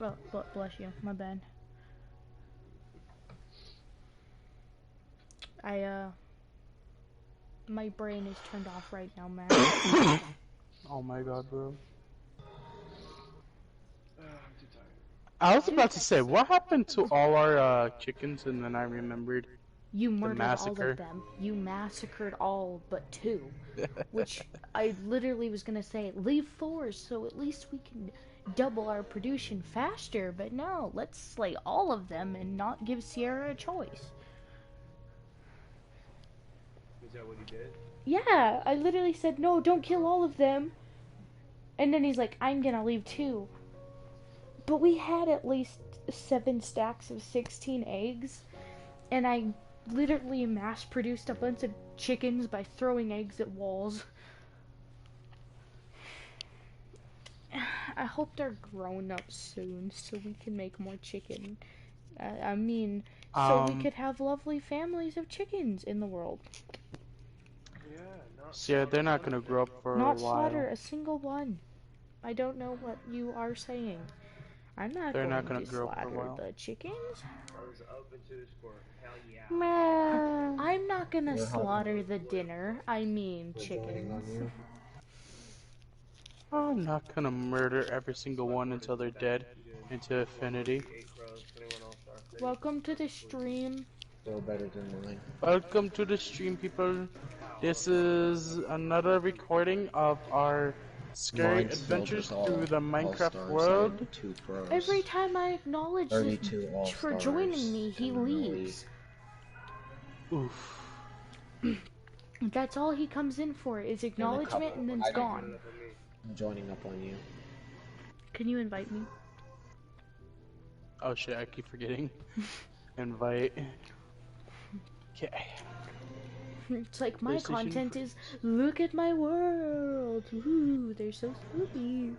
Oh, bless you. My bad. My brain is turned off right now, man. Oh my god, bro. I'm too tired. I was about to say, what happened to all our chickens, and then I remembered You the murdered all massacre. of them. You massacred all but 2. Which I literally was gonna say, leave 4 so at least we can double our production faster. But no, let's slay all of them and not give Sierra a choice. Is that what he did? Yeah, I literally said, no, don't kill all of them. And then he's like, I'm gonna leave 2. But we had at least 7 stacks of 16 eggs. And I literally mass produced a bunch of chickens by throwing eggs at walls. I hope they're grown up soon so we can make more chicken. So we could have lovely families of chickens in the world. Yeah, Yeah, they're not gonna grow up for a while. Not slaughter a single one. I don't know what you are saying. I'm not They're going not gonna to grow up for a slaughter while. the chickens. I was open to this for hell yeah. I'm not gonna slaughter the dinner. I mean chickens. I'm not gonna murder every single one until they're dead into infinity. Welcome to the stream. Still better than mine. Welcome to the stream, people. This is another recording of our scary adventures through the Minecraft world. Every time I acknowledge this for joining me, he leaves. Oof. That's all he comes in for, is acknowledgement, and then's gone. I'm joining up on you. Can you invite me? Oh shit, I keep forgetting. Invite. Okay. It's like my content is, look at my world. Ooh, they're so spooky.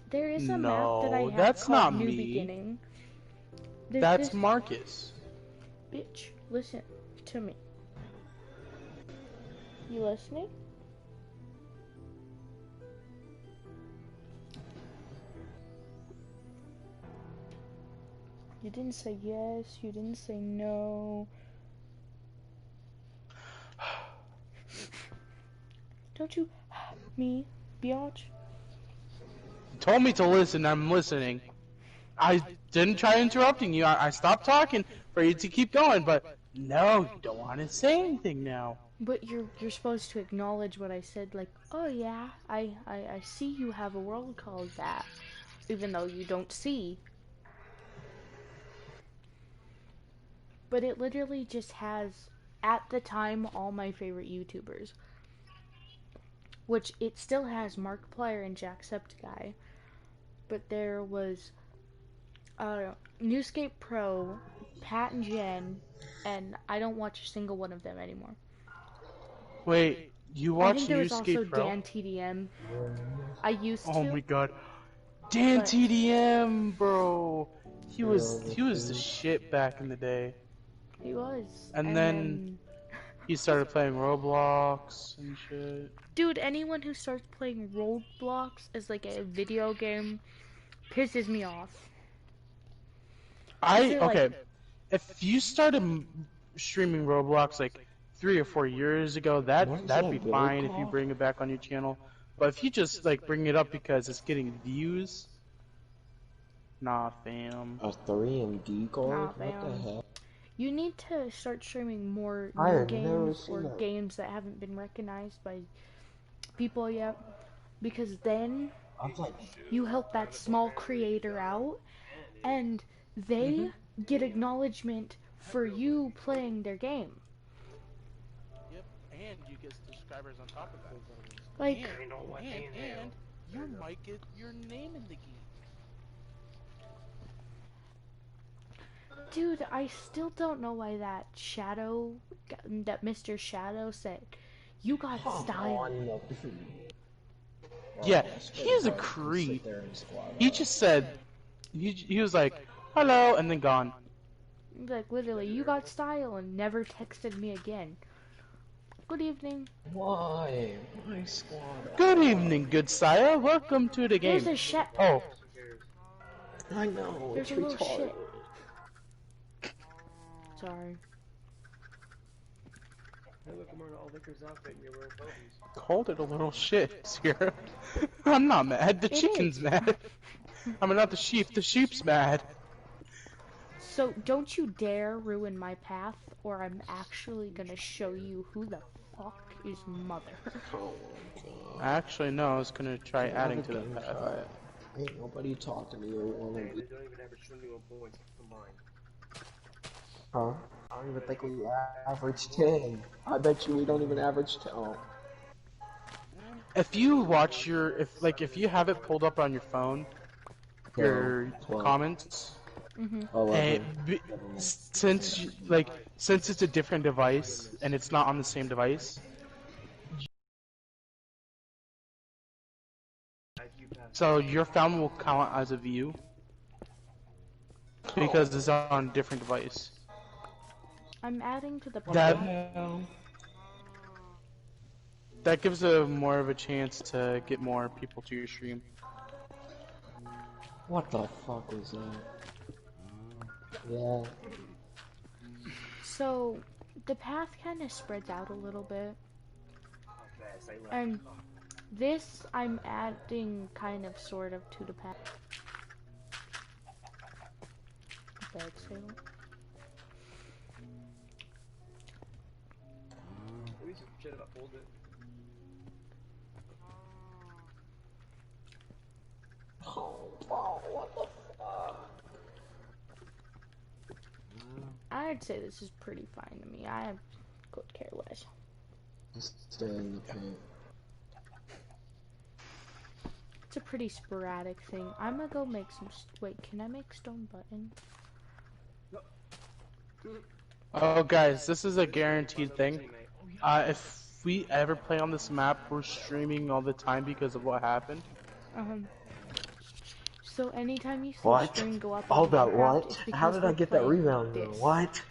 There is a map that I have that's called not New me. Beginning. That's Marcus. Bitch, listen to me. You listening? You didn't say yes, you didn't say no. Don't you me, biatch? You told me to listen, I'm listening. I didn't try interrupting you, I stopped talking for you to keep going, but no, you don't want to say anything now. But you're supposed to acknowledge what I said, like, oh yeah, I see you have a world called that, even though you don't see. But it literally just has, at the time, all my favorite YouTubers. Which, it still has Markiplier and Jacksepticeye. But there was Newscape Pro, Pat and Jen, and I don't watch a single one of them anymore. Wait, you watch I think there was also Newscape Pro? Dan TDM. I used to. Oh my god. Dan TDM, bro! He was the shit back in the day. He was. And then he started playing Roblox and shit. Dude, anyone who starts playing Roblox as like a video game pisses me off. Okay, if you started streaming Roblox like 3 or 4 years ago, that'd be fine if you bring it back on your channel. But if you just like bring it up because it's getting views, nah, fam. A 3MD card? Nah, what the heck? You need to start streaming more new games or games that haven't been recognized by people yet, because then you help that small creator out, and they get acknowledgement for you playing their game. Yep, and you get subscribers on top of that. Like, and you might get your name in the game. dude, I still don't know why that Mr. Shadow said, you got style. Yeah, he's a creep. He just said, he was like, hello, and then gone. Like, literally, you got style, and never texted me again. Good evening. Why? My squad. Good evening, good sire. Welcome to the game. There's a shit. Oh, Who cares? I know. There's It's a little retarded. shit. Sorry. Hey, look, I'm wearing all Liquor's outfit and you're wearing Kobe's. called it a little shit, Sierra. I'm not mad. The It chicken's is. mad. I mean, not the sheep. The sheep's mad. So don't you dare ruin my path, or I'm actually gonna show you who the fuck is mother. Oh my god. Actually, no. I was gonna try adding to the Game path. chat. Ain't nobody talking to you. Wanna Hey, be... they don't even average 21 points combined. Huh? I don't even think we average 10. I bet you we don't even average 10. Oh. If you watch your, if you have it pulled up on your phone, your 12, comments, Mhm. 11. since it's a different device and it's not on the same device, IQ pass. so your phone will count as a view because it's on a different device. I'm adding to the That path. that gives a more of a chance to get more people to your stream. What the fuck was that? Yeah. So the path kind of spreads out a little bit, How fast I left. and this I'm adding kind of sort of to the path. Bad sale. At least should have pulled it. Oh, wow, what the fuck? I'd say this is pretty fine to me. I could care less. Just stay in the paint. It's a pretty sporadic thing. I'm gonna go make some. Wait, can I make stone button? Oh, guys, this is a guaranteed thing. If we ever play on this map, we're streaming all the time because of what happened. So anytime you see a What? stream go up, Hold on up, Minecraft, what? it's How because did I we're get that playing rebound though? this. What?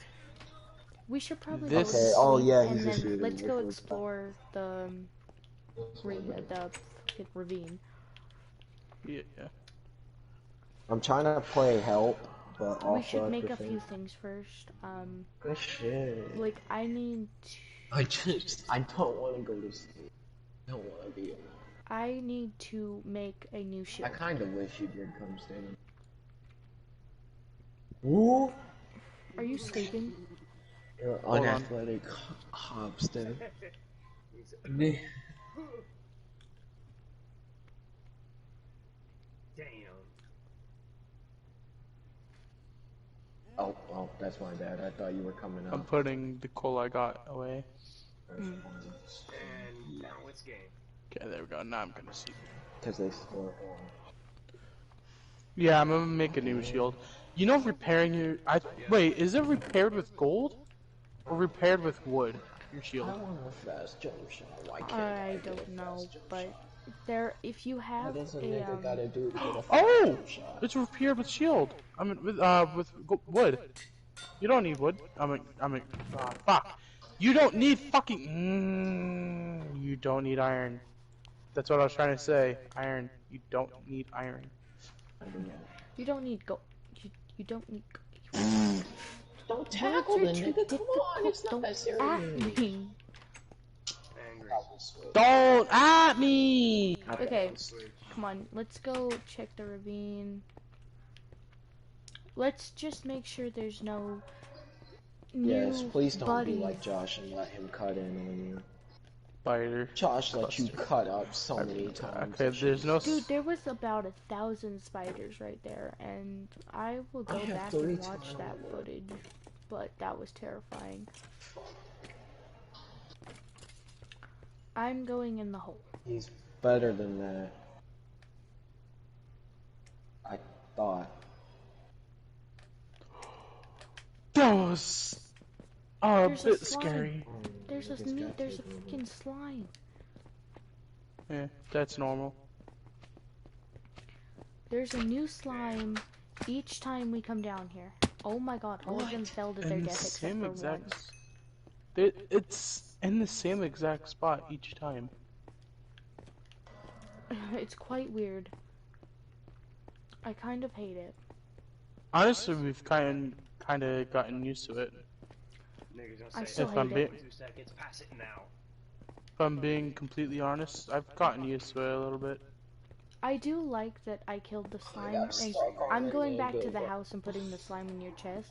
We should probably This- go to Okay, oh, sleep, yeah, and he's just then shooting let's go different explore the the fucking ravine. Yeah. I'm trying to play help, but We also should at make the a same- few things first. Good shit. Like I need to, I don't want to go to sleep. I don't want to be in. I need to make a new I shield. kind of wish you did come stand. Ooh, Are you sleeping? you're on. unathletic, Hobson. Damn. Oh, that's my bad. I thought you were coming I'm up. putting the coal I got away. And now it's game. Okay, there we go. Now I'm gonna see. Because they score. Yeah, I'm gonna make a new shield. You know, repairing your. Wait, is it repaired with gold or repaired with wood? Your I shield. want a fast jump shot. Why can't I get don't a know, fast jump but shot? there, if you have What does a a nigga gotta do to get a fast Oh, jump shot? it's repaired with shield. I mean, with wood. You don't need wood. Fuck. You don't need fucking. You don't need iron. That's what I was trying to say. Iron. You don't need iron. you don't need go. You don't need. Don't tackle the Words are too nigga. Come on, it's not Don't that at serious. me. Angry. Don't at me. Okay, come on. Let's go check the ravine. Let's just make sure there's no new Yes, please don't buddies. be like Josh and let him cut in on you. Spider. Josh let you cut up so many times. Okay, there's no. Dude, there was about 1,000 spiders right there, and I will go have back 3 and watch times. that footage, but that was terrifying. I'm going in the hole. He's better than that. I thought. That was a There's a bit slime. scary. There's a Niggas got there's a taken. freaking slime. Yeah, that's normal. There's a new slime each time we come down here. Oh my god, all of them fell to their And death except same for one. exact. It's in the same exact spot each time. It's quite weird. I kind of hate it. Honestly, we've kind of gotten used to it. Niggas I gonna say, still If I'm hate being, it. 2 seconds, pass it now. if I'm being completely honest, I've gotten used to it a little bit. I do like that I killed the I slime, got and stuck on I'm it going a little back to bit, the but house and putting the slime in your chest.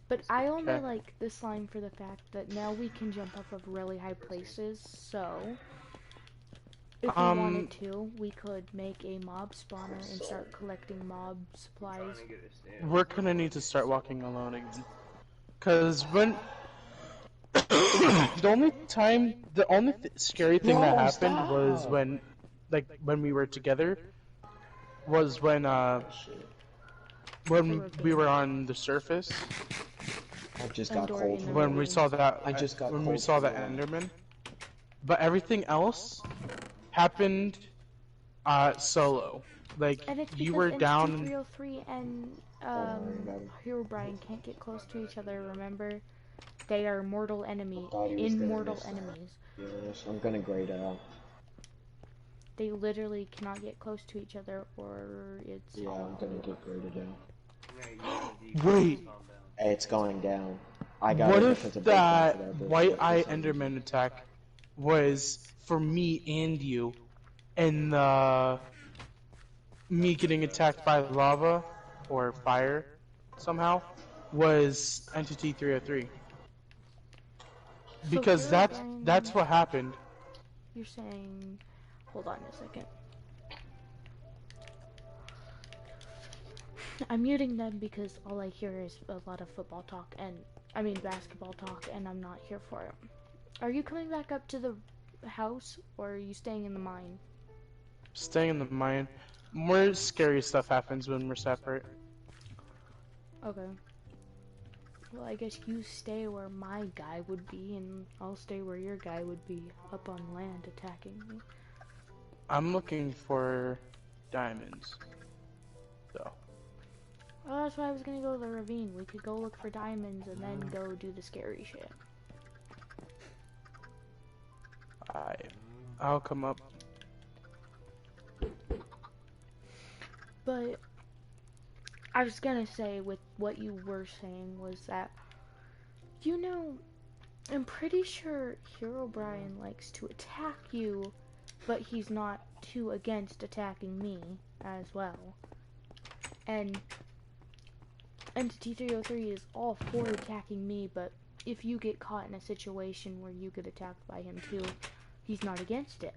But I only Okay. like the slime for the fact that now we can jump off of really high places, so if we wanted to, we could make a mob spawner and start collecting mob supplies. Trying to get this damn. We're gonna need to start walking alone again. Cause when the only scary thing that bro, happened was stop. when we were together, was when we were on the surface, I just got Or cold in the from when we ravines. saw that, I just got when we cold saw from the that. Enderman. But everything else happened solo. Like, And it's you because were Entity down. 303 and worry about it. Herobrine can't get close to each other, remember? They are mortal enemy, Thought he was gonna immortal miss that. enemies. Yes, I'm gonna grade it out. They literally cannot get close to each other or it's... Yeah, I'm gonna get graded out. Wait. Hey, it's going down. I got What it if because of that Bacon for that white bullshit eye for some reason. Enderman attack was for me and you, and me getting attacked by lava or fire somehow was Entity 303? Because So that's Herobrine, what happened. you're saying... Hold on a second. I'm muting them because all I hear is a lot of football talk basketball talk, and I'm not here for it. Are you coming back up to the house, or are you staying in the mine? Staying in the mine. More scary stuff happens when we're separate. Okay. Well, I guess you stay where my guy would be, and I'll stay where your guy would be, up on land attacking me. I'm looking for diamonds, though. Oh, that's why I was gonna go to the ravine. We could go look for diamonds and then go do the scary shit. I'll come up. But I was gonna say, with what you were saying, was that, you know, I'm pretty sure Herobrine likes to attack you, but he's not too against attacking me as well. And Entity 303 is all for attacking me, but if you get caught in a situation where you get attacked by him too, he's not against it.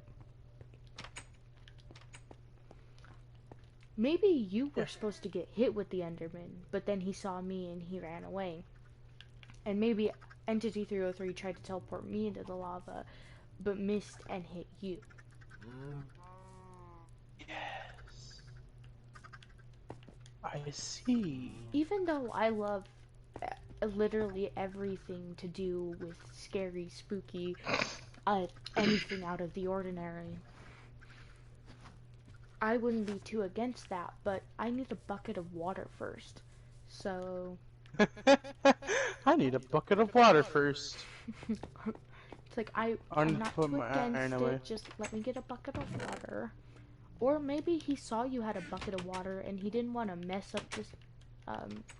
Maybe you were supposed to get hit with the Enderman, but then he saw me and he ran away. And maybe Entity 303 tried to teleport me into the lava, but missed and hit you. Yes. I see. Even though I love literally everything to do with scary, spooky, anything out of the ordinary, I wouldn't be too against that, but I need a bucket of water first. So... I need a bucket of water first. It's like, I'm not Put too my iron against away. it, just let me get a bucket of water. Or maybe he saw you had a bucket of water and he didn't want to mess up this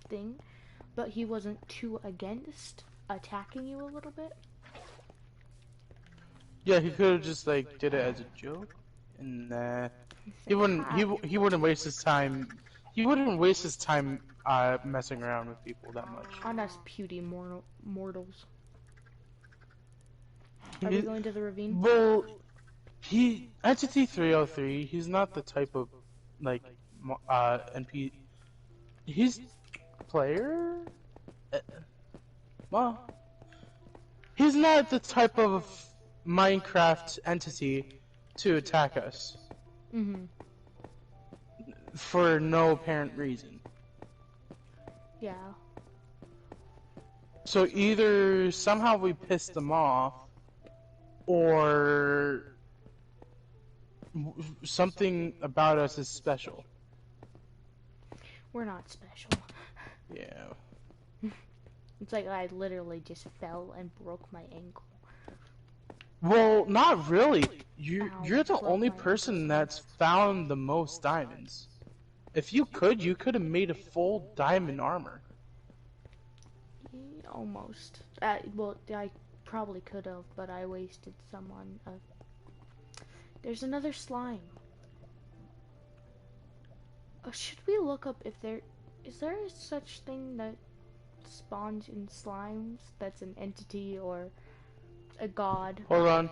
thing, but he wasn't too against attacking you a little bit. Yeah, he could have just like did it as a joke, and he wouldn't. He wouldn't waste his time. He wouldn't waste his time messing around with people that much. On us puny mortals. Are we going to the ravine? Well, Entity 303. He's not the type of like NP. He's player. Well, he's not the type of Minecraft entity to attack us. Mm-hmm. For no apparent reason. Yeah. So either somehow we pissed them off, or something about us is special. We're not special. Yeah. It's like I literally just fell and broke my ankle. Well, not really. You're the broke only my person ankle. that's found the most diamonds. If you could have made a full diamond armor. Almost. Well, I probably could have, but I wasted some on. There's another slime. Should we look up if is there such thing that spawns in slimes that's an entity or a god? Hold on.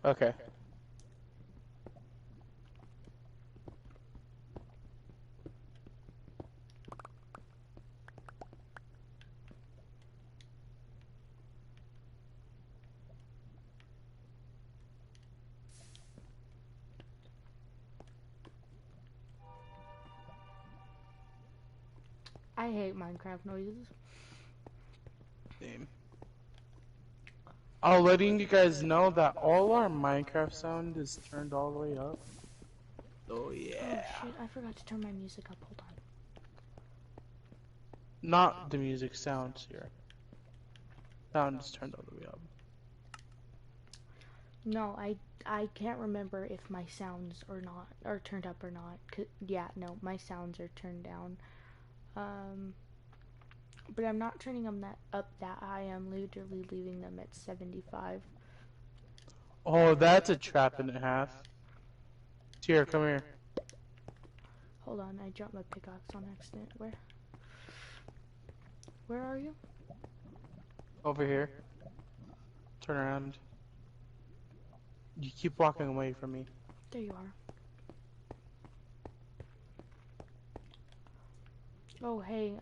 Okay. I hate Minecraft noises. Same. Oh, letting you guys know that all our Minecraft sound is turned all the way up. Oh yeah. Oh shit, I forgot to turn my music up. Hold on. Not the music, sounds here. Sound is turned all the way up. No, I can't remember if my sounds are turned up or not. Yeah, no, my sounds are turned down. But I'm not turning them up that high. I'm literally leaving them at 75. Oh, that's a trap and a half. Here, come here. Hold on, I dropped my pickaxe on accident. Where are you? Over here. Turn around. You keep walking away from me. There you are. Oh, hey,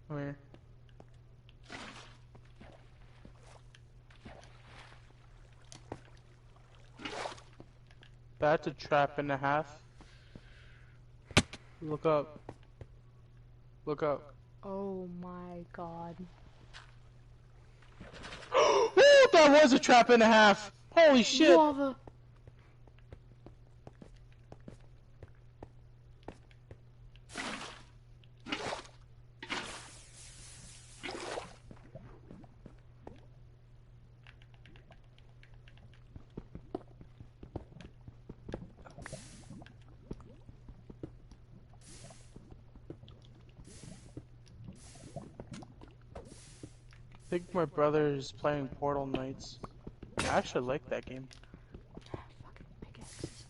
Come here. That's a trap and a half. Look up. Look up. oh my god. Ooh, that was a trap and a half! Holy shit! Lava! I think my brother is playing Portal Knights. I actually like that game. Fucking pickaxes.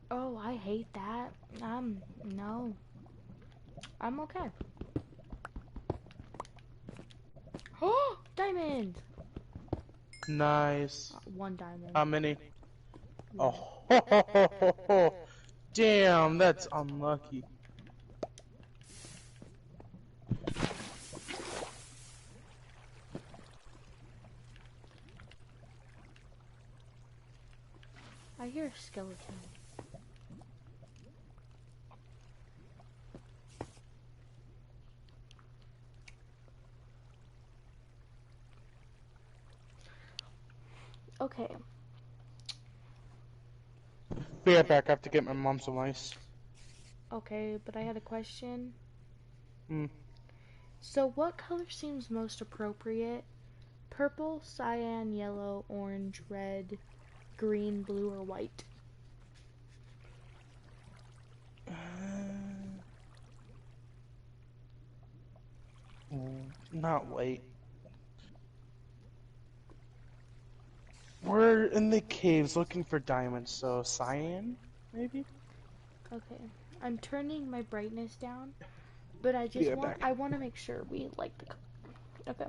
Oh, I hate that. No. I'm okay. Oh, diamond! Nice. One diamond. How many? One. Oh, damn, that's unlucky. I hear a skeleton. Okay. Be right back, I have to get my mom some ice. Okay, but I had a question. Hmm. So what color seems most appropriate? Purple, cyan, yellow, orange, red, green, blue, or white? Not white. We're in the caves looking for diamonds, so cyan, maybe? Okay. I'm turning my brightness down, but I just Yeah, want back. I want to make sure we like the Okay.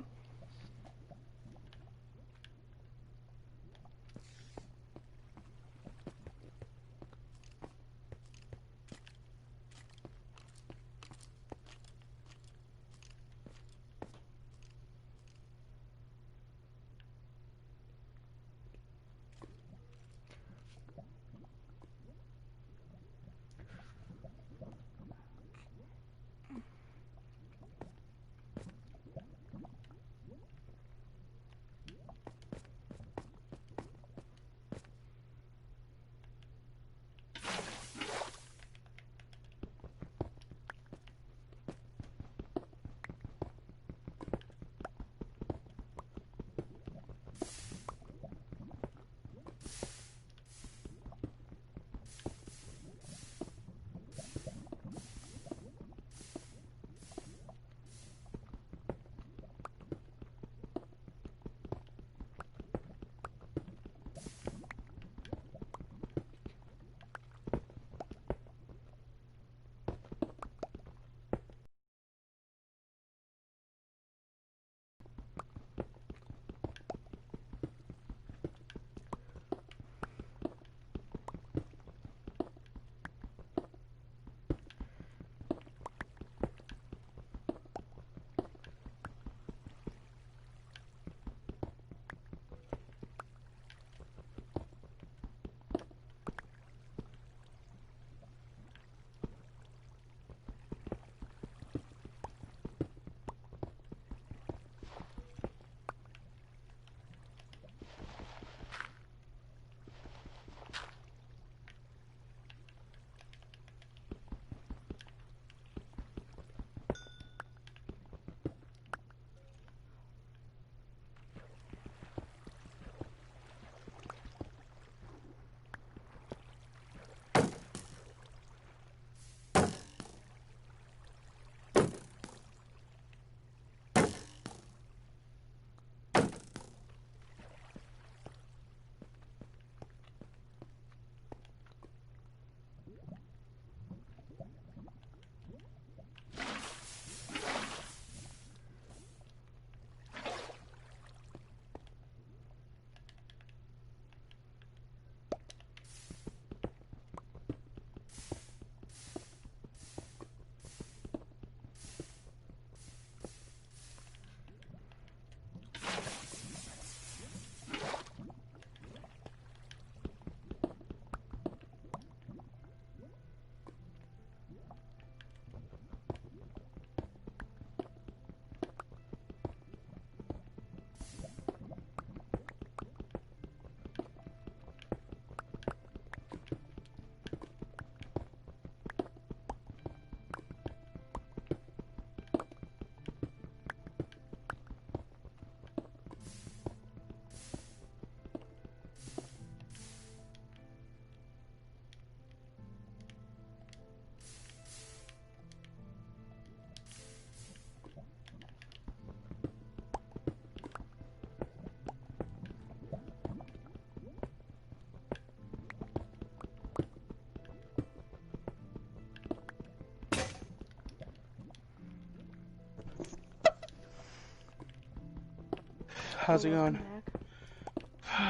How's it going?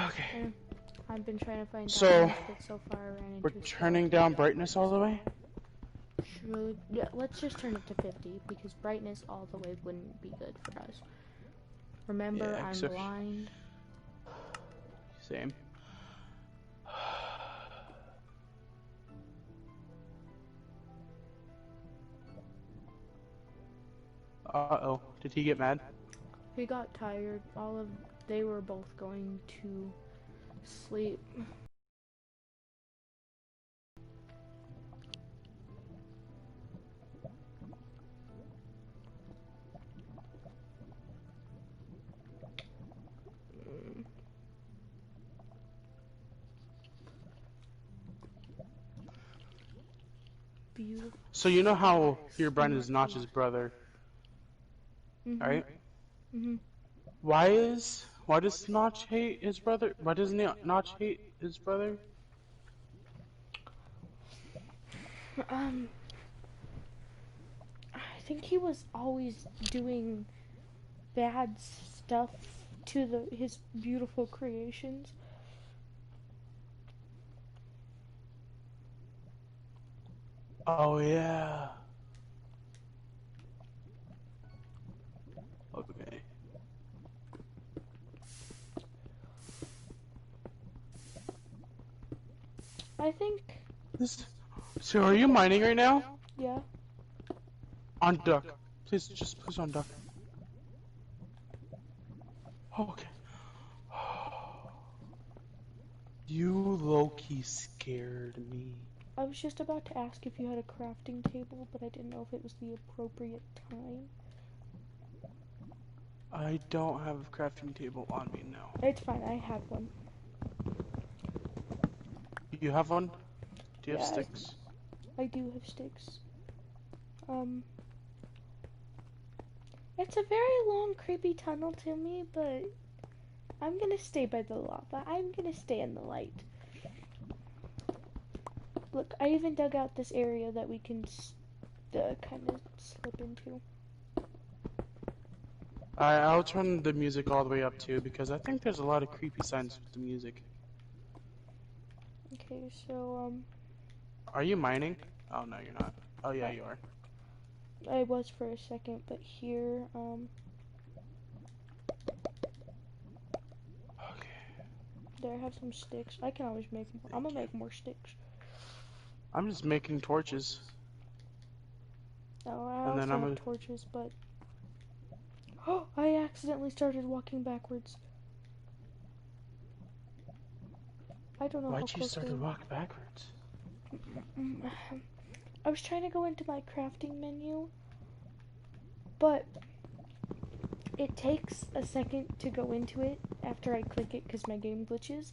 Okay. And I've been trying to find So, diamonds, but so far I ran into we're turning down brightness all the way? Yeah, let's just turn it to 50, because brightness all the way wouldn't be good for us. Remember, Yeah, I'm blind. Same. Uh-oh. Did he get mad? He got tired. They were both going to sleep. Beautiful. So you know how Herobrine is Notch's brother, right? Why does Notch hate his brother? Why doesn't Notch hate his brother? I think he was always doing bad stuff to his beautiful creations. Oh yeah. Okay. I think. So are you mining right now? Yeah. On duck. Please on duck. Okay. You low-key scared me. I was just about to ask if you had a crafting table, but I didn't know if it was the appropriate time. I don't have a crafting table on me now. It's fine, I have one. You have one? Do you have sticks? I do have sticks. It's a very long, creepy tunnel to me, but I'm gonna stay by the lava. I'm gonna stay in the light. Look, I even dug out this area that we can kind of slip into. I'll turn the music all the way up too, because I think there's a lot of creepy signs with the music. Okay, so, Are you mining? Oh, no, you're not. Oh, yeah, you are. I was for a second, but here, Okay. there, I have some sticks. I can always make more. I'm gonna make more sticks. I'm just making torches. Oh, I also have torches, but... Oh, I accidentally started walking backwards. I don't know how close Why'd you start to walk backwards? I was trying to go into my crafting menu, but it takes a second to go into it after I click it because my game glitches.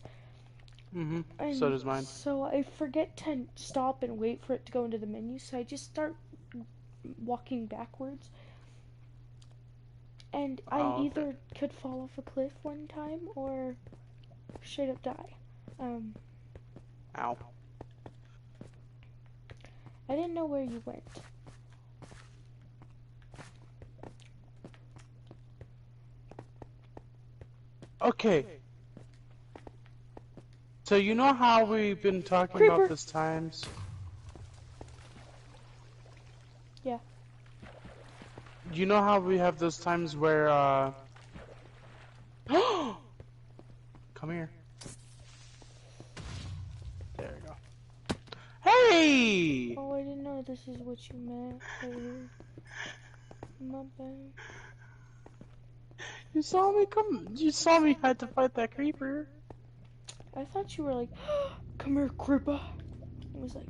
So does mine. So I forget to stop and wait for it to go into the menu, so I just start walking backwards. And I either could fall off a cliff one time or straight up die. Ow. I didn't know where you went. Okay. So you know how we've been talking about this times? Yeah. You know how we have those times where, come here. There we go. Hey! Oh, I didn't know this is what you meant. My bad. You saw me had to fight that creeper. I thought you were like, come here, creeper. I was like,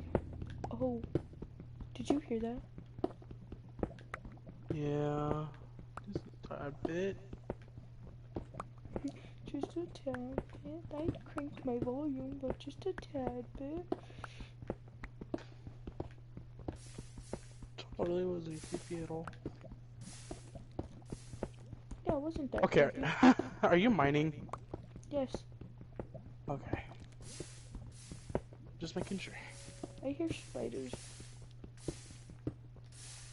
oh, did you hear that? Yeah, just a tad bit. Just a tad bit. I cranked my volume, but just a tad bit. Totally wasn't creepy at all. Yeah, it wasn't that Okay, creepy. are you mining? Yes. Okay. Just making sure. I hear spiders.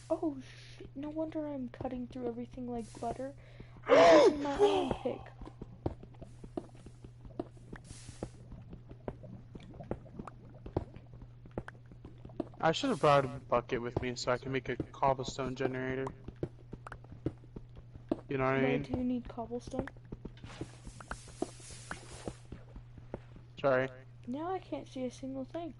Oh shit, no wonder I'm cutting through everything like butter. I'm using my iron pick. I should have brought a bucket with me so I can make a cobblestone generator. You know what I mean? Do you need cobblestone? Sorry. Now I can't see a single thing.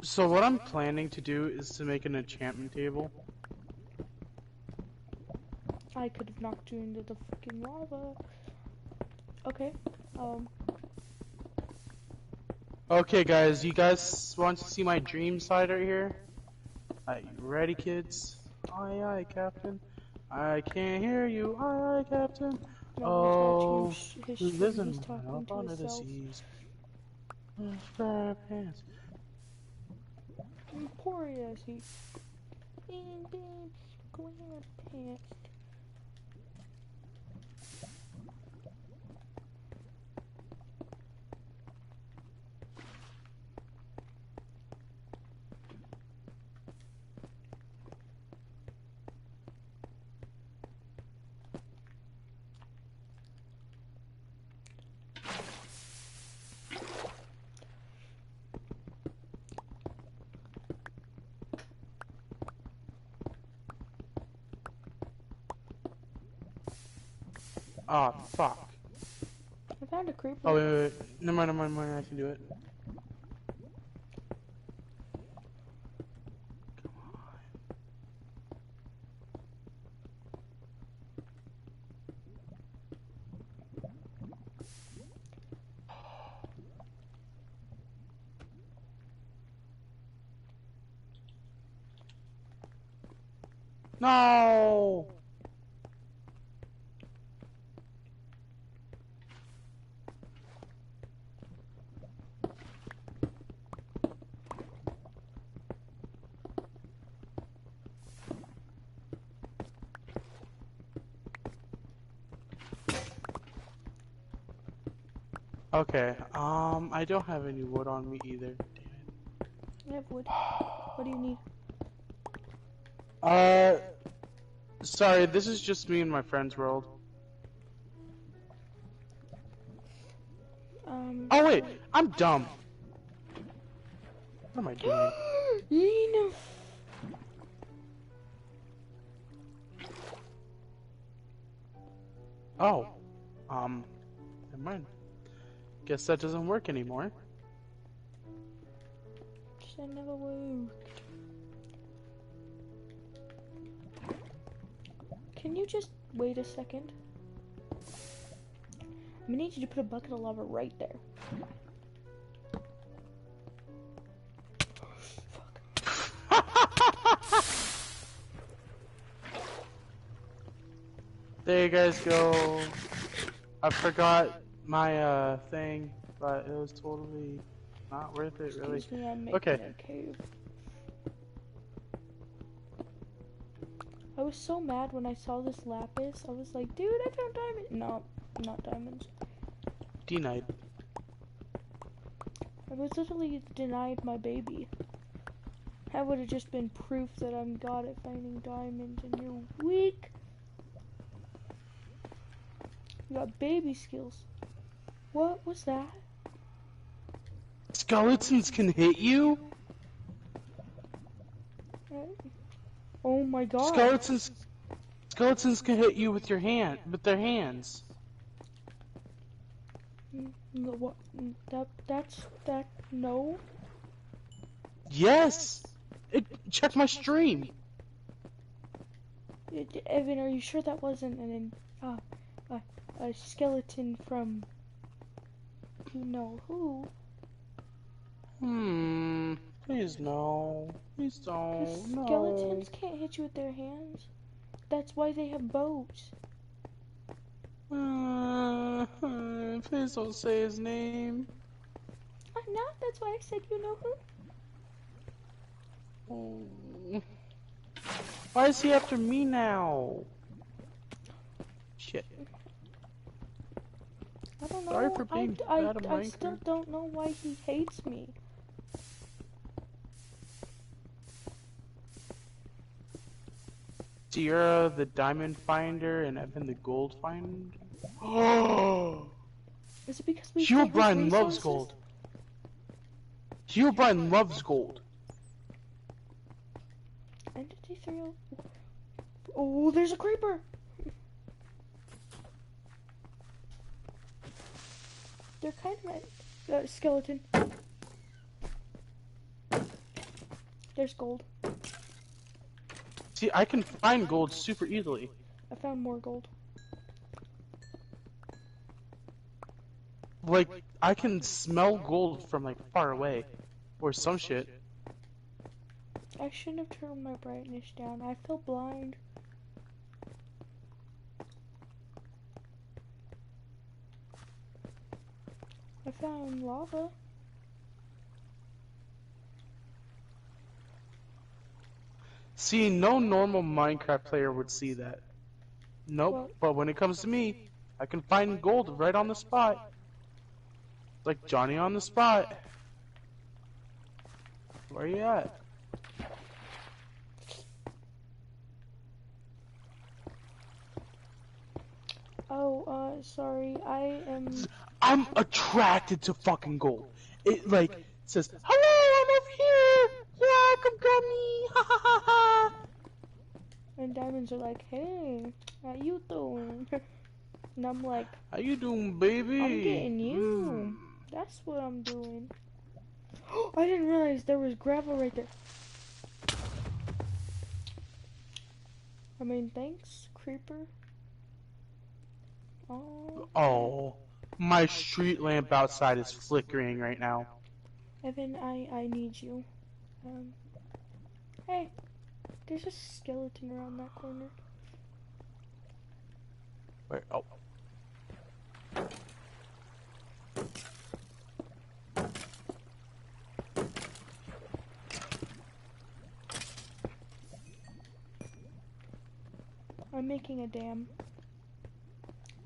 So what I'm planning to do is to make an enchantment table. I could have knocked you into the freaking lava. Okay. Okay, guys, you guys want to see my dream side right here? Are you ready, kids? Aye, aye, Captain. I can't hear you. Aye, aye, Captain. No, Oh, his who lives in he's talking to under the himself. seas? Fry pants. Poor as he. Going pants. Ah, fuck. I found a creeper. Oh, wait. Never mind, I can do it. No! Okay, I don't have any wood on me either. Damn I have wood. What do you need? it. Sorry, this is just me and my friend's world. Oh wait, I'm dumb. What am I doing? Lena. Oh, never mind. Guess that doesn't work anymore. That never worked. Can you just wait a second? I'm gonna need you to put a bucket of lava right there. There you guys go. I forgot my thing, but it was totally not worth it, really. Excuse me, I'm making Okay. a cave. I was so mad when I saw this lapis. I was like, dude, I found diamonds. No, not diamonds. Denied. I was literally denied my baby. That would have just been proof that I'm god at finding diamonds and you're weak. You got baby skills. What was that? Skeletons can hit you? Oh my god. Skeletons can hit you with their hands. What? No. Yes! Check my stream. Evan, are you sure that wasn't a skeleton from you know who? Please no. Please don't. No. Skeletons can't hit you with their hands. That's why they have bows. Please don't say his name. I'm not. That's why I said you know who. Why is he after me now? Shit. I don't know. Sorry for being bad at I still don't know why he hates me. Sierra the diamond finder and Evan the gold finder. Oh! Is it because we Herobrine loves gold. Herobrine loves gold. Entity 3. Oh, there's a creeper. They're kind of skeleton. There's gold. See, I can find gold super easily. I found more gold. Like, I can smell gold from, like, far away. Or some shit. I shouldn't have turned my brightness down. I feel blind. I found lava. See, no normal Minecraft player would see that. Nope, What? but when it comes to me, I can find gold right on the spot. Like Johnny on the spot. Where you at? Oh, sorry. I'm attracted to fucking gold. It, like, says, hello, I'm over here! Yeah, come grab me! Ha ha ha ha! And diamonds are like, hey, how you doing? And I'm like, How you doing, baby? I'm getting you. That's what I'm doing. I didn't realize there was gravel right there. I mean, thanks, creeper. Oh, my street lamp outside is flickering right now. Evan, I need you. Hey, there's a skeleton around that corner. Where? Oh. I'm making a dam.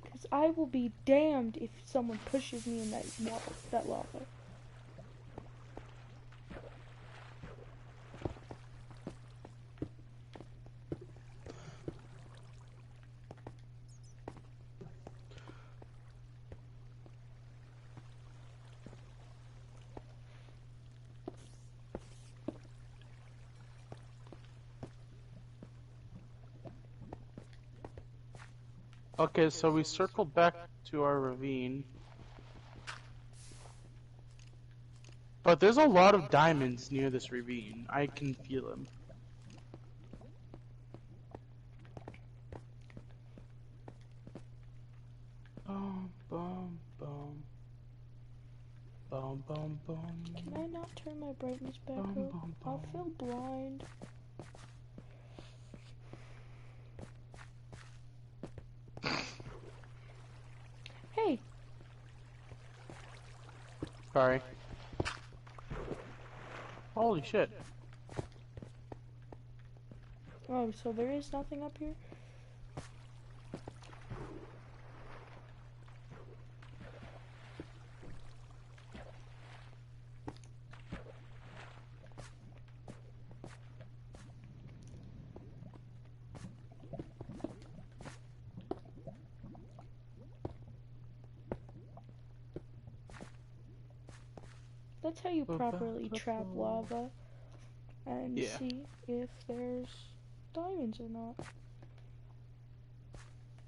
Because I will be damned if someone pushes me in that lava. Okay, so we circled back to our ravine. But there's a lot of diamonds near this ravine. I can feel them. Boom, boom, boom. Boom, boom, boom. Can I not turn my brightness back Boom, up? boom, I'll boom. feel blind. Hey! Sorry. Holy shit. Oh, so there is nothing up here? That's how you properly trap lava and Yeah. see if there's diamonds or not.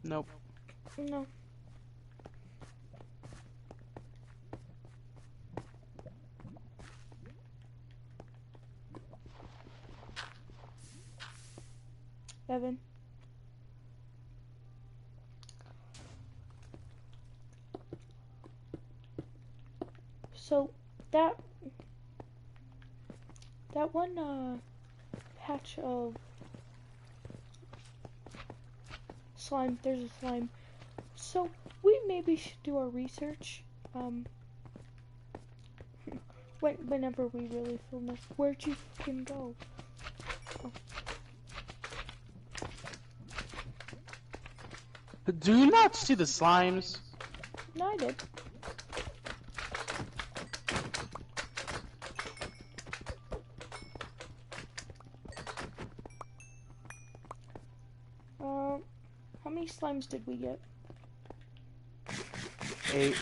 Nope. No. Evan. So that one patch of slime, there's a slime. So we maybe should do our research. Whenever we really film this. Where'd you fucking go? Oh. Do you not see the slimes? No, I did. How many slimes did we get? 8.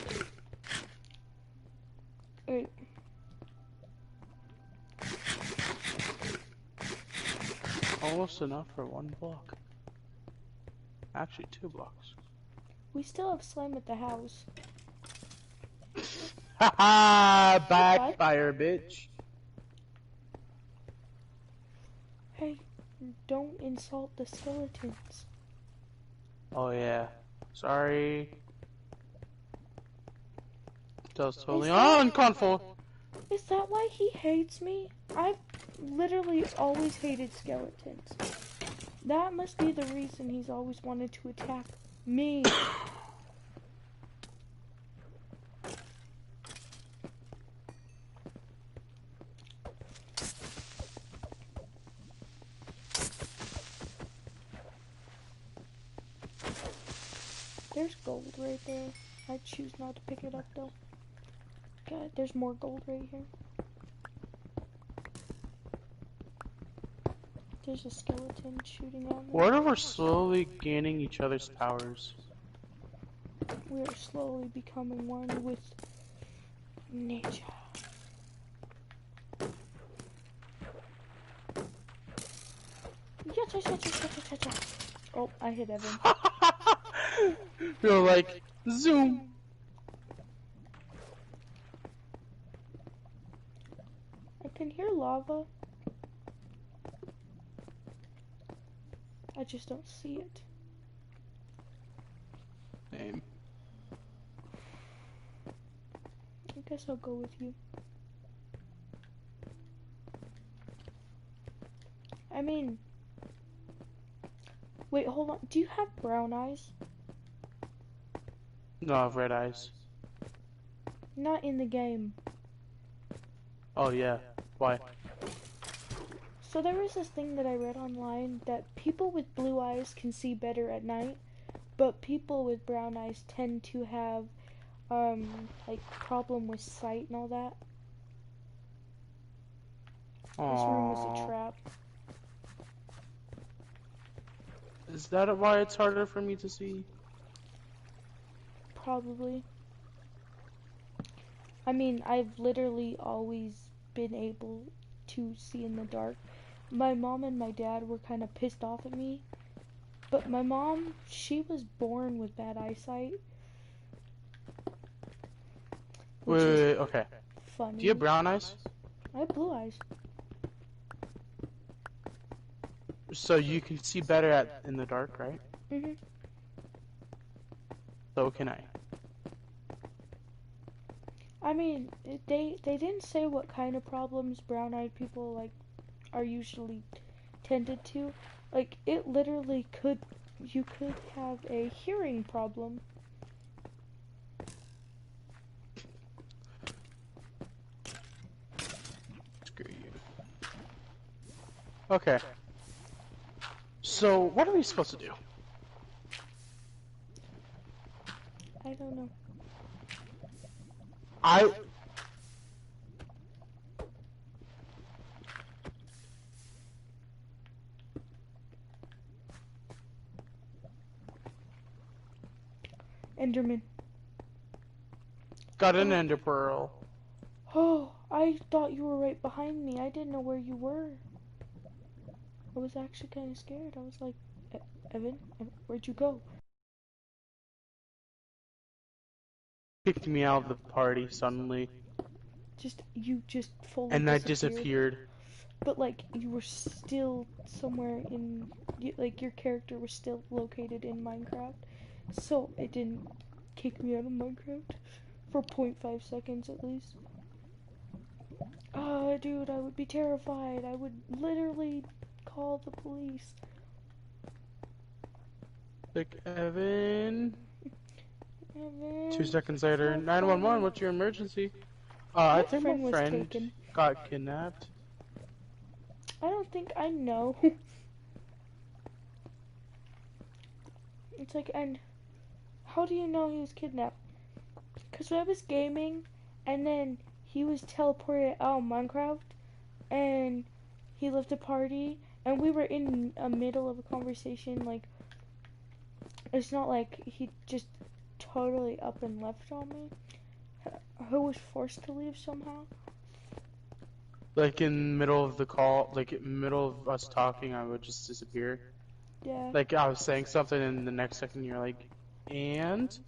almost enough for 1 block. Actually, 2 blocks. We still have slime at the house. Haha! Backfire, bitch. Hey, don't insult the skeletons. Oh yeah. Sorry. That was totally uncomfortable. Is that why he hates me? I've literally always hated skeletons. That must be the reason he's always wanted to attack me. There's gold right there. I choose not to pick it up though. God, there's more gold right here. There's a skeleton shooting at me. What if we're slowly gaining each other's powers? We are slowly becoming one with nature. Yes. Oh, I hit Evan. You're like, zoom. I can hear lava. I just don't see it. Same. I guess I'll go with you. I mean... Wait, hold on. Do you have brown eyes? No, I have red eyes. Not in the game. Oh yeah. Why? So there was this thing that I read online that people with blue eyes can see better at night, but people with brown eyes tend to have like problem with sight and all that. Aww. This room was a trap. Is that why it's harder for me to see? Probably. I mean, I've literally always been able to see in the dark. My mom and my dad were kind of pissed off at me. But my mom, she was born with bad eyesight. Wait, okay. Funny. Do you have brown eyes? I have blue eyes. So you can see better in the dark, right? Mhm. So can I. I mean, they didn't say what kind of problems brown-eyed people like are usually tended to. Like it literally you could have a hearing problem. Screw you. Okay. So what are we supposed to do? I don't know. Enderman. Got an ender pearl. Oh, I thought you were right behind me. I didn't know where you were. I was actually kind of scared. I was like, Evan, where'd you go? Kicked me out of the party suddenly. You just fully and I disappeared. But like, you were still somewhere in, like your character was still located in Minecraft. So it didn't kick me out of Minecraft for 0.5 seconds at least. Oh, dude, I would be terrified. I would literally call the police. Like, Evan. Evan. 2 seconds later, 911, what's your emergency? I think my friend got kidnapped. I don't think I know. It's like, and how do you know he was kidnapped? Because I was gaming, and then he was teleported out of Minecraft, and he left the party, and we were in the middle of a conversation. Like, it's not like he just totally up and left on me. Who was forced to leave somehow. Like in the middle of the call, like in the middle of us talking, I would just disappear. Yeah. Like I was saying something, and the next second you're like, and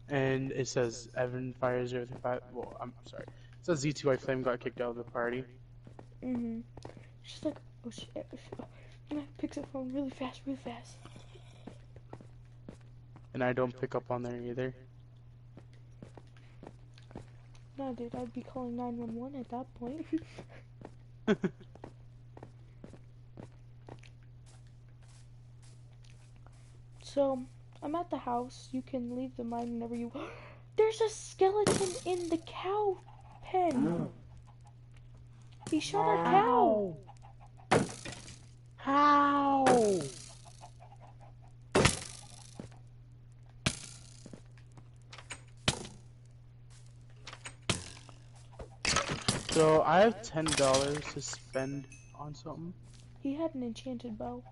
it says Evan Fire 035. Well, I'm sorry. It says Z2I Flame got kicked out of the party. Mhm. She's like, oh shit, oh shit. And I picks up phone really fast, really fast. And I don't pick up on there either. No, dude, I'd be calling 911 at that point. So, I'm at the house. You can leave the mine whenever you... There's a skeleton in the cow pen. He shot our cow. How? So I have $10 to spend on something. He had an enchanted bow.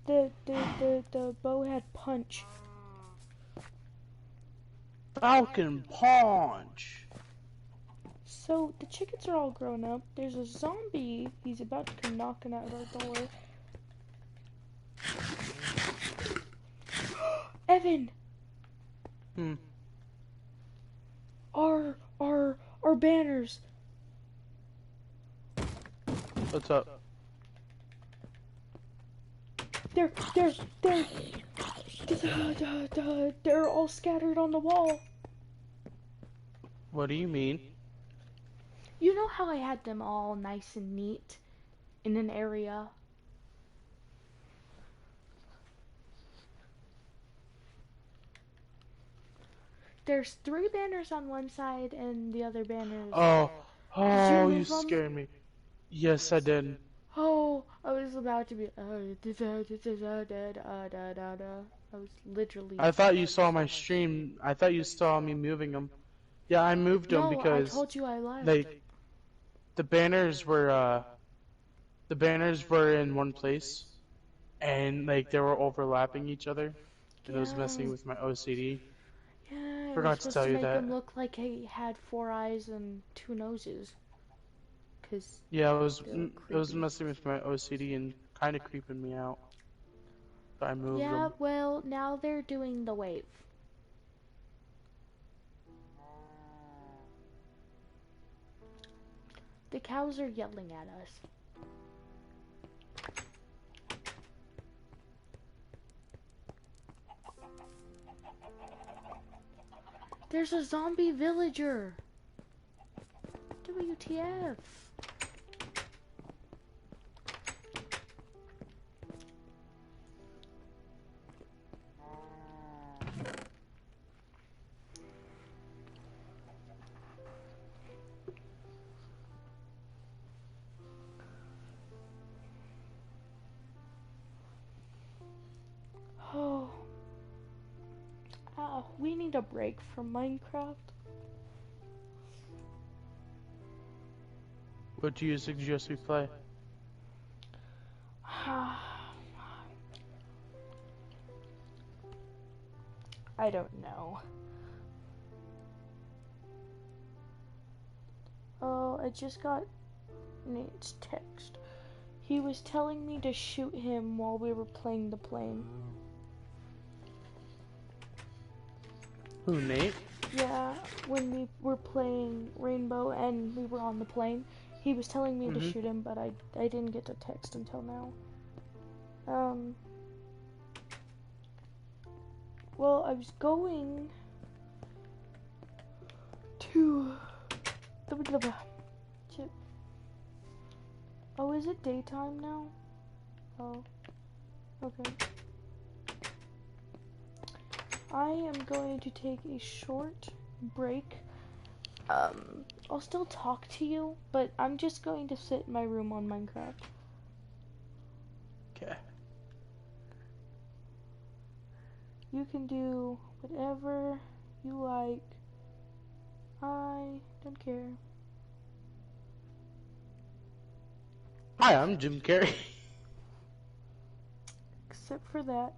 The bow had punch. Falcon Punch! So, the chickens are all grown up. There's a zombie. He's about to come knocking at our door. Evan! Our banners. What's up? They're all scattered on the wall. What do you mean? You know how I had them all nice and neat in an area? There's 3 banners on one side and the other banners. Oh, you scared me. Yes, I did. Oh, I was about to be. I was literally. I thought you saw my stream. I thought you saw me moving them. Yeah, I moved them because I told you I left. like the banners were in one place, and like they were overlapping each other, and it was messing with my OCD. Yeah, Forgot to tell you make that. them look like he had 4 eyes and 2 noses. Yeah, it was messing with my OCD and kind of creeping me out. So I moved them. Yeah, well, now they're doing the wave. The cows are yelling at us. There's a zombie villager. WTF? Oh. We need a break from Minecraft. What do you suggest we play? I don't know. Oh, I just got Nate's text. He was telling me to shoot him while we were playing the plane. Who, Nate? Yeah, when we were playing Rainbow and we were on the plane, he was telling me to shoot him, but I didn't get the text until now. Well, I was going to... Oh, is it daytime now? Oh, okay. I am going to take a short break. I'll still talk to you, but I'm just going to sit in my room on Minecraft. Okay. You can do whatever you like. I don't care. Hi, I'm Jim Carrey. Except for that.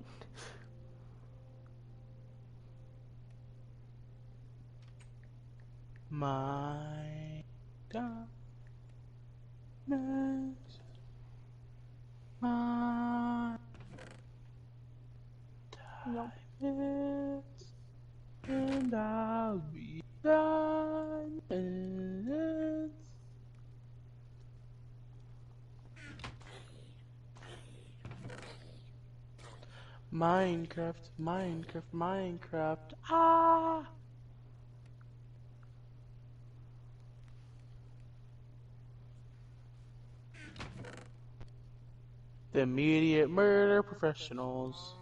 My diamonds, my Nope. diamonds, and I'll be diamonds. Minecraft, Minecraft, Minecraft. Ah! The immediate murder professionals.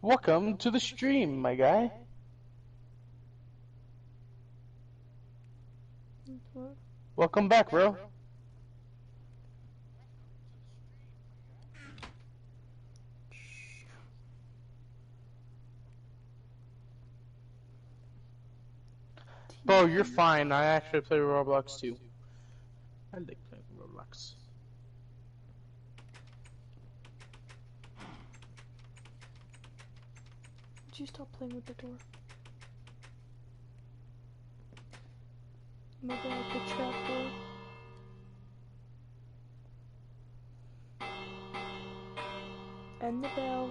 Welcome to the stream, my guy. What? Welcome back, bro. Bro, you're fine. I actually play Roblox too. I like playing Roblox. Would you stop playing with the door? Maybe like the trap door. And the bell.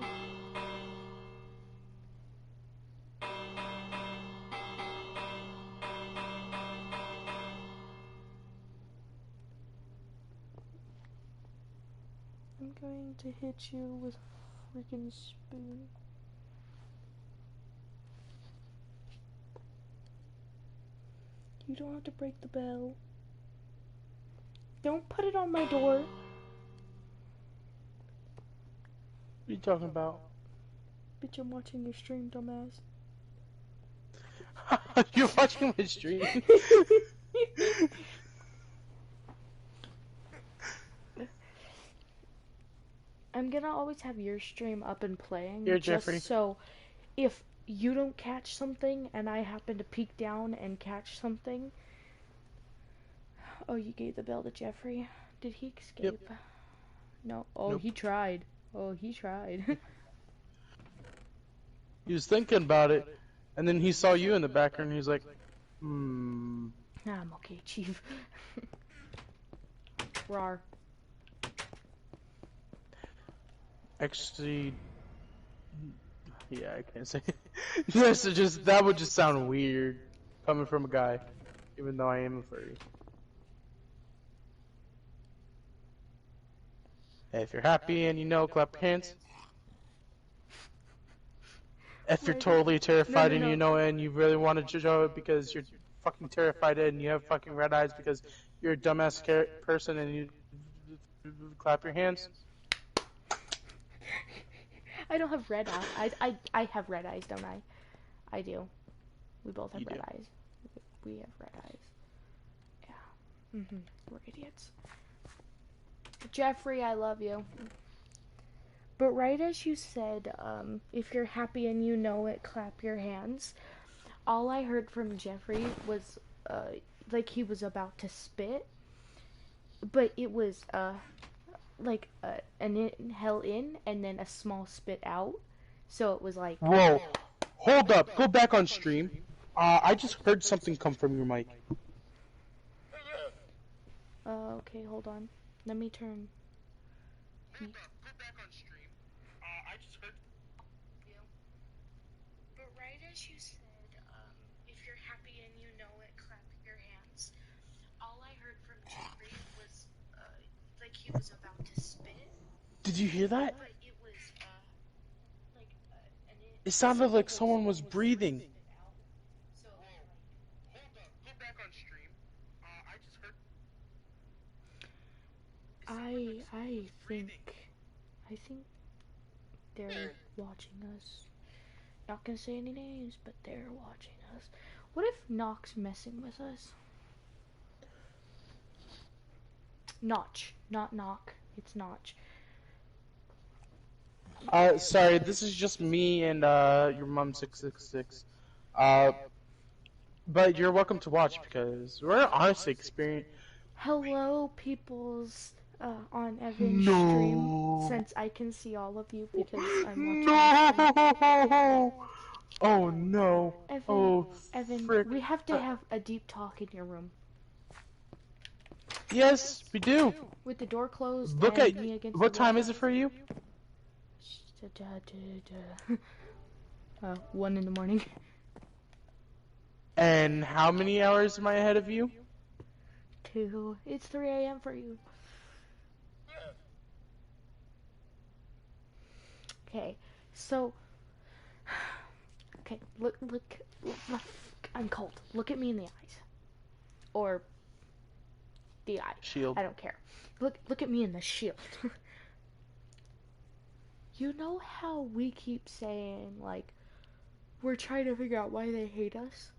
I'm going to hit you with a freaking spoon. You don't have to break the bell. Don't put it on my door. What are you talking about? Bitch, I'm watching your stream, dumbass. You're watching my stream? I'm gonna always have your stream up and playing. Here, just Jeffrey. so if you don't catch something and I happen to peek down and catch something. Oh, you gave the bell to Jeffrey? Did he escape? Yep. No. Oh, Nope. he tried. Oh, he tried. He was thinking about it, and then he saw you in the background, and he's like, hmm. I'm okay, Chief. Rar. Actually, yeah, I can't say. Yes, that would just sound weird coming from a guy, even though I am a furry. Hey, if you're happy and you know, clap your hands. If you're totally terrified and you know it and you really want to show it because you're fucking terrified and you have fucking red eyes because you're a dumbass person and you clap your hands. I don't have red eyes. I have red eyes, don't I? I do. We both have red eyes. We have red eyes. Yeah. We're idiots. Jeffrey, I love you. But right as you said, if you're happy and you know it, clap your hands. All I heard from Jeffrey was, like he was about to spit. But it was, like, an inhale in and then a small spit out. So it was like... Whoa. Hold up. Go back on stream. I just heard something come from your mic. Okay, hold on. Let me turn... Go back on stream. I just heard... But right as you said, if you're happy and you know it, clap your hands. All I heard from Jeffrey was, like he was about to spit. Did you hear that? But it was, like, It sounded like someone was breathing. So, Hold up. Go back on stream. I just heard... I think they're watching us. Not gonna say any names, but they're watching us. What if Nox messing with us? Notch, not Knock. It's Notch. Sorry, this is just me and your mom 666. But you're welcome to watch because we're honestly experienced. Hello, peoples, on Evan's stream, since I can see all of you because I'm watching. No! Oh no! Evan, frick. we have to have a deep talk in your room. Yes, we do. With the door closed. Look and at me against what the time wall. is it for you? 1 in the morning. And how many hours am I ahead of you? 2. It's 3 a.m. for you. Okay, so. Okay, look. I'm cold. Look at me in the eyes. Or the eye. Shield. I don't care. Look at me in the shield. You know how we keep saying, like, we're trying to figure out why they hate us?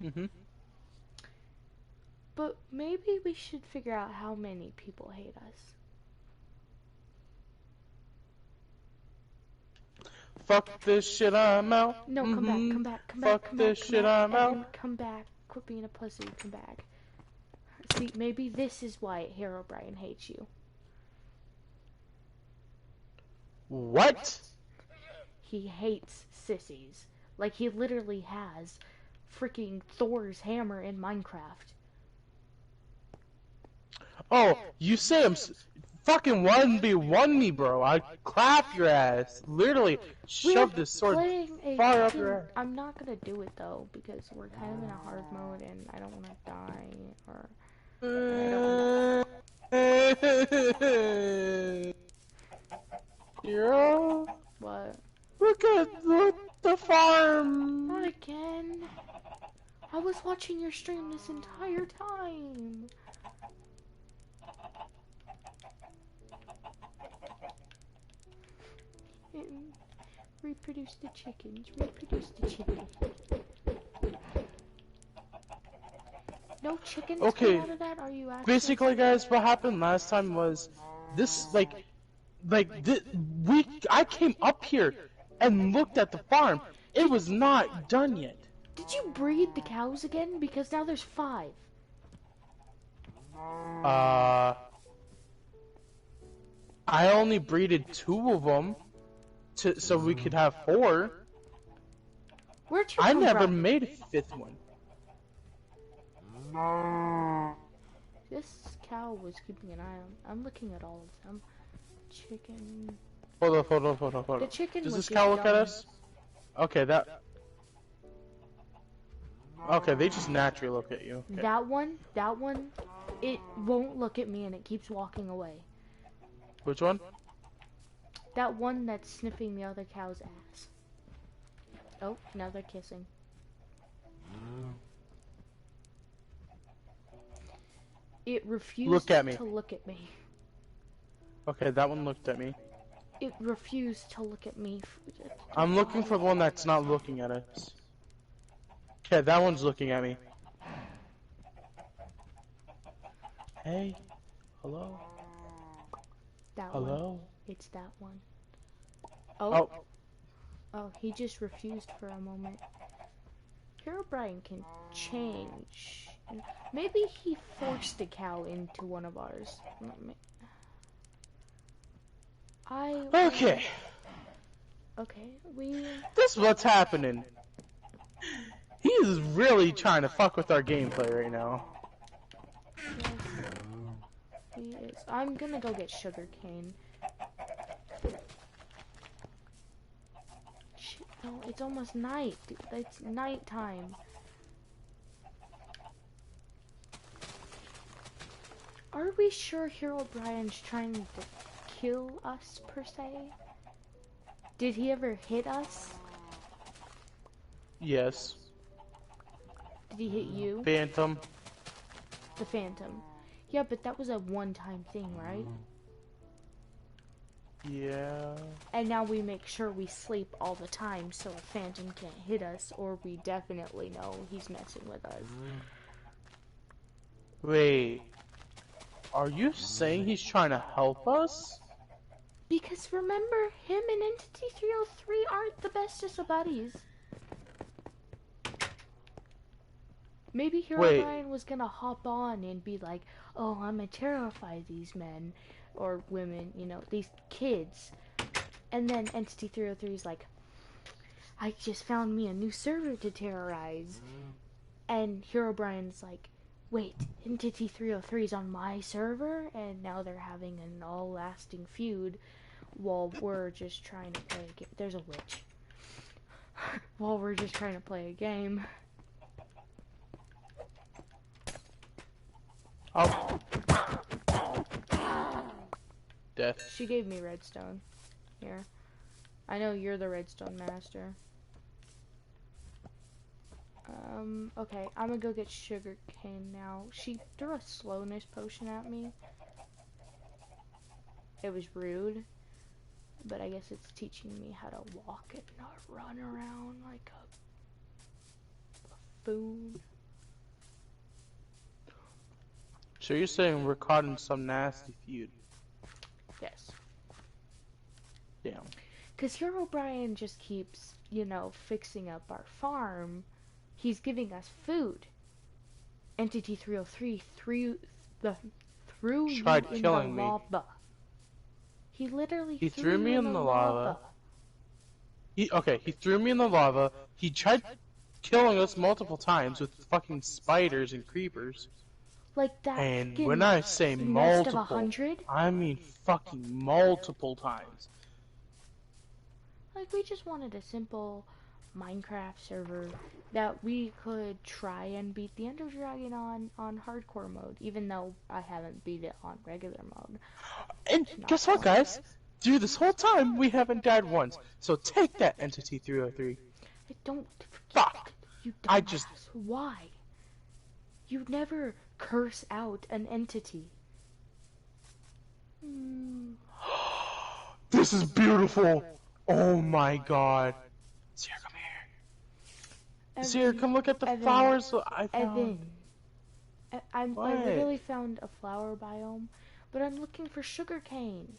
Mm-hmm. But maybe we should figure out how many people hate us. Fuck this shit, I'm out. No, come back. Fuck this shit, I'm out. Evan, come back. Quit being a pussy, come back. See, maybe this is why Herobrine hates you. What? He hates sissies. Like, he literally has freaking Thor's hammer in Minecraft. Oh, you say I'm fucking 1v1 me, bro. I clap your ass. Literally, shove this sword far up your ass. I'm not gonna do it though, because we're kind of in a hard mode and I don't want to die, or... Hero? What? Look at the farm! Not again. I was watching your stream this entire time. Reproduce the chickens. Reproduce the chickens. No chickens come out of that? Are you actually... Basically, guys, what happened last time was this, I came up here and looked at the farm. It was not done yet. Did you breed the cows again? Because now there's 5. I only breeded 2 of them, so we could have 4. Where'd you I come never from? made a 5th one. This cow was keeping an eye on. I'm looking at all of them. Chicken. Hold on. The chicken Does was this cow just look at dumb. us? Okay, Okay, they just naturally look at you. Okay. That one, it won't look at me and it keeps walking away. Which one? That one that's sniffing the other cow's ass. Oh, now they're kissing. It refused to look at me. Okay, that one looked at me. It refused to look at me. I'm looking for the one that's not looking at us. Okay, that one's looking at me. Hey. Hello? That Hello? one. It's that one. Oh. Oh, he just refused for a moment. Herobrine can change. Maybe he forced a cow into one of ours. Okay. Okay, This is what's happening. He is really trying to fuck with our gameplay right now. Yes, he is. I'm gonna go get sugarcane. No, it's almost night. It's nighttime. Are we sure Herobrine's trying to kill us, per se? Did he ever hit us? Yes. Did he hit you? Phantom. The Phantom. Yeah, but that was a one-time thing, right? Yeah. And now we make sure we sleep all the time so a phantom can't hit us, or we definitely know he's messing with us. Wait. Are you saying he's trying to help us? Because remember, him and Entity 303 aren't the bestest of buddies. Maybe Herobrine was gonna hop on and be like, oh, I'm gonna terrify these men, or women, you know, these kids. And then Entity 303 is like, I just found me a new server to terrorize. And Herobrine's like, wait, Entity 303 is on my server? And now they're having an all-lasting feud while we're just trying to play a game. There's a witch. While we're just trying to play a game. Oh. Death. She gave me redstone. Here. I know you're the redstone master. Okay, I'm gonna go get sugarcane now. She threw a slowness potion at me. It was rude, but I guess it's teaching me how to walk and not run around like a buffoon. So you're saying we're caught in some nasty feud? Yes. Damn. Because Herobrine just keeps, you know, fixing up our farm. He's giving us food. Entity 303 threw you in the lava. He literally threw me in the lava. He threw me in the lava. He tried killing us multiple times with fucking spiders and creepers. Like that. And when I say multiple, 100? I mean fucking multiple times. Like, we just wanted a simple Minecraft server that we could try and beat the Ender Dragon on hardcore mode, even though I haven't beat it on regular mode. And guess what, guys? Through this whole time, we haven't died once. So take that, Entity 303. I don't. Fuck. You dumbass. Why? You never curse out an entity. This is beautiful. Oh my god. Sierra, come here. Sierra, come look at the flowers I found. I literally found a flower biome, but I'm looking for sugarcane.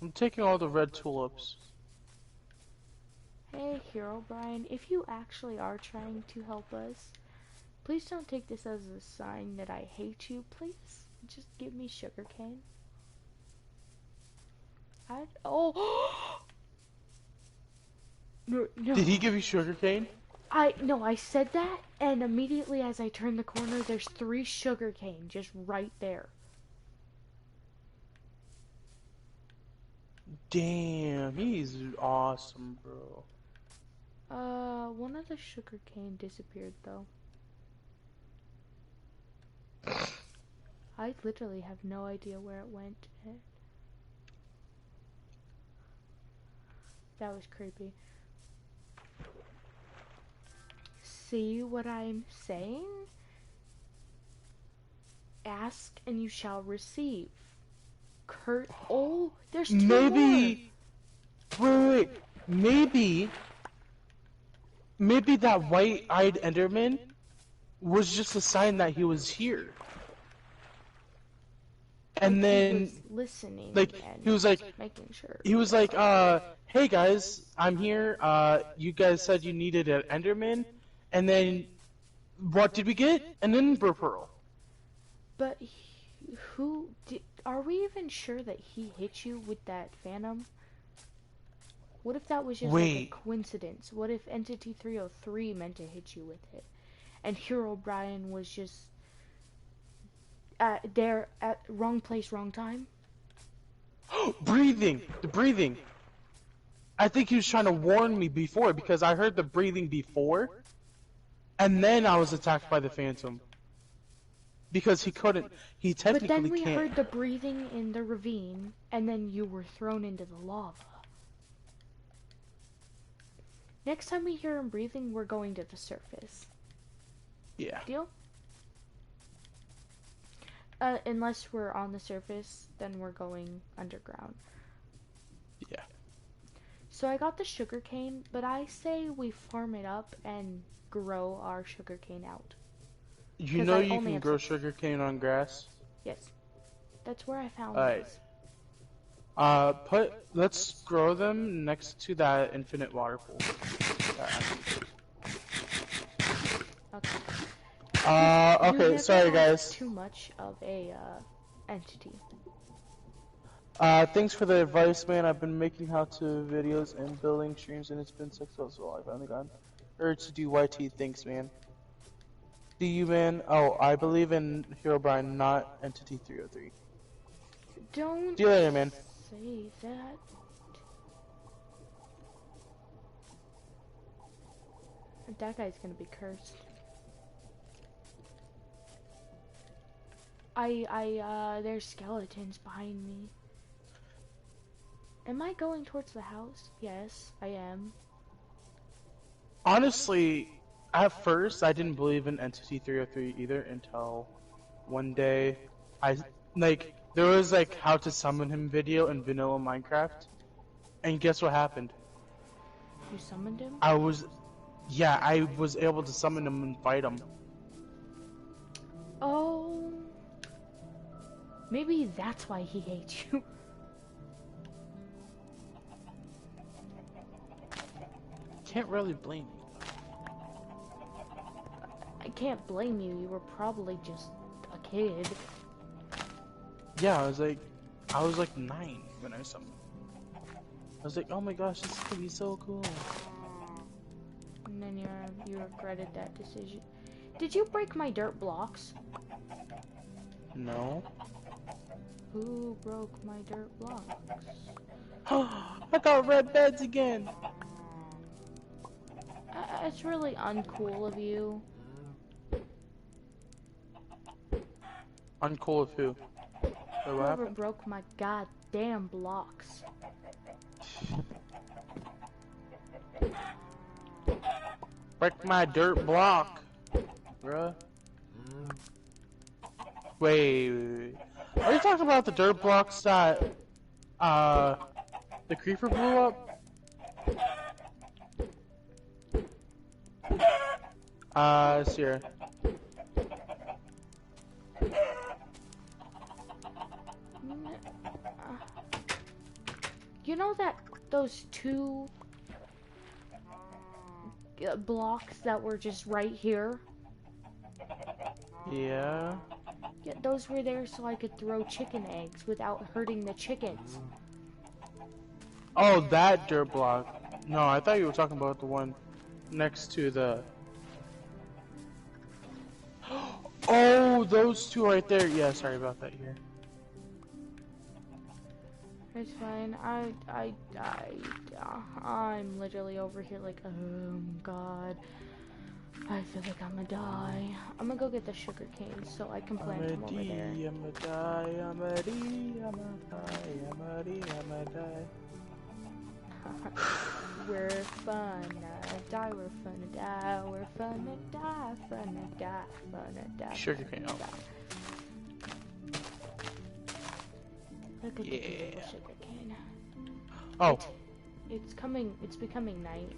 I'm taking all the red tulips. Hey, Herobrine, if you actually are trying to help us, please don't take this as a sign that I hate you. Please, just give me sugarcane. No. Did he give you sugarcane? No, I said that, and immediately as I turn the corner, there's 3 sugarcane just right there. Damn, he's awesome, bro. One of the sugarcane disappeared, though. I literally have no idea where it went. That was creepy. See what I'm saying? Ask and you shall receive. Oh, there's 2 more. Wait. Maybe that white-eyed Enderman was just a sign that he was here. And then, he was listening, like, and he was like, making sure. He was like, hey guys, I'm here. You guys said you needed an Enderman, and then what did we get? An Ember Pearl. But are we even sure that he hit you with that Phantom? What if that was just like a coincidence? What if Entity 303 meant to hit you with it, and Herobrine was just there at wrong place, wrong time? The breathing. I think he was trying to warn me before because I heard the breathing before, and then I was attacked by the Phantom. Because he technically can't. But then we heard the breathing in the ravine, and then you were thrown into the lava. Next time we hear him breathing, we're going to the surface. Yeah. Deal? Unless we're on the surface, then we're going underground. Yeah. So I got the sugarcane, but I say we farm it up and grow our sugarcane out. You know you can grow sugarcane on grass? Yes. That's where I found Alright. those. Let's grow them next to that infinite water pool. Okay. Okay, sorry guys. Too much of a entity. Thanks for the advice, man. I've been making how-to videos and building streams, and it's been successful. I finally got urge to do YT. Thanks, man. Do you, man? Oh, I believe in Herobrine, not Entity 303. Don't see you later, man. Say that. That guy's gonna be cursed. There's skeletons behind me. Am I going towards the house? Yes, I am. Honestly, at first, I didn't believe in Entity 303 either until one day there was like how to summon him video in vanilla Minecraft, and guess what happened? You summoned him? I was able to summon him and fight him. Oh, maybe that's why he hates you. Can't really blame you. I can't blame you. You were probably just a kid. Yeah, I was like 9 when I summoned. I was like, oh my gosh, this is gonna be so cool. And then you regretted that decision. Did you break my dirt blocks? No. Who broke my dirt blocks? I got red beds again. It's really uncool of you. Uncool of who? Whoever broke my goddamn blocks. Break my dirt block, bruh. Wait. Are you talking about the dirt blocks that the creeper blew up? Sierra. You know that those two blocks that were just right here? Yeah. Yeah, those were there so I could throw chicken eggs without hurting the chickens. Oh, that dirt block. No, I thought you were talking about the one next to the... Oh, those two right there. Yeah, sorry about that here. It's fine. I'm literally over here like, oh god. I feel like I'm gonna die. I'm gonna go get the sugar cane so I can plant them over there. I'm gonna die, I'm gonna die, I'm gonna die, I'm gonna die, I'm gonna die. We're finna die, we're finna die, we're finna die, finna die, finna die. Sugar cane. Look at the beautiful sugar cane. Oh. It's becoming night.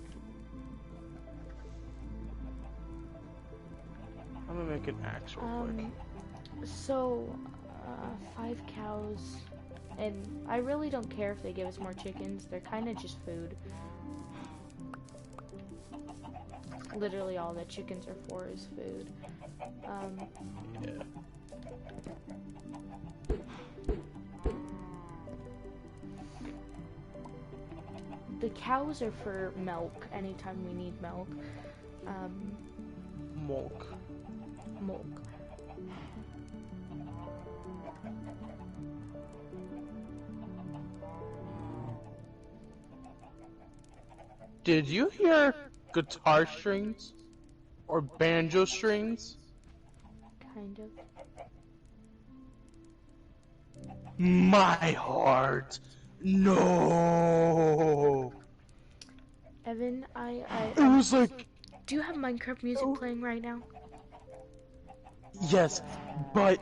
I'm gonna make an axe real quick. So, 5 cows, and I really don't care if they give us more chickens. They're kind of just food. Literally all that chickens are for is food. Yeah. The cows are for milk, anytime we need milk. Milk. Did you hear guitar strings? Or banjo strings? Kind of. My heart. No. Evan, It was like... Do you have Minecraft music playing right now? Yes, but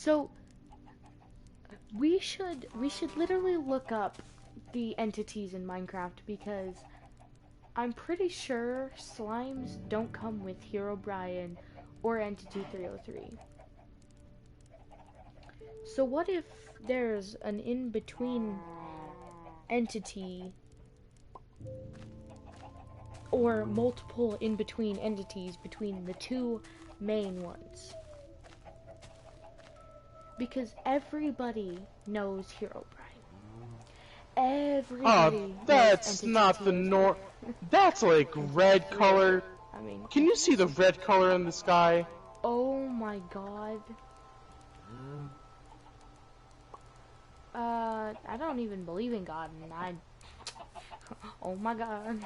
So we should literally look up the entities in Minecraft because I'm pretty sure slimes don't come with Herobrine or Entity 303. So what if there's an in-between entity or multiple in-between entities between the two main ones? Because everybody knows Herobrine. Everybody knows that's Entity not the 303. That's like red color. I mean, Can you see the red color in the sky? oh my god. I don't even believe in God, and oh my god.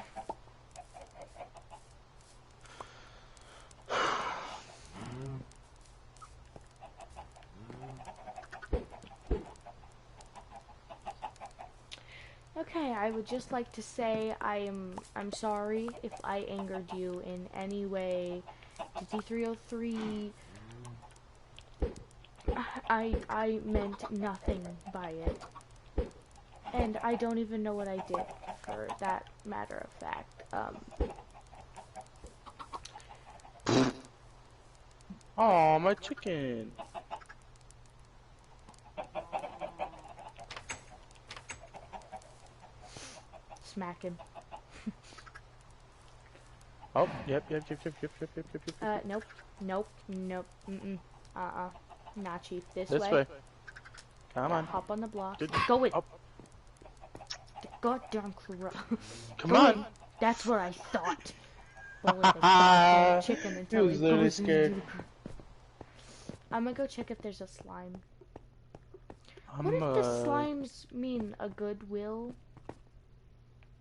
Okay, I would just like to say I'm sorry if I angered you in any way. D303, I meant nothing by it. And I don't even know what I did, for that matter of fact. Oh, my chicken. Smack him. Oh, yep. Nope. Not Chief. This This way. way. Come on. Hop on the block. Go in. Oh. The goddamn corrupt. Come on. That's what I thought. Bully the goddamn chicken until he was literally scared. I'm gonna go check if there's a slime. I'm What if the slimes mean a goodwill?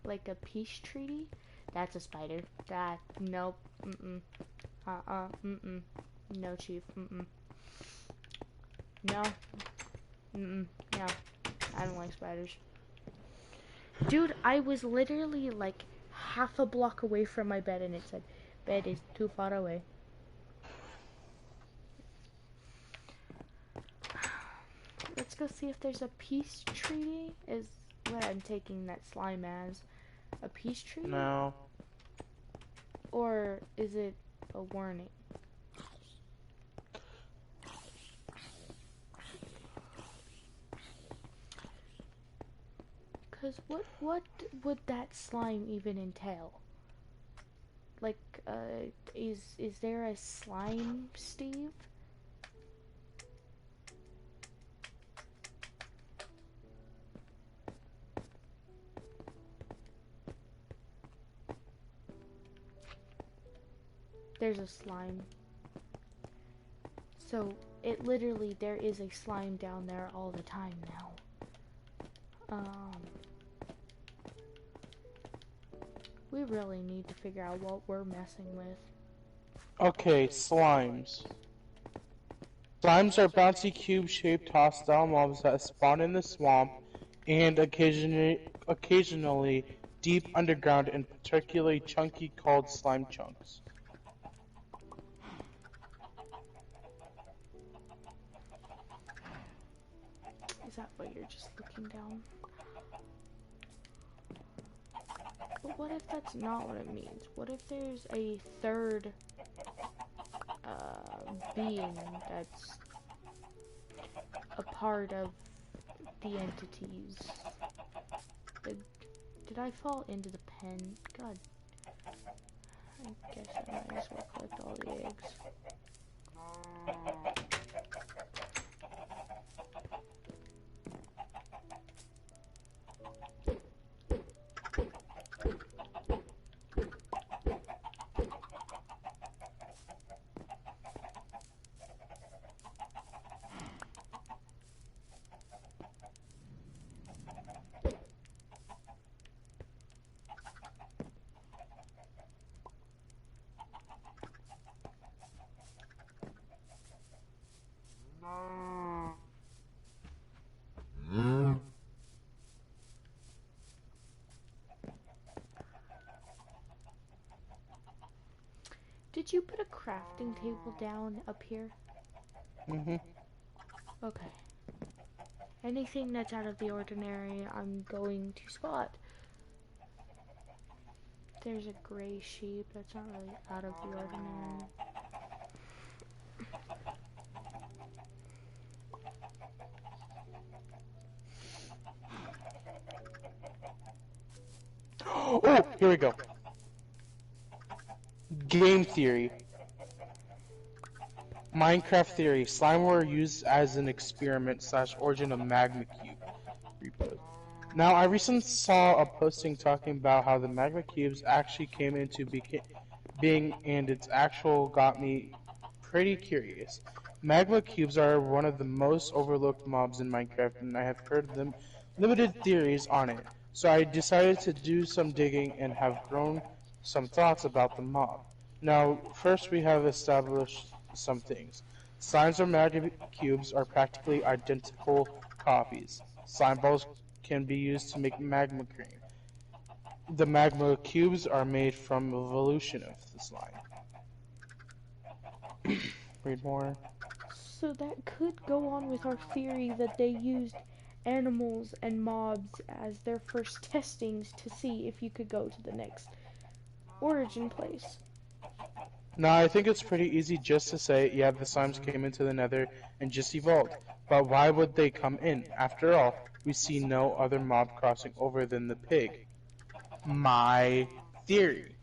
Like a peace treaty? That's a spider. Nope. No, Chief. No. No. I don't like spiders. Dude, I was literally like half a block away from my bed and it said, bed is too far away. Let's go see if there's a peace treaty, is what I'm taking that slime as. A peace treaty? No. Or is it a warning? Cause what would that slime even entail? Like, is there a slime, Steve? There's a slime. So, it literally, there is a slime down there all the time now. We really need to figure out what we're messing with. Okay, slimes. Slimes are bouncy cube-shaped hostile mobs that spawn in the swamp and occasionally deep underground and particularly chunky called slime chunks. Is that what you're just looking down? But what if that's not what it means? What if there's a third being that's a part of the entities? Did I fall into the pen? God. I guess I might as well collect all the eggs. Did you put a crafting table down up here? Mm-hmm. Okay. Anything that's out of the ordinary, I'm going to spot. There's a gray sheep. That's not really out of the ordinary. Oh, here we go. Game theory. Minecraft theory. Slime were used as an experiment / origin of magma cube. Repo. Now, I recently saw a posting talking about how the magma cubes actually came into being, and its actual got me pretty curious. Magma cubes are one of the most overlooked mobs in Minecraft, and I have heard them limited theories on it. So I decided to do some digging and have grown some thoughts about the mob. Now, first we have established some things. Slimes or magma cubes are practically identical copies. Slime balls can be used to make magma cream. The magma cubes are made from evolution of the slime. Read more. So that could go on with our theory that they used animals and mobs as their first testings to see if you could go to the next origin place. Now, I think it's pretty easy just to say, yeah, the slimes came into the nether and just evolved. But why would they come in? After all, we see no other mob crossing over than the pig. My theory.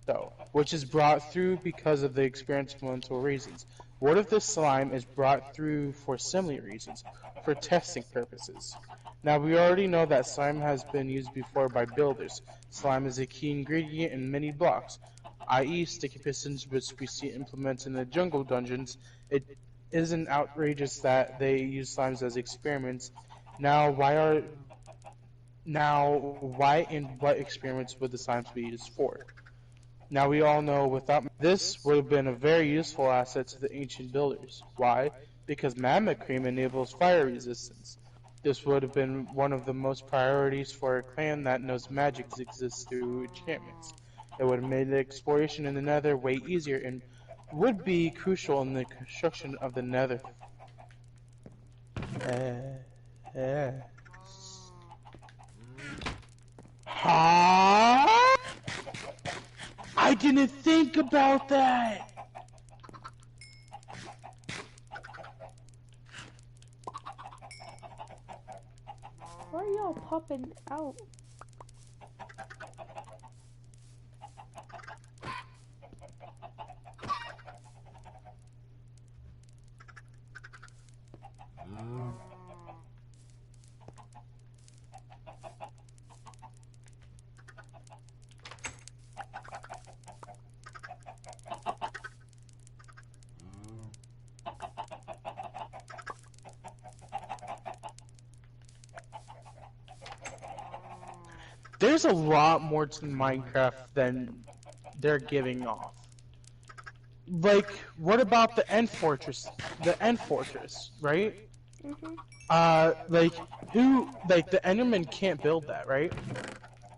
So, which is brought through because of the experimental reasons. What if this slime is brought through for similar reasons, for testing purposes? Now, we already know that slime has been used before by builders. Slime is a key ingredient in many blocks, i.e. sticky pistons, which we see implemented in the jungle dungeons. It isn't outrageous that they use slimes as experiments. Now, why and what experiments would the slimes be used for? Now we all know without this would have been a very useful asset to the ancient builders. Why? Because magma cream enables fire resistance. This would have been one of the most priorities for a clan that knows magic exists through enchantments. It would have made the exploration in the nether way easier and would be crucial in the construction of the nether. Huh? I didn't think about that! Why are y'all popping out? There's a lot more to Minecraft than they're giving off. Like, what about the End Fortress? The End Fortress, right? Like, the Enderman can't build that, right?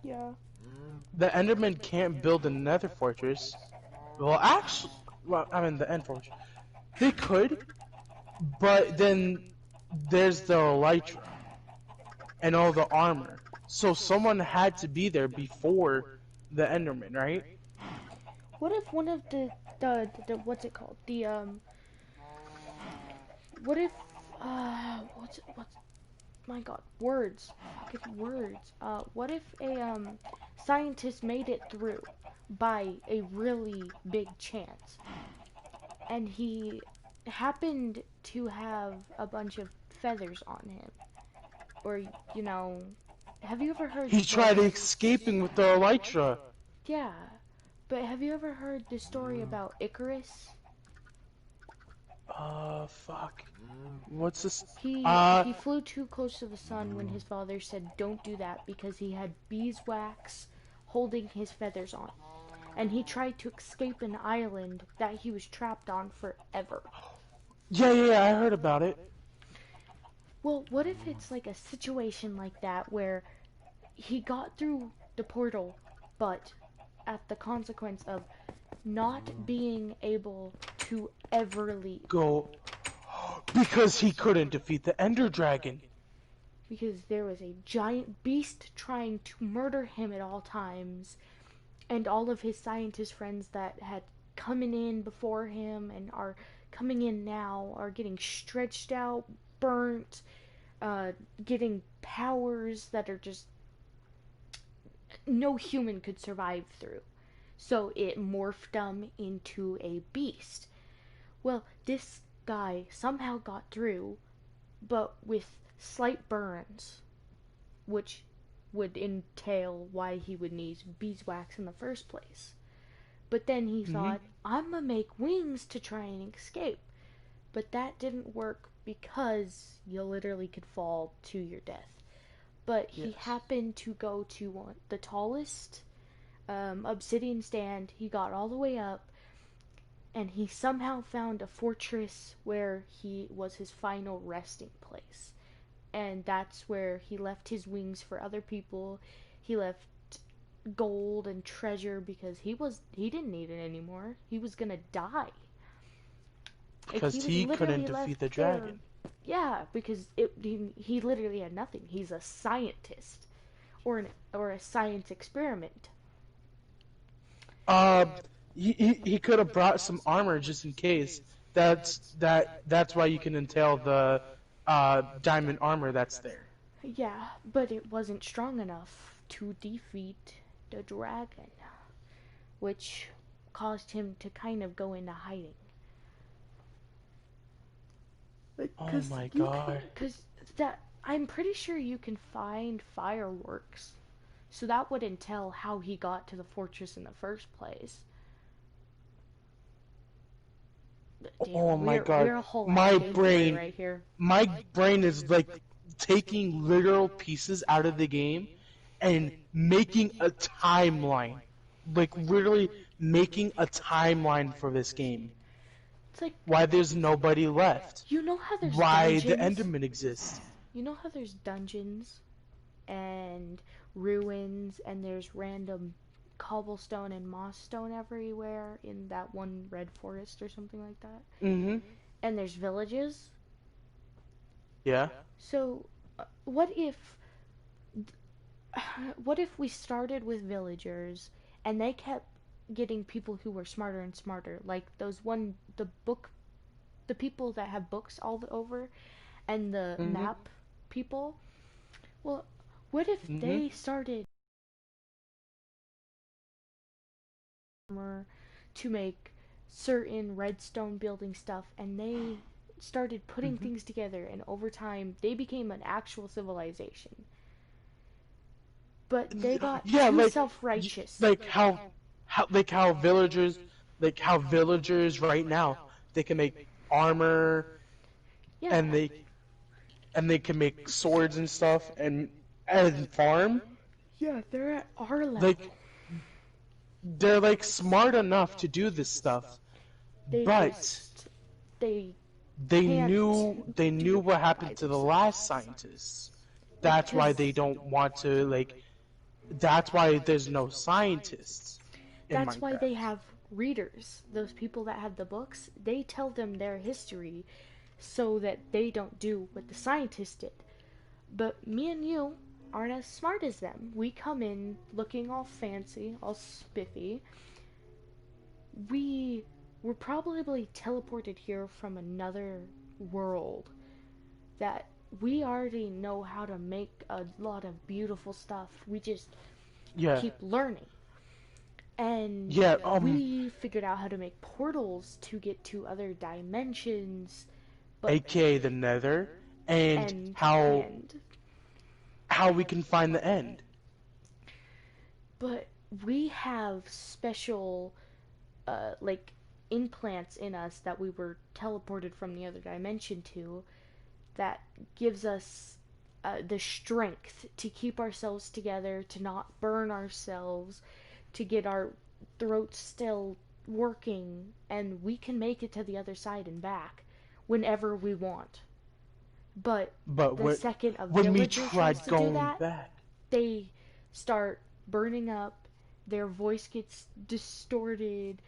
Yeah. The Enderman can't build a Nether Fortress. Well, actually, the End Fortress. They could, but then there's the Elytra and all the armor. So someone had to be there before the Enderman, right? What if one of the what's it called? What if what's my god, words. Fucking words. What if a scientist made it through by a really big chance, and he happened to have a bunch of feathers on him, or you know, have you ever heard? He tried escaping with the Elytra. Yeah, but have you ever heard the story about Icarus? Fuck. What's this? He flew too close to the sun when his father said don't do that because he had beeswax holding his feathers on. And he tried to escape an island that he was trapped on forever. Yeah, I heard about it. Well, what if it's like a situation like that where he got through the portal, but at the consequence of not being able to ever leave. Go. Because he couldn't defeat the Ender Dragon. Because there was a giant beast trying to murder him at all times, and all of his scientist friends that had coming in before him and are coming in now are getting stretched out, burnt, getting powers that are just no human could survive through. So it morphed them into a beast. Well, this guy somehow got through, but with slight burns, which would entail why he would need beeswax in the first place. But then he thought, I'm gonna make wings to try and escape. But that didn't work because you literally could fall to your death. But he happened to go to the tallest obsidian stand. He got all the way up, and he somehow found a fortress where he was his final resting place. And that's where he left his wings for other people. He left gold and treasure because he didn't need it anymore. He was gonna die. Because he couldn't defeat the dragon. Yeah, because he literally had nothing. He's a scientist, or a science experiment. He could have brought some armor just in case. That's why you can entail the diamond armor that's there. Yeah, but it wasn't strong enough to defeat the dragon, which caused him to kind of go into hiding. Oh my god. Because I'm pretty sure you can find fireworks. So that would entail how he got to the fortress in the first place. Damn, oh my god. We're a whole my brain right here. My brain is like taking literal pieces out of the game and making a timeline. Like literally making a timeline for this game. It's like why there's nobody left. You know how there's why dungeons? the Enderman exists. You know how there's dungeons and ruins and there's random cobblestone and moss stone everywhere in that one red forest or something like that? Mm-hmm. And there's villages? Yeah. So, what if we started with villagers and they kept getting people who were smarter and smarter, like the people that have books all over, and the map people? Well, what if they started to make certain redstone building stuff, and they started putting things together, and over time they became an actual civilization? But they got too self-righteous. Like how villagers right now, they can make armor, and they can make swords and stuff and farm. Yeah, they're at our level. Like they're like smart enough to do this stuff, but they knew what happened to the last scientists. That's why they don't want to like. That's why there's no scientists in Minecraft. That's why they have readers. Those people that have the books, they tell them their history so that they don't do what the scientists did. But me and you aren't as smart as them. We come in looking all fancy, all spiffy. We were probably teleported here from another world that we already know how to make a lot of beautiful stuff. We just keep learning. And we figured out how to make portals to get to other dimensions. AKA the Nether, and how we can find the end. But we have special, like, implants in us that we were teleported from the other dimension to, that gives us the strength to keep ourselves together, to not burn ourselves, to get our throats still working, and we can make it to the other side and back whenever we want. But the second a villager tries to do that, they start burning up, their voice gets distorted.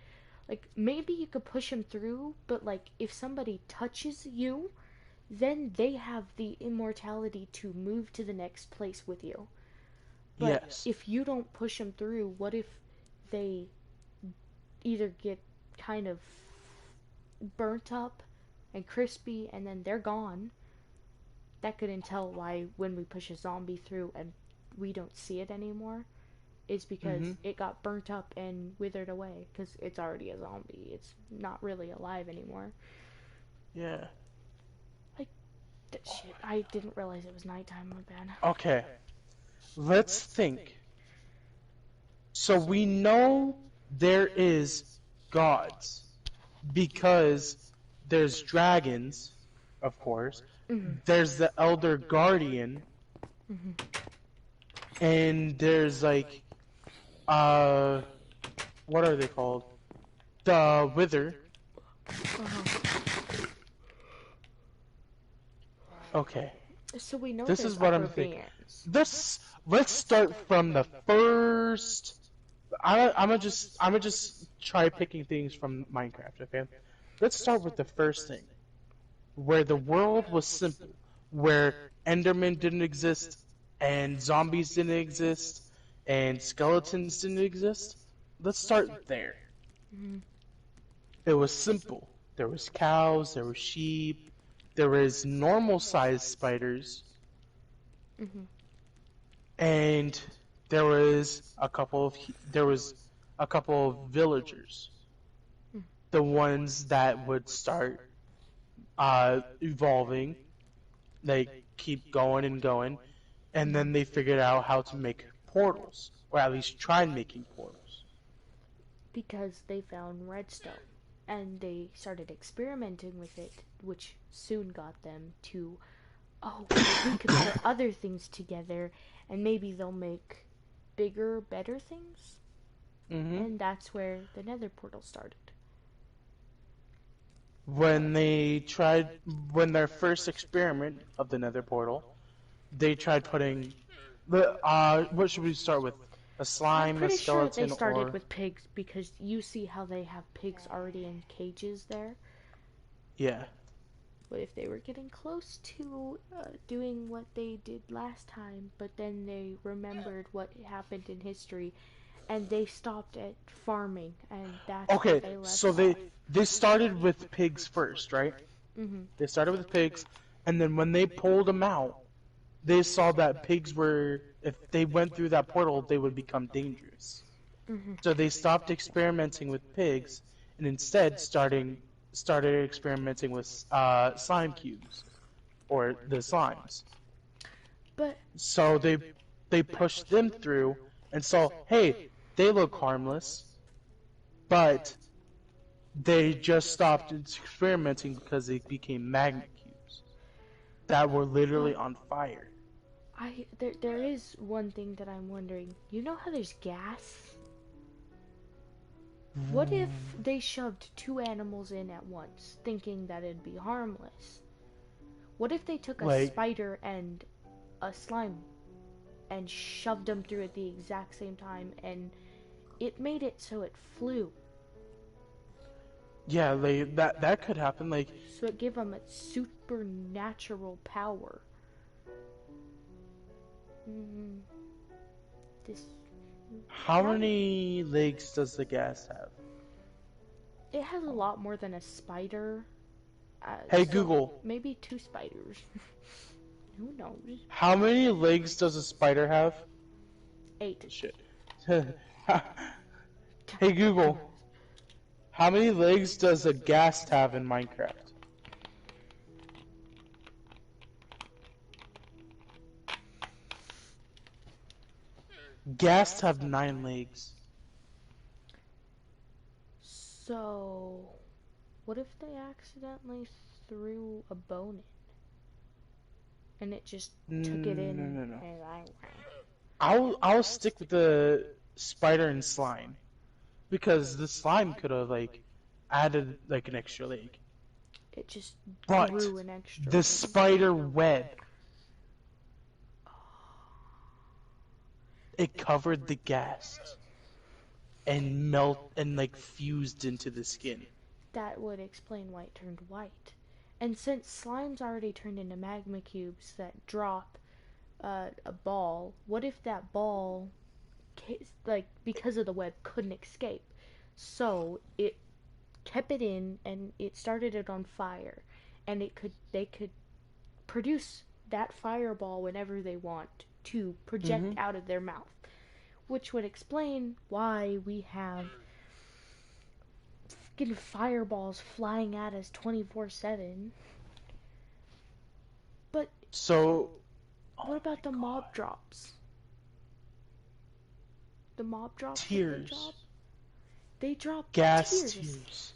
Like, maybe you could push them through, but like if somebody touches you, then they have the immortality to move to the next place with you. But Yes. if you don't push them through, what if they either get kind of burnt up and crispy and then they're gone? That could entail why when we push a zombie through and we don't see it anymore, is because it got burnt up and withered away because it's already a zombie. It's not really alive anymore. Yeah. Shit, I didn't realize it was nighttime, my bad. Okay. Let's think. So we know there is gods because there's dragons, of course. There's the Elder Guardian. And there's like what are they called? The Wither. Okay. So we know This there's is what upper I'm thinking. beings. Let's start from the first. I'm gonna just try picking things from Minecraft. Okay. Let's start with the first thing, where the world was simple, where Endermen didn't exist, and zombies didn't exist, and skeletons didn't exist. Let's start there. It was simple. There was cows, there was sheep, there was normal-sized spiders, and there was a couple of villagers, the ones that would start evolving, like keep going and going, and then they figured out how to make portals, or at least tried making portals. Because they found redstone, and they started experimenting with it, which soon got them to, oh, we could put other things together, and maybe they'll make bigger, better things. And that's where the Nether portal started. When their first experiment of the Nether portal, they tried putting what should we start with? A slime, I'm pretty a skeleton, sure they started or... with pigs, because you see how they have pigs already in cages there. Yeah. But if they were getting close to doing what they did last time, but then they remembered what happened in history, and they stopped at farming, and that's where they left so off. they started with pigs first, right? They started with pigs, and then when they pulled them out, they saw that pigs were, if they went through that portal, they would become dangerous. So they stopped experimenting with pigs, and instead started experimenting with slime cubes, or the slimes. But So they pushed them through and saw, hey, they look harmless, but they just stopped experimenting because they became magnet cubes that were literally on fire. there is one thing that I'm wondering. You know how there's gas? What if they shoved two animals in at once, thinking that it'd be harmless? What if they took a spider and a slime and shoved them through at the exact same time, and it made it so it flew? Yeah, that could happen. So it gave them a supernatural power. How many legs does the gas have? It has a lot more than a spider. Hey, so Google. Maybe two spiders. Who knows? How many legs does a spider have? 8. Shit. Hey, Google. How many legs does a ghast have in Minecraft? Ghasts have 9 legs. So, what if they accidentally threw a bone in? And it just took it in? No. I'll stick with the spider and slime. Because the slime could have, added, an extra leg. It just But grew an extra the leg. spider web, it covered the ghast and fused into the skin. That would explain why it turned white. And since slime's already turned into magma cubes that drop a ball, what if that ball, like, because of the web, couldn't escape? So it kept it in and it started it on fire, and they could produce that fireball whenever they want to project out of their mouth, which would explain why we have fucking fireballs flying at us 24/7. But so, what about the mob drops? The mob drops tears. They drop gas tears.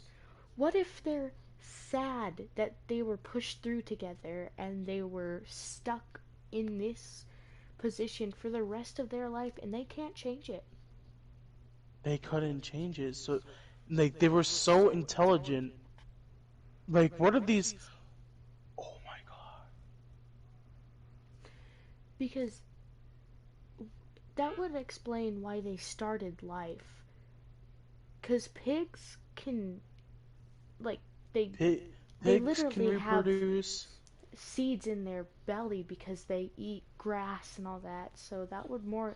What if they're sad that they were pushed through together and they were stuck in this position for the rest of their life and they can't change it? They couldn't change it. So, like, they were so intelligent. Like, what are these? Oh my god. Because that would explain why they started life. Because pigs can, like, they literally have seeds in their belly because they eat grass and all that. So that would more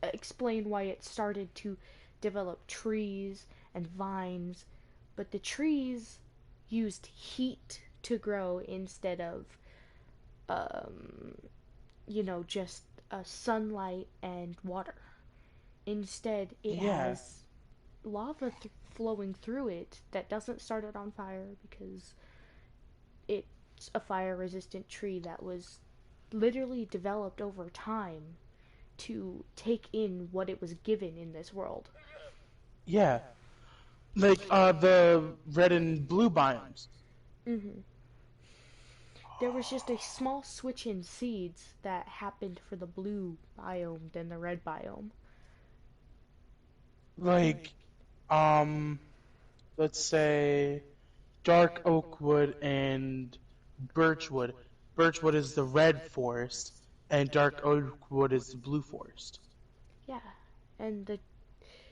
explain why it started to develop trees and vines. But the trees used heat to grow instead of, just sunlight and water. Instead, it has lava flowing through it that doesn't start it on fire because it's a fire-resistant tree that was literally developed over time to take in what it was given in this world. Yeah. Like, the red and blue biomes. There was just a small switch in seeds that happened for the blue biome than the red biome. Like, let's say dark oak wood and birchwood. Birchwood is the red forest, and dark oak wood is the blue forest. Yeah, and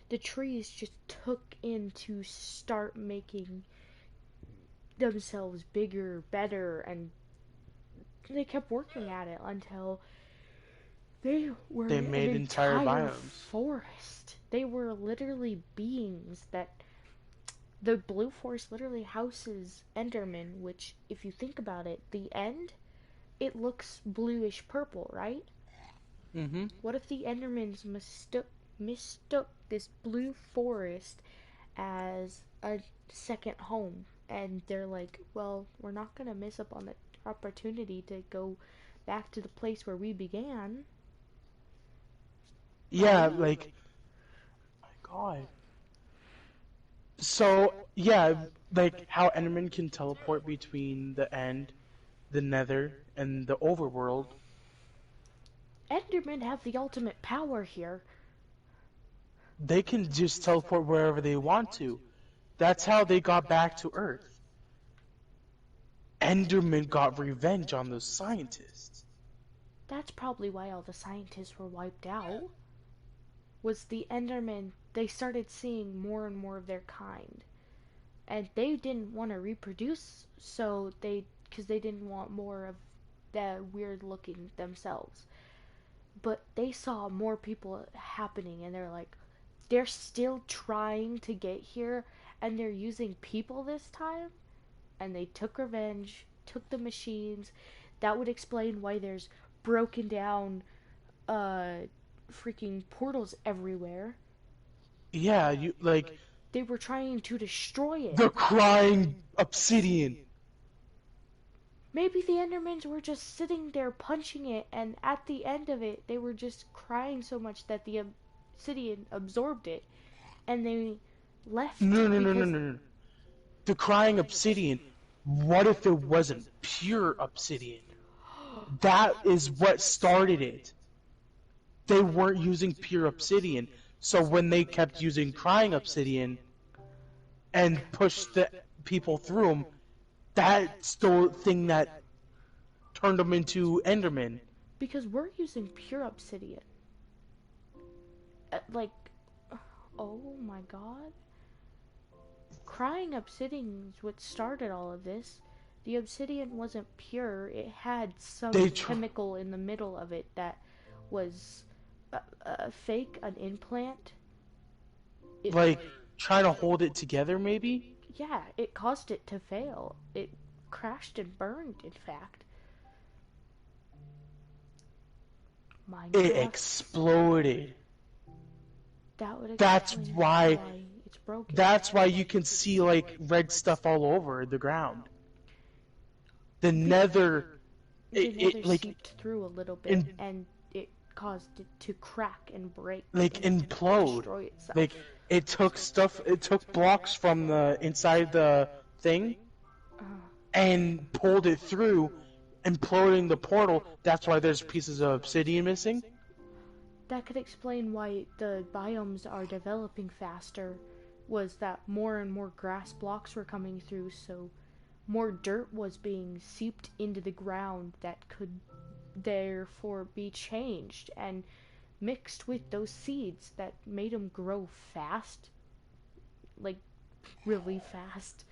the trees just took in to start making themselves bigger, better, and they kept working at it until they made an entire biomes. Forest. They were literally beings that the blue forest literally houses Enderman, which, if you think about it, the end, it looks bluish purple, right? What if the Endermans mistook this blue forest as a second home, and they're like, well, we're not gonna miss up on the opportunity to go back to the place where we began. Yeah, like, oh my god. So, yeah, like how Enderman can teleport between the end, the nether, and the overworld. Endermen have the ultimate power here. They can just teleport wherever they want to. That's how they got back to Earth. Enderman got revenge on those scientists. That's probably why all the scientists were wiped out. Was the Endermen, they started seeing more and more of their kind. And they didn't want to reproduce, because they didn't want more of the weird looking themselves. But they saw more people happening, and they're like, they're still trying to get here, and they're using people this time? And they took revenge, took the machines. That would explain why there's broken down freaking portals everywhere. Yeah, they were trying to destroy it. The crying obsidian. Maybe the Endermans were just sitting there punching it, and at the end of it, they were just crying so much that the obsidian absorbed it, and they left. No. The crying obsidian. What if it wasn't pure obsidian? That is what started it. They weren't using pure obsidian, so when they kept using crying obsidian and pushed the people through them, that's the thing that turned them into Endermen. Because we're using pure obsidian. Oh my god. Crying obsidian is what started all of this. The obsidian wasn't pure. It had some chemical in the middle of it that was a fake, an implant. Like, trying to hold it together, maybe? Yeah, it caused it to fail. It crashed and burned, in fact. Minecraft. It exploded. That would That's why it's broken. That's why you can see, like, red stuff all over the ground. The nether... It like, seeped through a little bit, and it caused it to crack and break. Like, implode. Destroy itself. Like, it took blocks from the inside the thing, and pulled it through, imploding the portal. That's why there's pieces of obsidian missing. That could explain why the biomes are developing faster, was that more and more grass blocks were coming through, so more dirt was being seeped into the ground that could therefore be changed and mixed with those seeds that made them grow fast. Like, really fast.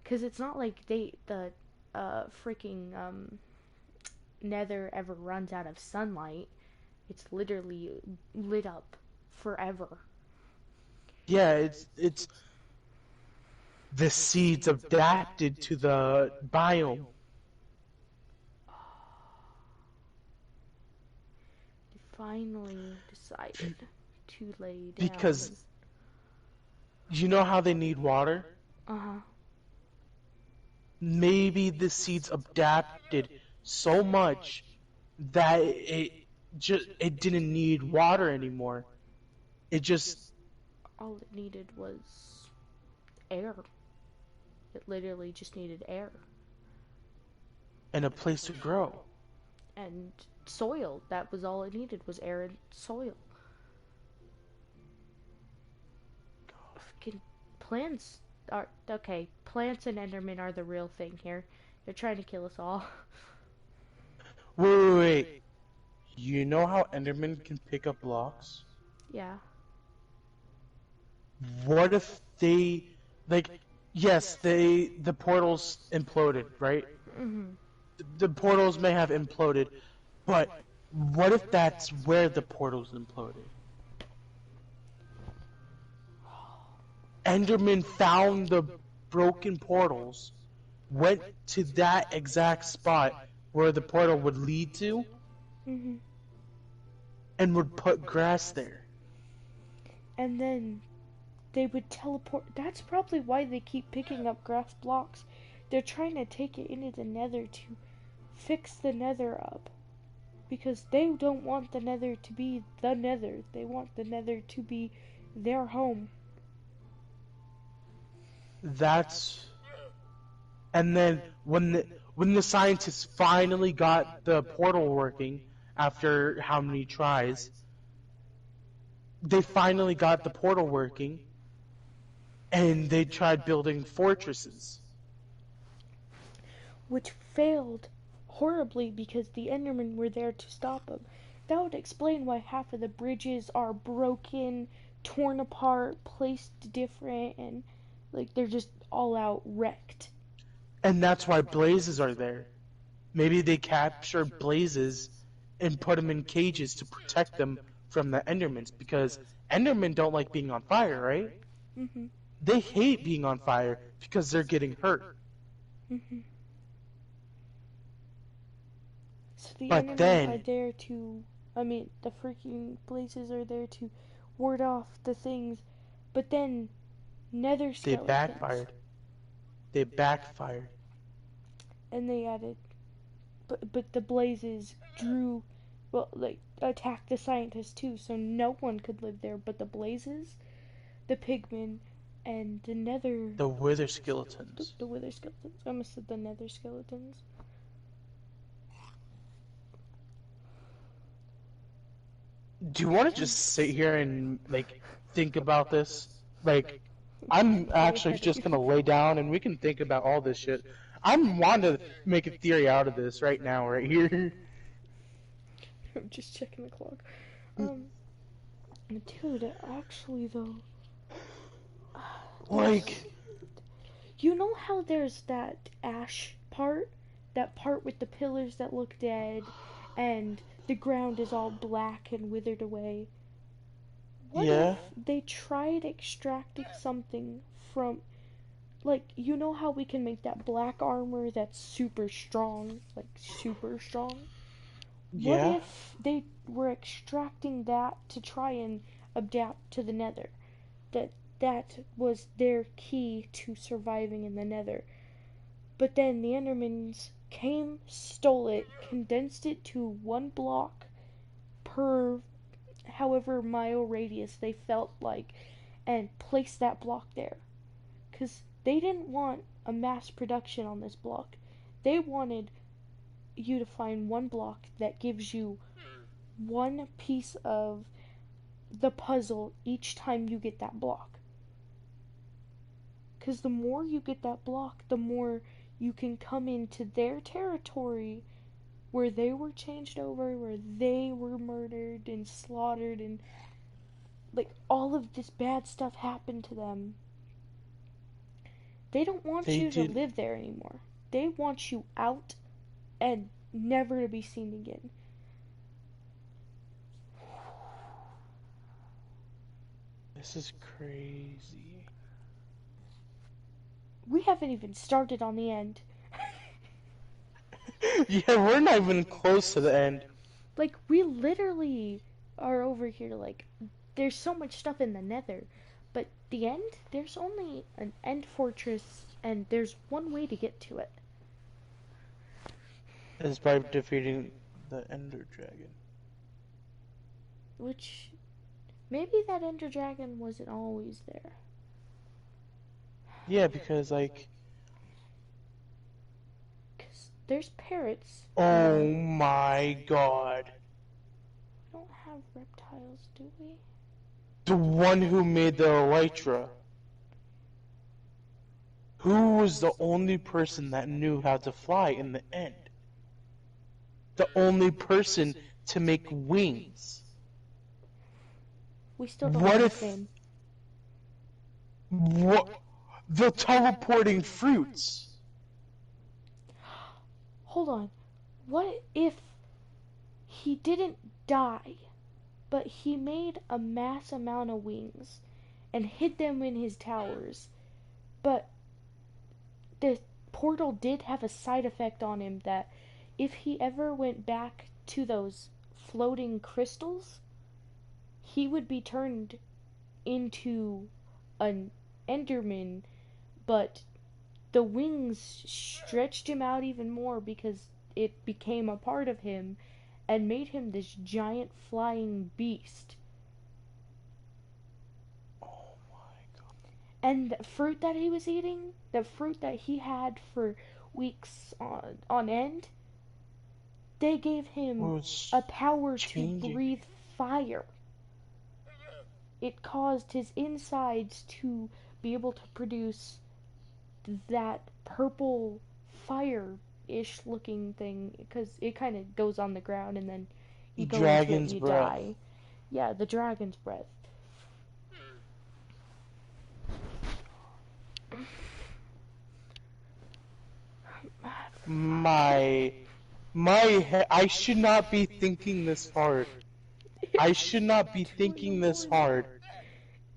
Because it's not like the freaking nether ever runs out of sunlight. It's literally lit up forever. Yeah, it's the seeds adapted to the biome. They finally decided to lay down. Because you know how they need water? Uh-huh. Maybe the seeds adapted so much that it didn't need water anymore. It just... all it needed was air. It literally just needed air. And a place to grow. And soil. That was all it needed, was air and soil. Fucking plants are... okay, plants and Endermen are the real thing here. They're trying to kill us all. Wait. You know how Endermen can pick up blocks? Yeah. What if they, like, yes, the portals imploded, right? Mm-hmm. The portals may have imploded, but what if that's where the portals imploded? Enderman found the broken portals, went to that exact spot where the portal would lead to, and would put grass there. And then they would teleport. That's probably why they keep picking up grass blocks. They're trying to take it into the nether to fix the nether up. Because they don't want the nether to be the nether. They want the nether to be their home. And then when the scientists finally got the portal working, after how many tries, they finally got the portal working, and they tried building fortresses. Which failed horribly because the Endermen were there to stop them. That would explain why half of the bridges are broken, torn apart, placed different, and like they're just all out wrecked. And that's why blazes are there. Maybe they captured blazes and put them in cages to protect them from the Endermans, because Endermen don't like being on fire, right? Mm-hmm. They hate being on fire because they're getting hurt. Mm-hmm. So the Endermen are there to... the freaking blazes are there to ward off the things, but then nether skeletons... They backfired. And they added... But the blazes drew... attacked the scientists too, so no one could live there but the blazes, the pigmen, and the nether... The wither skeletons. The wither skeletons. I almost said the nether skeletons. Do you want to just sit here and, think about this? I'm actually just gonna lay down and we can think about all this shit. I'm wanting to make a theory out of this right now, right here. I'm just checking the clock. Dude, actually though... You know how there's that ash part? That part with the pillars that look dead and the ground is all black and withered away. What if Yeah. they tried extracting something from, like, you know how we can make that black armor that's super strong? Like, super strong? What Yeah. if they were extracting that to try and adapt to the nether? That was their key to surviving in the nether. But then the Endermans came, stole it, condensed it to one block per however mile radius they felt like, and placed that block there. Because they didn't want a mass production on this block. They wanted you to find one block that gives you one piece of the puzzle each time you get that block. Because the more you get that block, the more you can come into their territory where they were changed over, where they were murdered and slaughtered, and like all of this bad stuff happened to them. They don't want you to live there anymore. They want you out and never to be seen again. This is crazy. We haven't even started on the end. Yeah, we're not even close to the end. Like, we literally are over here, like, there's so much stuff in the nether. But the end, there's only an end fortress, and there's one way to get to it. It's by defeating the Ender Dragon. Which, maybe that Ender Dragon wasn't always there. Yeah, because, like... Because there's parrots. Oh my god. We don't have reptiles, do we? The one who made the Elytra. Who was the only person that knew how to fly in the end? The only person to make wings. We still don't have his name. What? The teleporting fruits. Hold on. What if he didn't die, but he made a mass amount of wings and hid them in his towers, but the portal did have a side effect on him that if he ever went back to those floating crystals, he would be turned into an Enderman, but the wings stretched him out even more because it became a part of him and made him this giant flying beast. Oh my god. And the fruit that he was eating, the fruit that he had for weeks on end, they gave him a power to breathe fire. It caused his insides to be able to produce that purple fire-ish looking thing, because it kind of goes on the ground and then you go into it and you die. Yeah, the dragon's breath. I should not be thinking this hard. I should not be thinking this hard.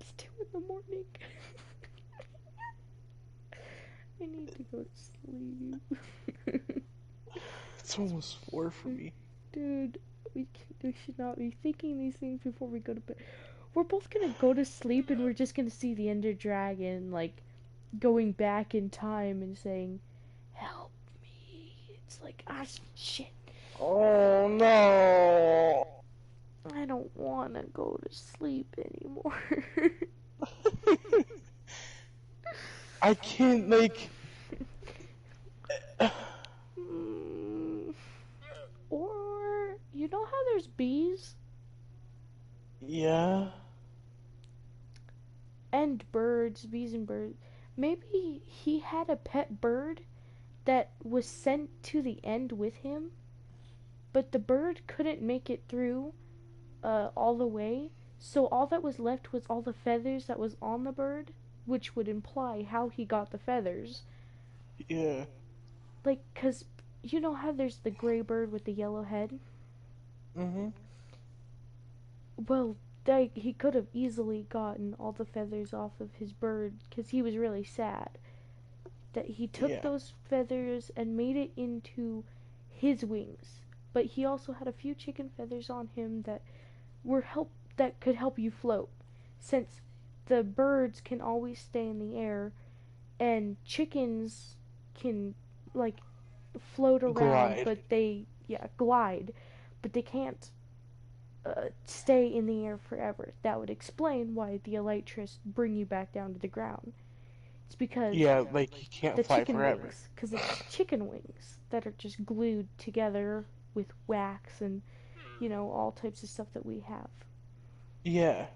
It's 2 in the morning. I need to go to sleep. It's almost 4 for me. Dude, we should not be thinking these things before we go to bed. We're both gonna go to sleep and we're just gonna see the Ender Dragon, like, going back in time and saying, "Help me." It's like, ah, shit. Oh no. I don't want to go to sleep anymore. I can't, like... Or, you know how there's bees? Yeah? And birds, bees and birds. Maybe he had a pet bird that was sent to the end with him, but the bird couldn't make it through all the way, so all that was left was all the feathers that was on the bird, which would imply how he got the feathers. Yeah. Like, 'cause you know how there's the gray bird with the yellow head? Mm-hmm. Well, he could have easily gotten all the feathers off of his bird because he was really sad. That he took those feathers and made it into his wings. But he also had a few chicken feathers on him that could help you float. Since the birds can always stay in the air and chickens can like float around, Glide. but glide, but they can't stay in the air forever. That would explain why the elytras bring you back down to the ground. It's because like you can't the fly chicken forever. wings, because it's chicken wings that are just glued together with wax and all types of stuff that we have. Yeah.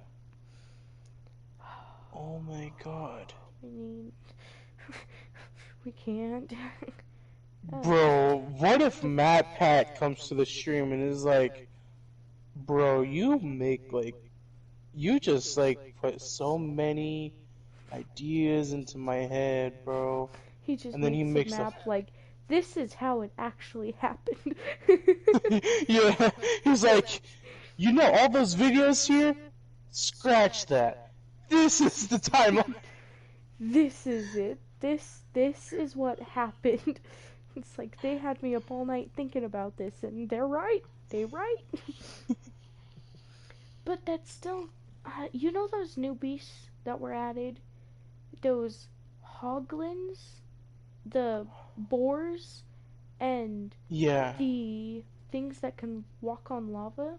Oh my god. I mean, we can't. Bro, what if MatPat comes to the stream and is like, bro, you just put so many ideas into my head, bro. He just and then makes a map like, this is how it actually happened. Yeah, he's like, all those videos here? Scratch that. This is the timeline. This is it. This is what happened. It's like they had me up all night thinking about this, and they're right. They're right. But that's still, those new beasts that were added, those hoglins, the boars, and the things that can walk on lava.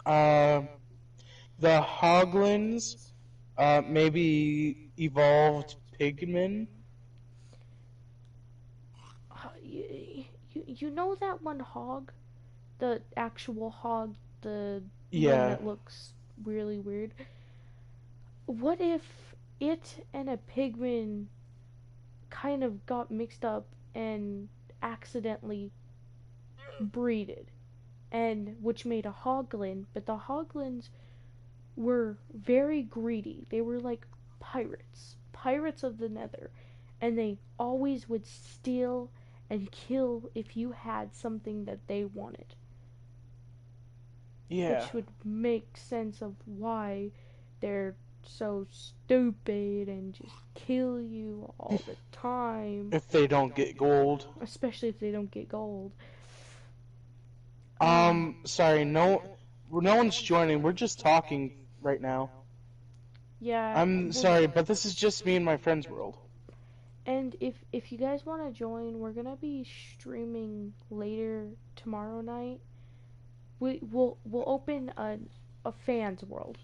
The hoglins, maybe evolved pigmen. You know that one hog, the actual hog, the one that looks really weird. What if it and a pigman kind of got mixed up and accidentally breeded, and which made a hoglin, but the hoglins were very greedy. They were like pirates of the Nether, and they always would steal and kill if you had something that they wanted. Yeah. Which would make sense of why they're so stupid and just kill you all the time. If they don't get gold. Especially if they don't get gold. Sorry, no one's joining. We're just talking right now. Yeah. I'm sorry, but this is just me and my friend's world. And if you guys want to join, we're gonna be streaming later tomorrow night. We'll open a fans world,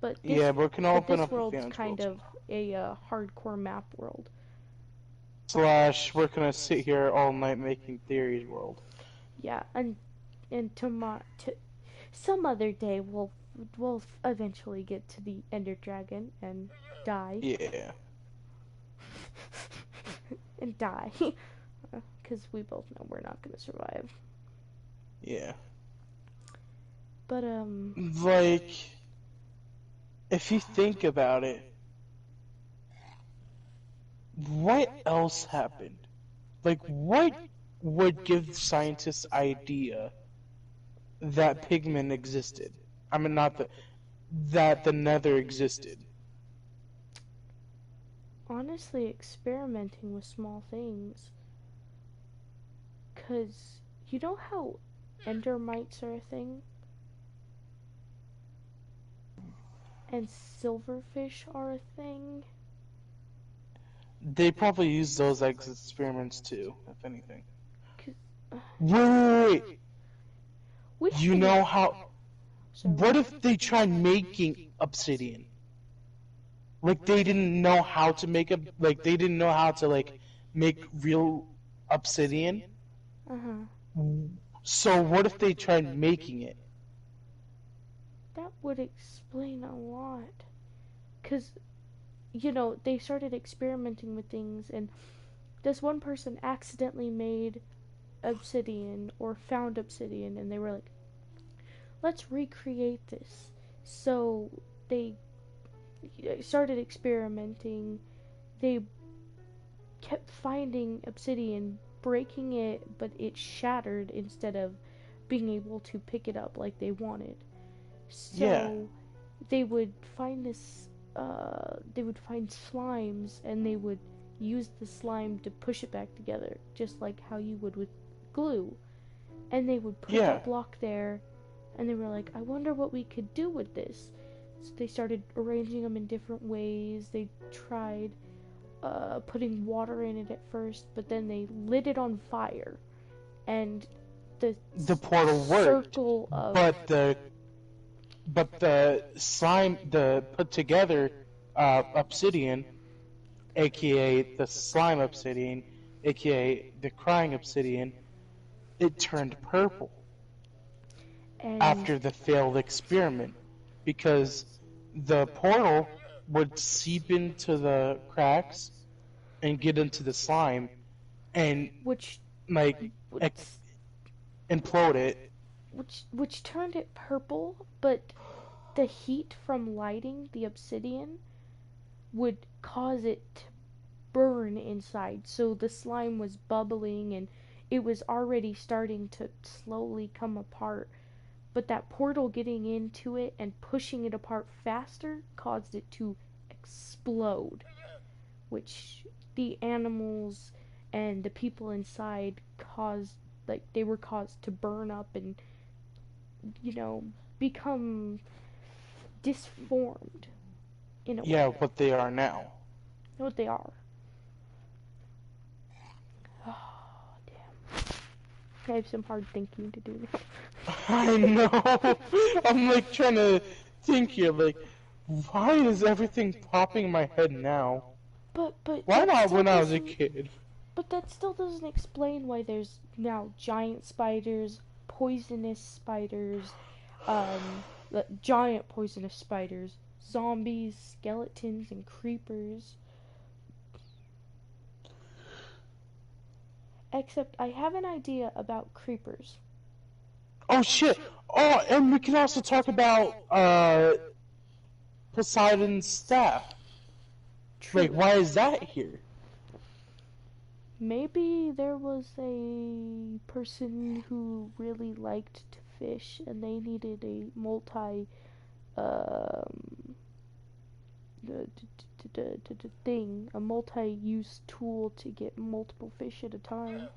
but we're gonna open up this world's a fans kind world. of a hardcore map world. / we're gonna sit here all night making theories world. Yeah, and tomorrow, some other day we'll eventually get to the Ender Dragon and die. Yeah. And die. Because we both know we're not gonna survive. Yeah. But, if you think about it, what else happened? What would give scientists idea that pigmen existed? I mean, that the Nether existed. Honestly, experimenting with small things. 'Cause you know how endermites are a thing? And silverfish are a thing? They probably use those as experiments too, if anything. Wait! You know how... What if they tried making obsidian? They didn't know how to make they didn't know how to, make real obsidian? Uh-huh. So what if they tried making it? That would explain a lot. 'Cause, they started experimenting with things, and this one person accidentally made obsidian, or found obsidian, and they were like, let's recreate this. So they started experimenting, they kept finding obsidian, breaking it, but it shattered instead of being able to pick it up like they wanted. So they would find they would find slimes, and they would use the slime to push it back together, just like how you would with glue. And they would put that block there, and they were like, I wonder what we could do with this. So they started arranging them in different ways. They tried putting water in it at first, but then they lit it on fire, and the portal worked. Circle of but the slime, the put together obsidian, aka the slime obsidian, aka the crying obsidian, it turned purple after the failed experiment, because the portal would seep into the cracks and get into the slime, and implode it. Which turned it purple, but the heat from lighting the obsidian would cause it to burn inside. So the slime was bubbling, and it was already starting to slowly come apart. But that portal getting into it and pushing it apart faster caused it to explode, which the animals and the people inside they were caused to burn up and, become disformed in a way. Yeah, what they are now. What they are. Oh, damn. I have some hard thinking to do. I know. I'm like trying to think here, like, why is everything popping in my head now? But why not when I was a kid? But that still doesn't explain why there's now giant spiders, poisonous spiders, giant poisonous spiders, zombies, skeletons, and creepers. Except I have an idea about creepers. Oh shit! Oh, and we can also talk about Poseidon's staff. True. Like, why is that here? Maybe there was a person who really liked to fish, and they needed a multi-use tool to get multiple fish at a time.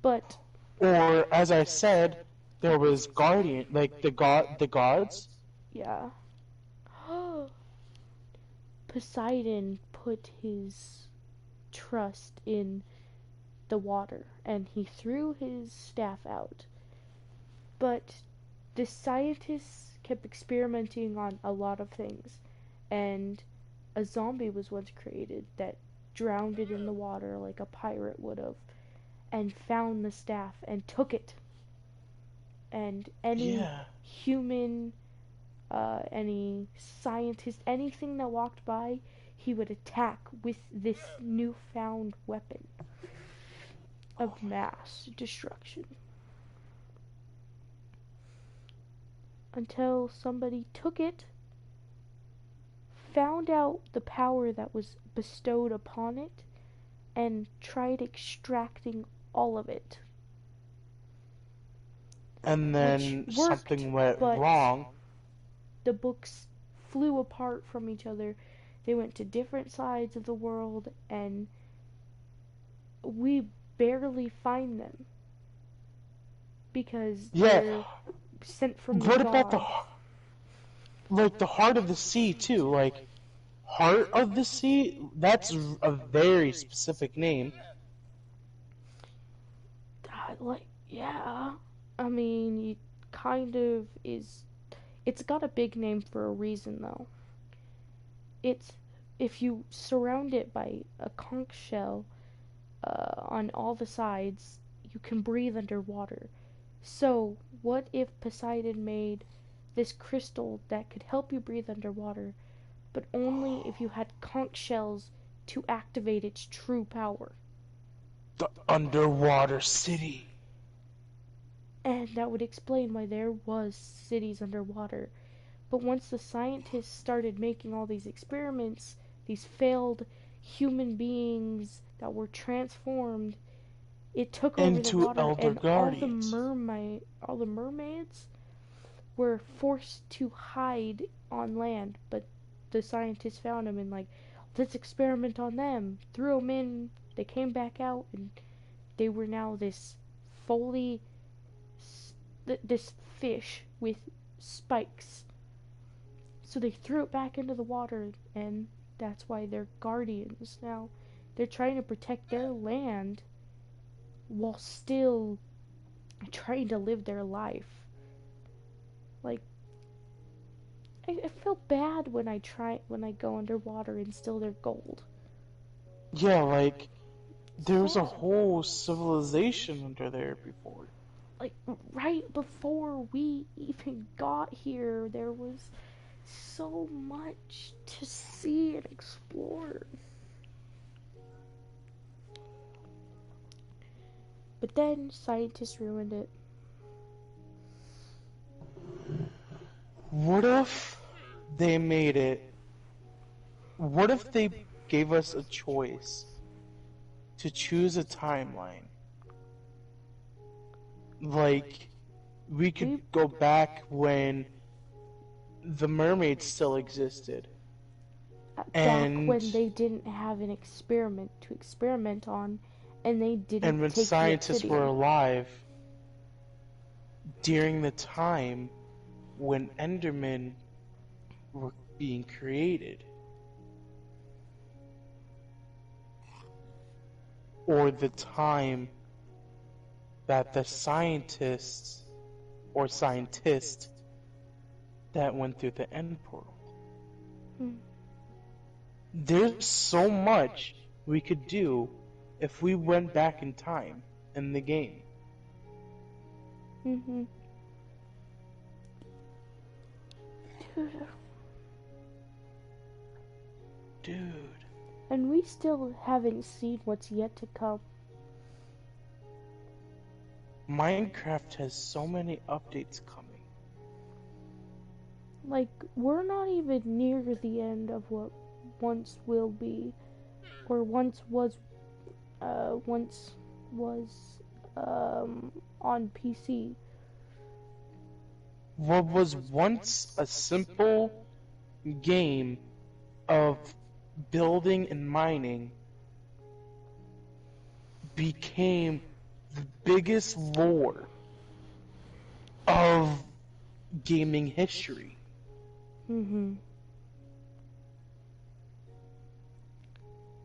But, or as I said, there was guardian, like the gods. Yeah. Poseidon put his trust in the water, and he threw his staff out. But the scientists kept experimenting on a lot of things, and a zombie was once created that drowned it in the water like a pirate would have, and found the staff and took it. And any human, any scientist, anything that walked by, he would attack with this newfound weapon of mass destruction. Until somebody took it, found out the power that was bestowed upon it, and tried extracting all of it. And then something went wrong. The books flew apart from each other. They went to different sides of the world, and we barely find them because they're sent from the gods. What about the Heart of the Sea too? Like, Heart of the Sea? That's a very specific name. I mean, it kind of is. It's got a big name for a reason, though. If you surround it by a conch shell on all the sides, you can breathe underwater. So, what if Poseidon made this crystal that could help you breathe underwater, but only if you had conch shells to activate its true power? The underwater city. And that would explain why there was cities underwater. But once the scientists started making all these experiments, these failed human beings that were transformed, it took over the Into water, Elder and all Guardians. the mermaids were forced to hide on land. But the scientists found them and like, let's experiment on them. Threw them in. They came back out, and they were now this this fish with spikes. So they threw it back into the water, and that's why they're guardians now. They're trying to protect their land while still trying to live their life. Like, I feel bad when I go underwater and steal their gold. Yeah, like, there was a whole civilization under there before. Like, right before we even got here, there was so much to see and explore. But then scientists ruined it. What if they made it? What if they gave us a choice to choose a timeline? Like, we could go back when the mermaids still existed. Back when they didn't have an experiment to experiment on, and they didn't. And when scientists were alive, during the time when Endermen were being created. Or the time that the scientist that went through the end portal. There's so much we could do if we went back in time in the game. Dude. And we still haven't seen what's yet to come. Minecraft has so many updates coming. Like, we're not even near the end of what once will be, or once was on PC. What was once a simple game of building and mining became the biggest lore of gaming history.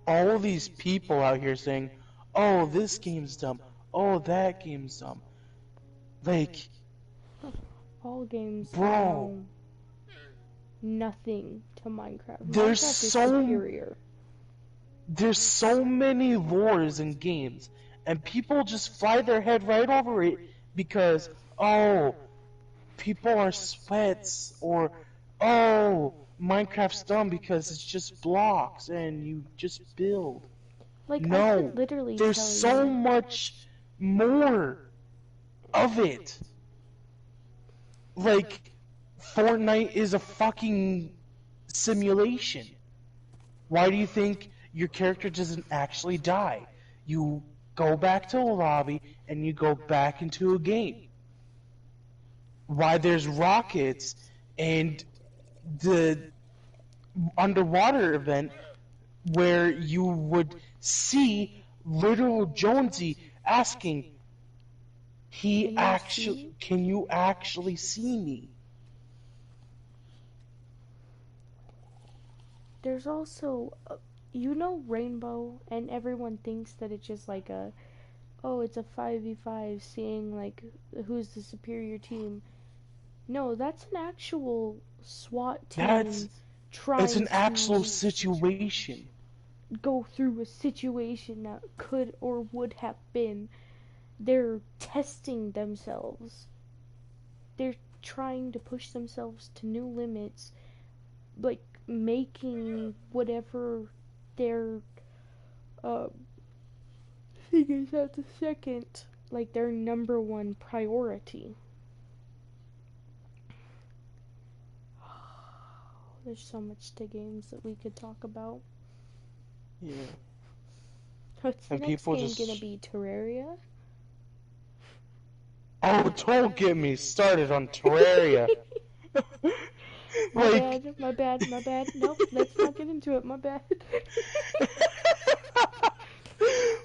All of these people out here saying, oh, this game's dumb, oh, that game's dumb. Like, all games bro, nothing to Minecraft. There's Minecraft is superior. There's so many lores in games, and people just fly their head right over it because, oh, people are sweats, or, oh, Minecraft's dumb because it's just blocks and you just build. Like, no, I could literally there's tell so you. much more of it. Like, Fortnite is a fucking simulation. Why do you think your character doesn't actually die? You go back to a lobby and you go back into a game. Why there's rockets and the underwater event where you would see literal Jonesy asking, can you actually see me? There's also, Rainbow, and everyone thinks that it's just like it's a 5v5, seeing like who's the superior team. No, that's an actual SWAT team. It's an actual situation. Go through a situation that could or would have been. They're testing themselves. They're trying to push themselves to new limits, like making whatever their thing is at the second, like their number one priority. There's so much to games that we could talk about. Yeah. What's the next game gonna be? Terraria? Oh, don't get me started on Terraria. My bad. Nope, let's not get into it. My bad.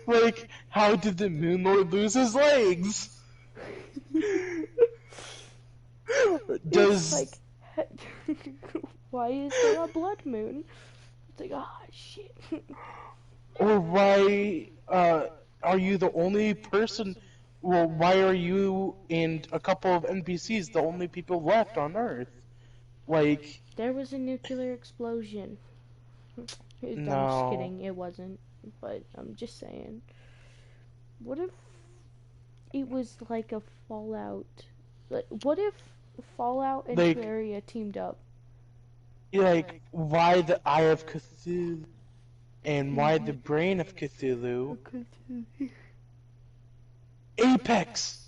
Like, how did the Moon Lord lose his legs? It's like, why is there a blood moon? It's like, ah, shit. Or why are you the only person? Well, why are you and a couple of NPCs the only people left on Earth? Like, there was a nuclear explosion. no. I'm just kidding. It wasn't. But I'm just saying. What if it was like a Fallout? What if Fallout and Terraria teamed up? Like, why the Eye of Cthulhu and why the Brain of Cthulhu? Apex!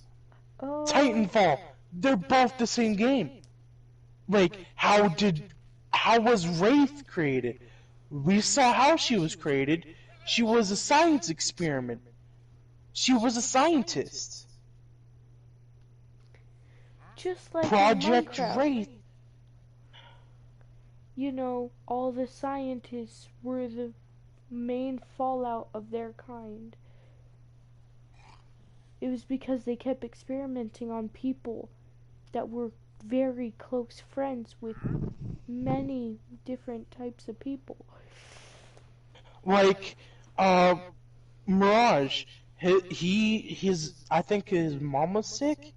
Titanfall! They're both the same game! Like, how was Wraith created? We saw how she was created. She was a science experiment. She was a scientist. Just like Project Wraith. You know, all the scientists were the main fallout of their kind. It was because they kept experimenting on people that were very close friends with many different types of people. Like, Mirage, I think his mom was sick,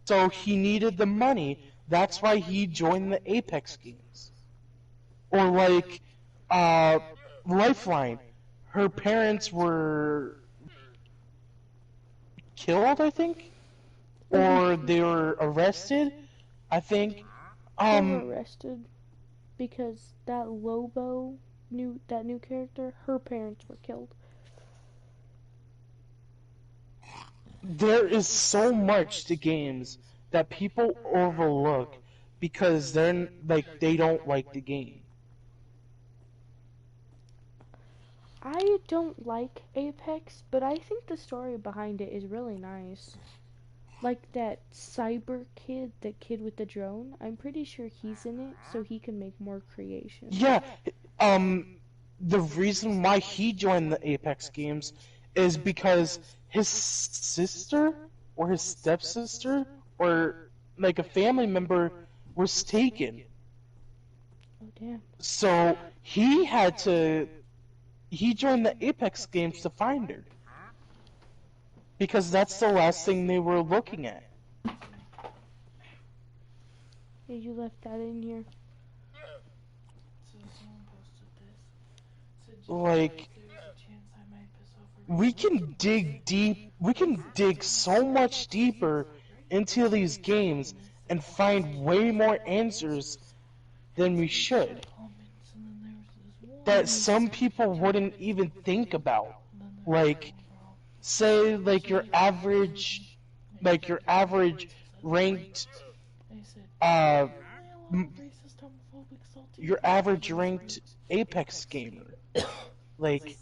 so he needed the money. That's why he joined the Apex games. Or like, Lifeline, her parents were killed, I think, or they were arrested, I think. They were arrested because that Lobo, that new character, her parents were killed. There is so much to games that people overlook because they don't like the game. I don't like Apex, but I think the story behind it is really nice. Like that cyber kid, the kid with the drone, I'm pretty sure he's in it so he can make more creations. Yeah, the reason why he joined the Apex games is because his sister or his stepsister or like a family member was taken. Oh damn. So he joined the Apex games to find her. Because that's the last thing they were looking at. Yeah, you left that in here. Like, we can dig so much deeper into these games and find way more answers than we should. That some people wouldn't even think about. Like, say, your average ranked, your average ranked Apex gamer. Like,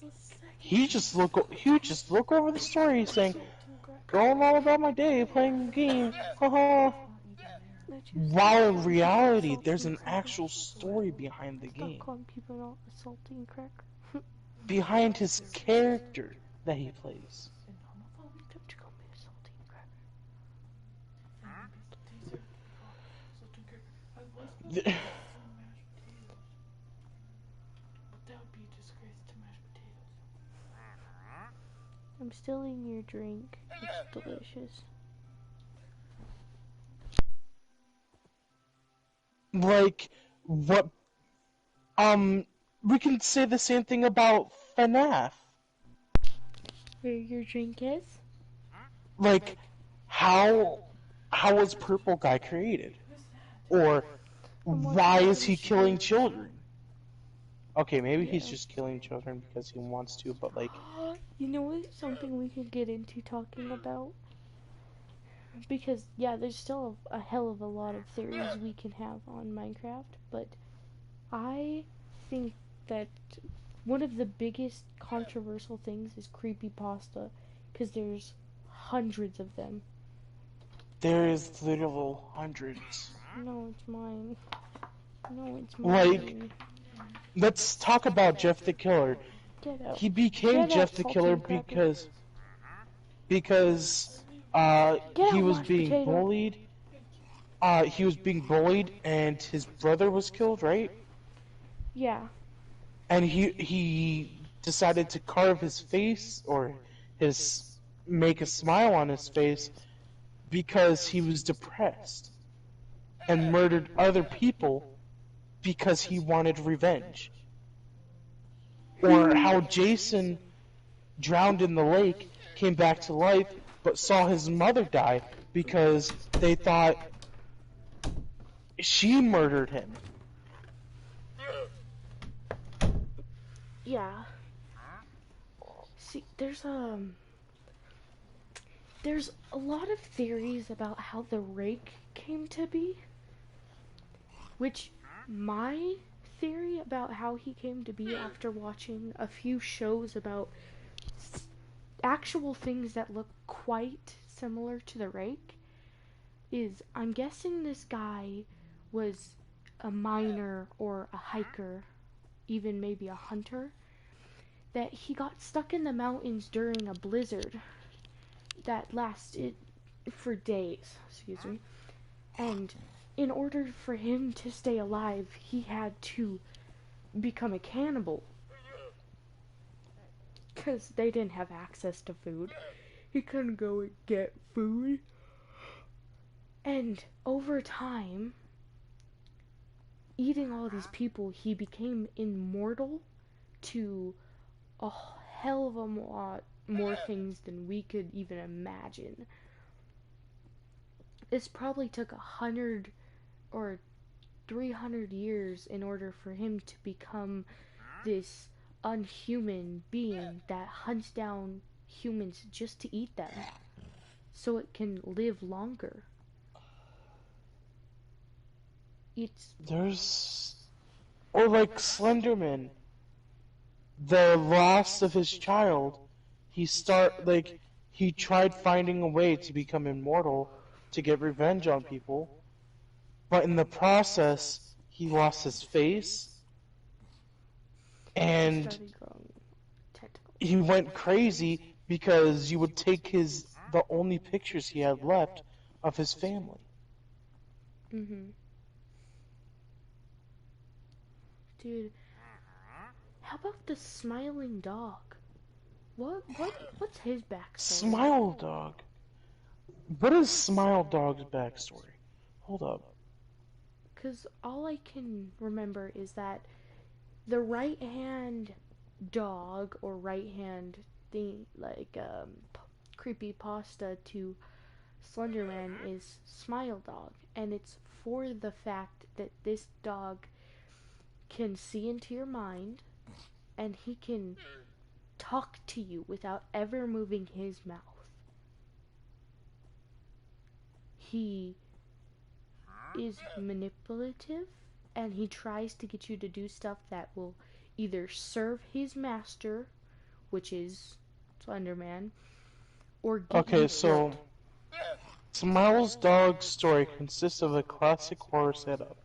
he just look over the story saying, going all about my day playing games, haha. While in reality, there's an actual story behind the game. Behind his character that he plays. I'm still in your drink. It's delicious. Like, what, we can say the same thing about FNAF. Where your drink is? Like, how was Purple Guy created? Or, why is he killing children? Okay, maybe he's just killing children because he wants to, but like... You know what? Something we could get into talking about? Because, yeah, there's still a hell of a lot of theories we can have on Minecraft, but I think that one of the biggest controversial things is creepypasta, because there's hundreds of them. There is literal hundreds. No, it's mine. No, it's mine. Like, let's talk about Jeff the Killer. Get out. He became Jeff the Killer because he was being bullied. He was being bullied, and his brother was killed, right? Yeah. And he decided to carve his face, or make a smile on his face, because he was depressed, and murdered other people because he wanted revenge. Or how Jason drowned in the lake, came back to life, but saw his mother die because they thought she murdered him. Yeah. See, there's a lot of theories about how the rake came to be, which my theory about how he came to be, after watching a few shows about actual things that look quite similar to the rake, is I'm guessing this guy was a miner or a hiker, even maybe a hunter, that he got stuck in the mountains during a blizzard that lasted for days, excuse me, and in order for him to stay alive, he had to become a cannibal, because they didn't have access to food. He couldn't go and get food, and over time, eating all these people, he became immortal to a hell of a lot more things than we could even imagine. This probably took 100 or 300 years in order for him to become this unhuman being that hunts down humans just to eat them, so it can live longer. Or like Slenderman, the loss of his child, he tried finding a way to become immortal to get revenge on people, but in the process, he lost his face, and he went crazy because you would take the only pictures he had left of his family. Dude, how about the smiling dog? What's his backstory? Smile Dog? What is Smile Dog's backstory? Hold up. Because all I can remember is that the right-hand dog, or right-hand thing, like, creepypasta to Slenderman, is Smile Dog. And it's for the fact that this dog can see into your mind, and he can talk to you without ever moving his mouth. He is manipulative, and he tries to get you to do stuff that will either serve his master, which is Slenderman, or get you killed. Smile's Dog's story consists of a classic horror setup.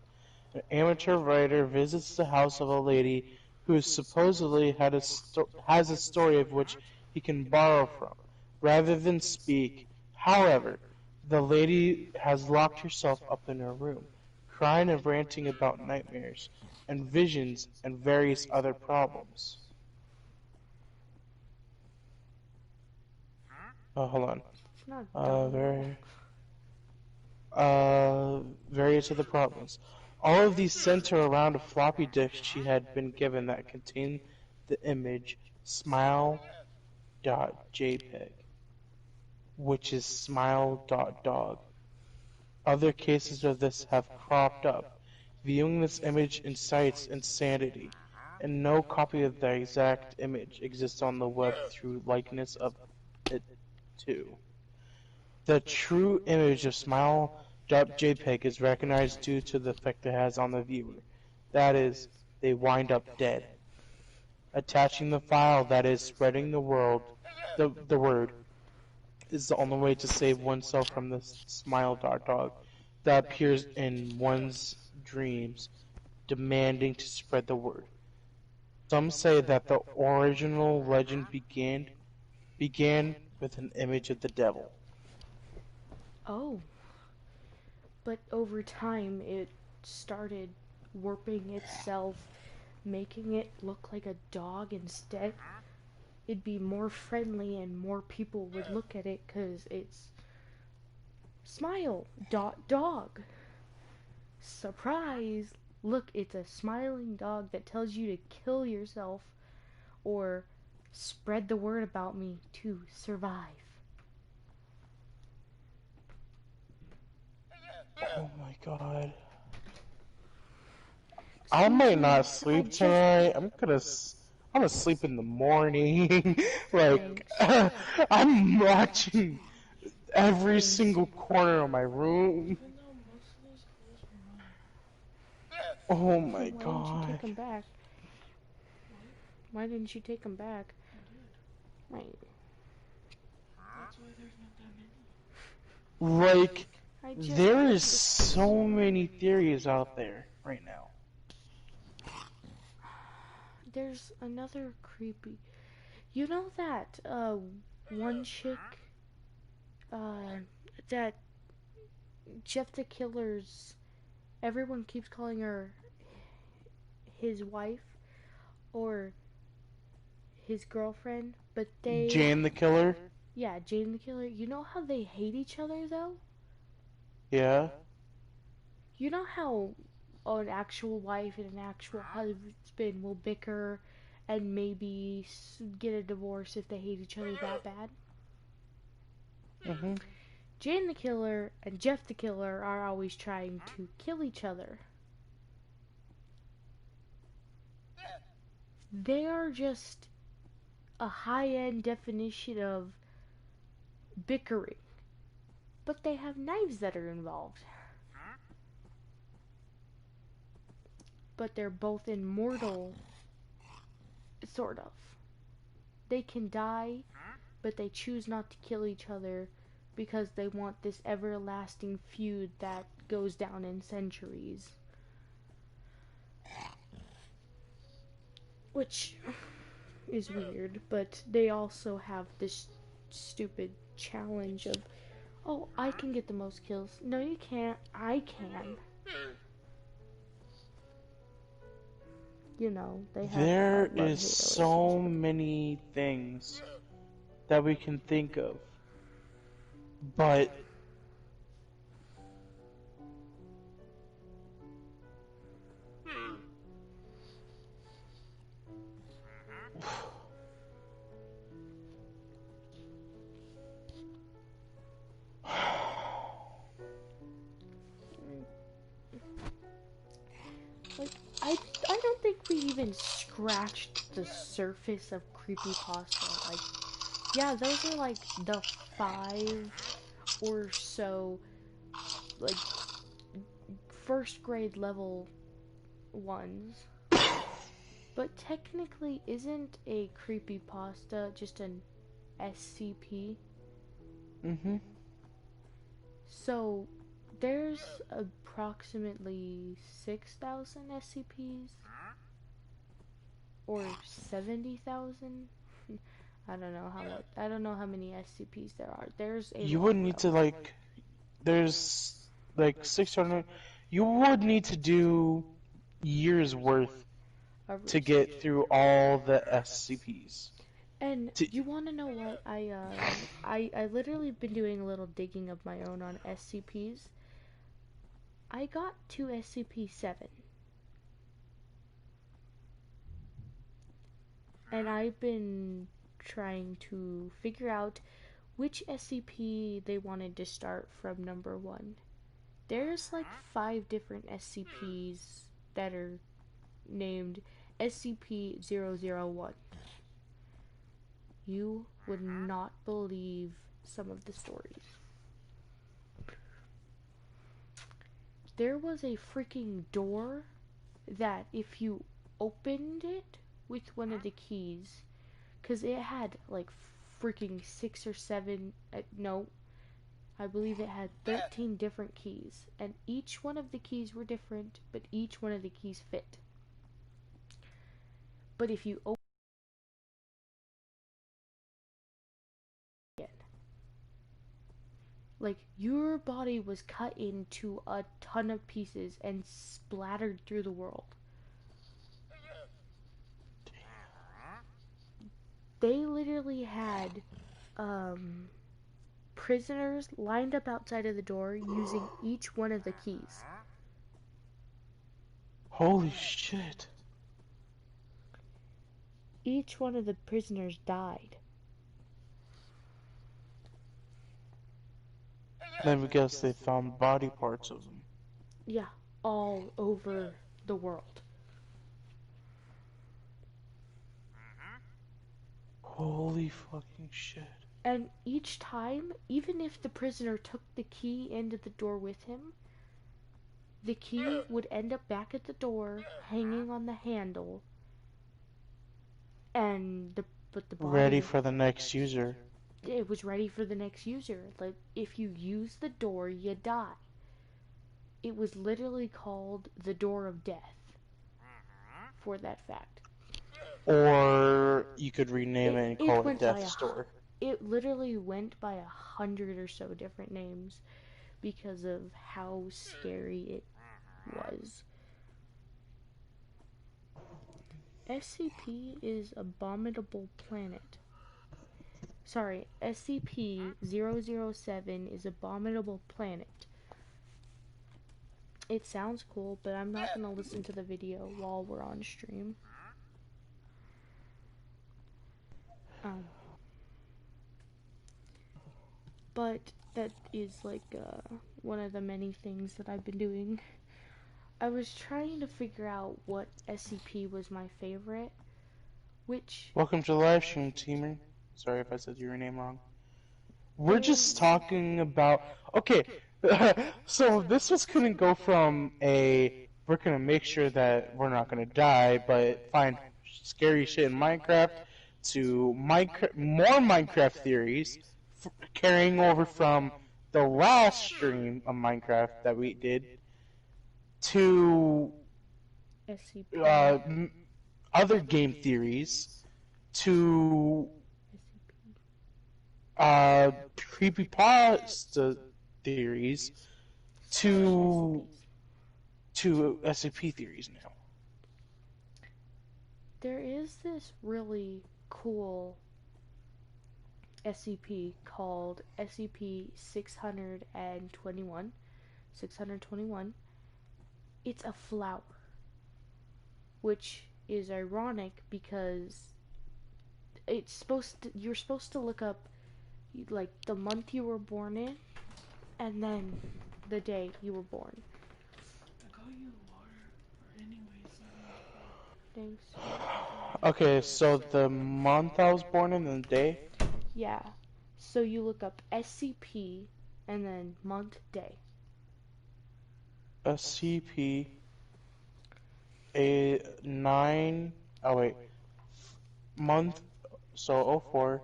An amateur writer visits the house of a lady who supposedly has a story of which he can borrow from, rather than speak. However, the lady has locked herself up in her room, crying and ranting about nightmares, and visions, and various other problems. Oh, hold on. It's not various other problems. All of these center around a floppy disk she had been given that contained the image smile.jpg, which is smile.dog. Other cases of this have cropped up. Viewing this image incites insanity, and no copy of the exact image exists on the web through likeness of it too. The true image of smile.jpg is recognized due to the effect it has on the viewer. that is, they wind up dead. Attaching the file, that is, spreading the word, is the only way to save oneself from the smile dog that appears in one's dreams, demanding to spread the word. Some say that the original legend began with an image of the devil. Oh. But over time, it started warping itself, making it look like a dog instead. It'd be more friendly and more people would look at it because it's smile, dog. Surprise! Look, it's a smiling dog that tells you to kill yourself or spread the word about me to survive. Oh my god. I might not sleep tonight. I'm gonna sleep in the morning. Like, I'm watching every single corner of my room. Oh my god. Why didn't you take them back? Why didn't you take them back? Right. Like, there is so many theories out there right now. There's another creepy. You know that one chick that Jeff the Killer's, everyone keeps calling her his wife or his girlfriend, but they... Jane the Killer? Yeah, Jane the Killer. You know how they hate each other though? Yeah. You know how an actual wife and an actual husband will bicker and maybe get a divorce if they hate each other that bad? Mm-hmm. Jane the Killer and Jeff the Killer are always trying to kill each other. They are just a high-end definition of bickering. But they have knives that are involved. But they're both immortal, sort of. They can die, but they choose not to kill each other because they want this everlasting feud that goes down in centuries. Which is weird, but they also have this stupid challenge of, oh, I can get the most kills. No, you can't. I can. You know, they have... There is so many things that we can think of, but like, I don't think we even scratched the surface of creepypasta. Like, yeah, those are like the 5 or so, like, first grade level ones. But technically, isn't a creepypasta just an SCP? mm-hmm. So, there's approximately 6,000 SCPs? Or 70,000? I don't know how much. I don't know how many SCPs there are. There's a... You would need to, like, there's like 600. You would need to do years worth to get through all the SCPs. And you want to know what? I literally been doing a little digging of my own on SCPs. I got to SCP-7. And I've been trying to figure out which SCP they wanted to start from number 1. There's like 5 different SCPs that are named SCP-001. You would not believe some of the stories. There was a freaking door that if you opened it with one of the keys, because it had like freaking 6 or 7, no, I believe it had 13 different keys, and each one of the keys were different, but each one of the keys fit. But if you open it, like, your body was cut into a ton of pieces and splattered through the world. They literally had prisoners lined up outside of the door using each one of the keys. Holy shit. Each one of the prisoners died. Then we guess they found body parts of them. Yeah, all over the world. Holy fucking shit. And each time, even if the prisoner took the key into the door with him, the key would end up back at the door, hanging on the handle, and the body, ready for the next user. It was ready for the next user. Like, if you use the door, you die. It was literally called the Door of Death for that fact. Or you could rename it and call it Death's Door. It literally went by 100 or so different names because of how scary it was. SCP is Abominable Planet. Sorry, SCP-007 is Abominable Planet. It sounds cool, but I'm not gonna listen to the video while we're on stream. But that is like one of the many things that I've been doing. I was trying to figure out what SCP was my favorite, which... Welcome to the live stream, Teamer. Sorry if I said your name wrong. We're just talking about... Okay, so this just couldn't go from a... We're gonna make sure that we're not gonna die, but find scary shit in Minecraft, to more Minecraft theories, carrying over from the last stream of Minecraft that we did, to SCP. Other game theories, to creepypasta theories, to SCP theories now. There is this really cool SCP called SCP-621. 621. It's a flower, which is ironic because it's you're supposed to look up like the month you were born in and then the day you were born. I got you water anyways. Thanks. Okay, so the month I was born in and the day? Yeah. So you look up SCP and then month, day. SCP month, so 04,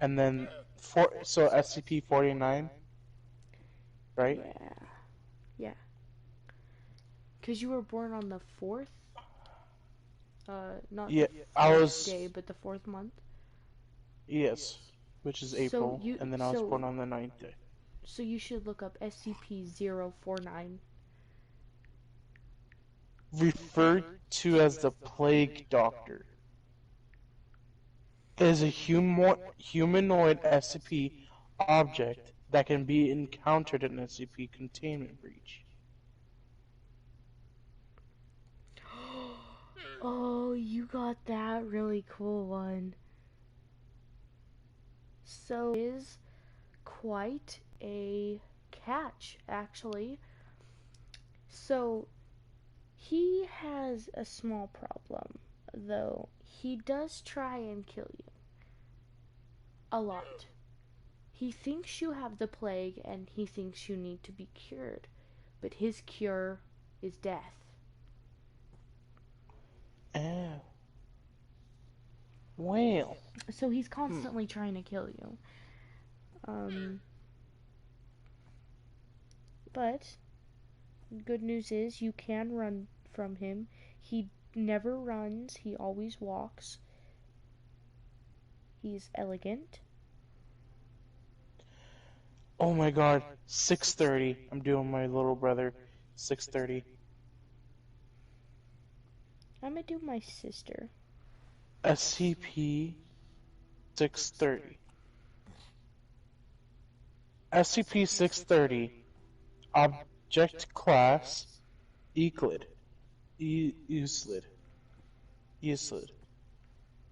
and then so SCP 49, right? Yeah. Because you were born on the 4th? Not the 4th day, but the 4th month? Yes, which is April, and then I was born on the 9th day. So you should look up SCP-049. Referred to as the Plague Doctor. It is a humanoid SCP object that can be encountered in SCP containment breach. Oh, you got that really cool one. So it is quite a catch, actually. So he has a small problem, though. He does try and kill you. A lot. He thinks you have the plague and he thinks you need to be cured. But his cure is death. Oh. Well. So he's constantly trying to kill you. But good news is you can run from him. He never runs, he always walks. He's elegant. Oh my god, 6:30. I'm doing my little brother. 6:30. I'm gonna do my sister. SCP 630. SCP 630. Object Class Euclid. Euclid.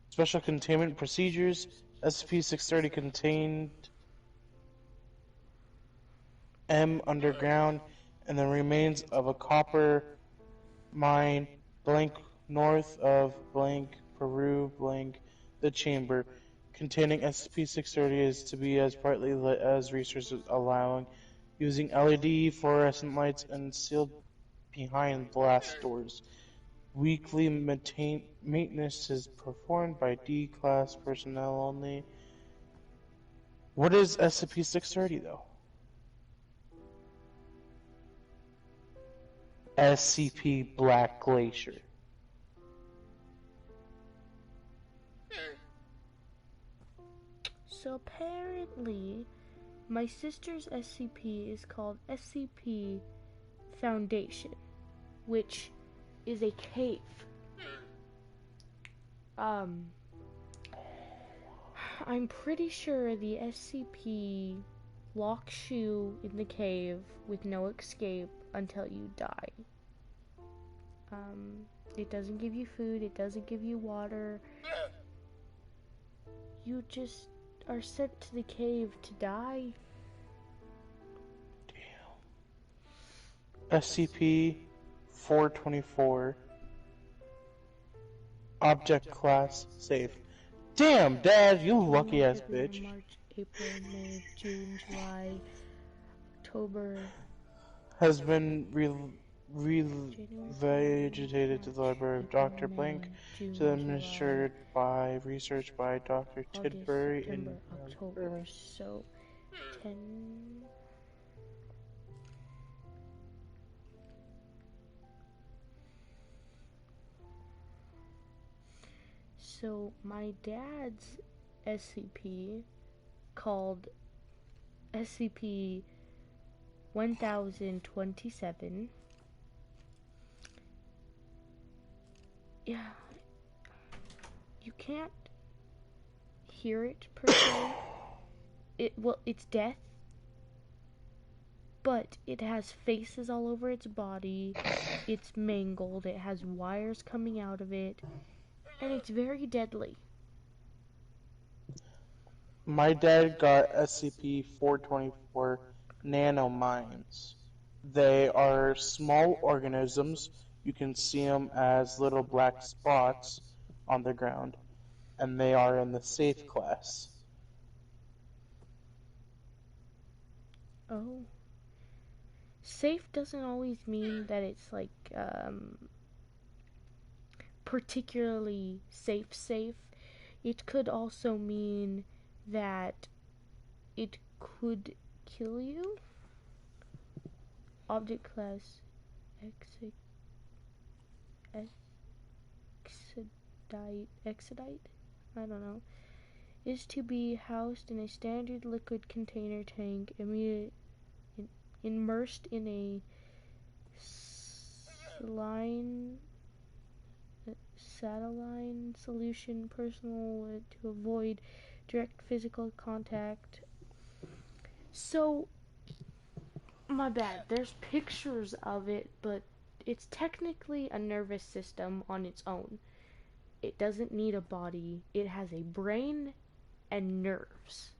Special Containment Procedures. SCP 630 contained M underground and the remains of a copper mine blank north of blank Peru blank the chamber containing SCP-630 is to be as brightly lit as resources allowing, using LED fluorescent lights and sealed behind glass doors. Weekly maintenance is performed by D-class personnel only. What is SCP-630 though? SCP Black Glacier. So apparently, my sister's SCP is called SCP Foundation, which is a cave. I'm pretty sure the SCP locks you in the cave with no escape until you die. It doesn't give you food, it doesn't give you water. You just are sent to the cave to die. Damn. SCP-424. Object Class Safe. Damn, Dad, you lucky ass bitch. March, April, May, June, July, October. Has been revegetated to the Library of Dr. Blank, to administered by research by Dr. Tidbury in October. So 10. So my dad's SCP, called SCP 1027. Yeah, you can't hear it per se. It's death, but it has faces all over its body. It's mangled. It has wires coming out of it, and it's very deadly. My dad got SCP-424 nanomines. They are small organisms. You can see them as little black spots on the ground, and they are in the safe class. Oh. Safe doesn't always mean that it's like, particularly safe. It could also mean that it could kill you. Object class Exodite, I don't know, is to be housed in a standard liquid container tank immersed in a saline solution personal to avoid direct physical contact. So, my bad, there's pictures of it, but it's technically a nervous system on its own. It doesn't need a body. It has a brain and nerves.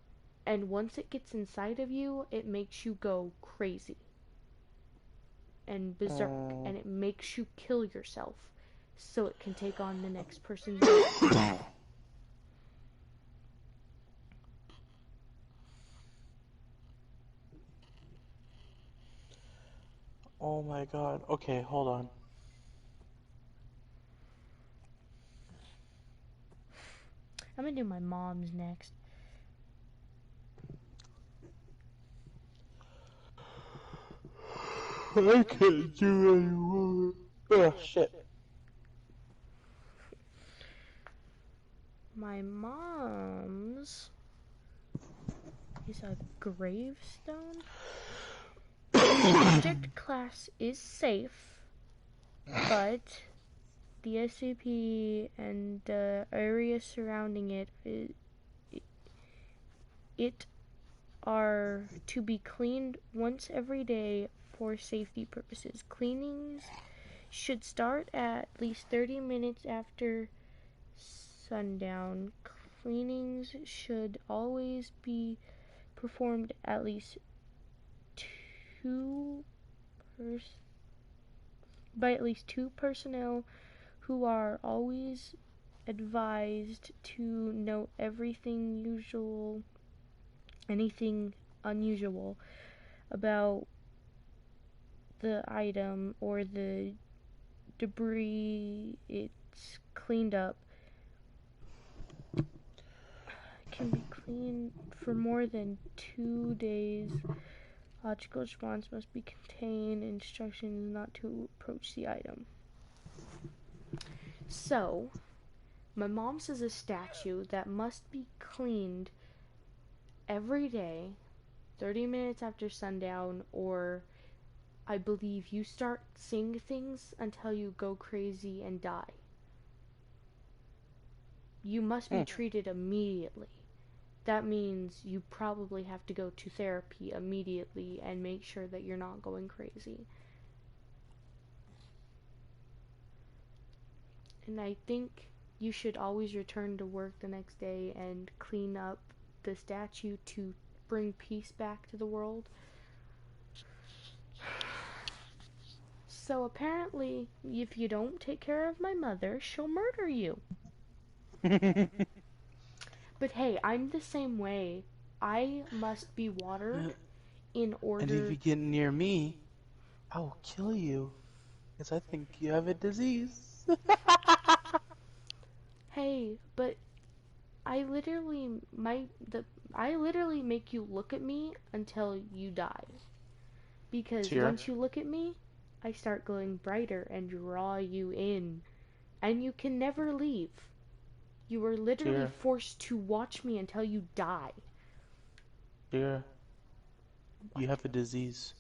And once it gets inside of you, it makes you go crazy and berserk, and it makes you kill yourself so it can take on the next person's life. Oh my god. Okay, hold on. I'm gonna do my mom's next. I can't do anymore. Oh, shit. My mom's is a gravestone. The object class is safe, but the SCP and the area surrounding it are to be cleaned once every day for safety purposes. Cleanings should start at least 30 minutes after sundown. Cleanings should always be performed at least by at least two personnel who are always advised to note anything unusual about the item or the debris it's cleaned up. Can be cleaned for more than 2 days. Logical response must be contained. Instructions not to approach the item. So, my mom says a statue that must be cleaned every day, 30 minutes after sundown, or I believe you start seeing things until you go crazy and die. You must be treated immediately. That means you probably have to go to therapy immediately and make sure that you're not going crazy. And I think you should always return to work the next day and clean up the statue to bring peace back to the world. So apparently, if you don't take care of my mother, she'll murder you. But hey, I'm the same way. I must be watered in order... And if you get near me, I will kill you. Because I think you have a disease. Hey, but I literally make you look at me until you die. Because once you look at me, I start glowing brighter and draw you in. And you can never leave. You are literally forced to watch me until you die. Dear, you have a disease.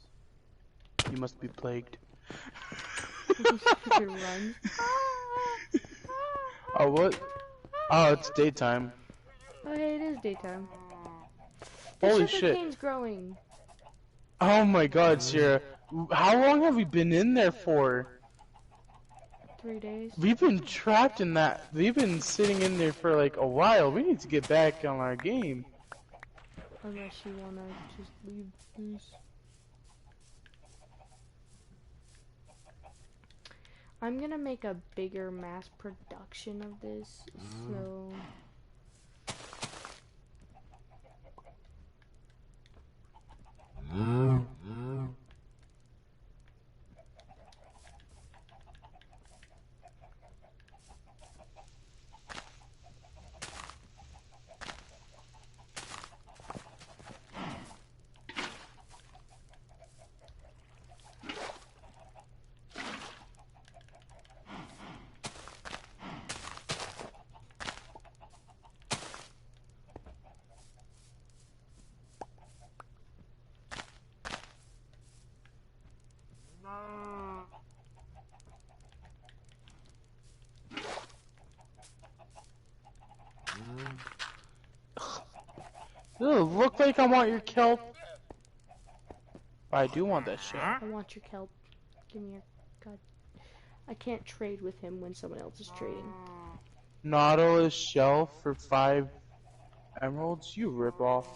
You must be plagued. Run. Oh, what? Oh, it's daytime. Oh, hey, it is daytime. Holy shit! The sugarcane's growing. Oh my god, Sierra. How long have we been in there for? 3 days. We've been trapped in that. We've been sitting in there for like a while. We need to get back on our game. Unless you wanna just leave, please. I'm gonna make a bigger mass production of this, so... Ew, look like I want your kelp. I do want that shit. I want your kelp. Give me your... God. I can't trade with him when someone else is trading. Nautilus shell for 5 emeralds? You rip off.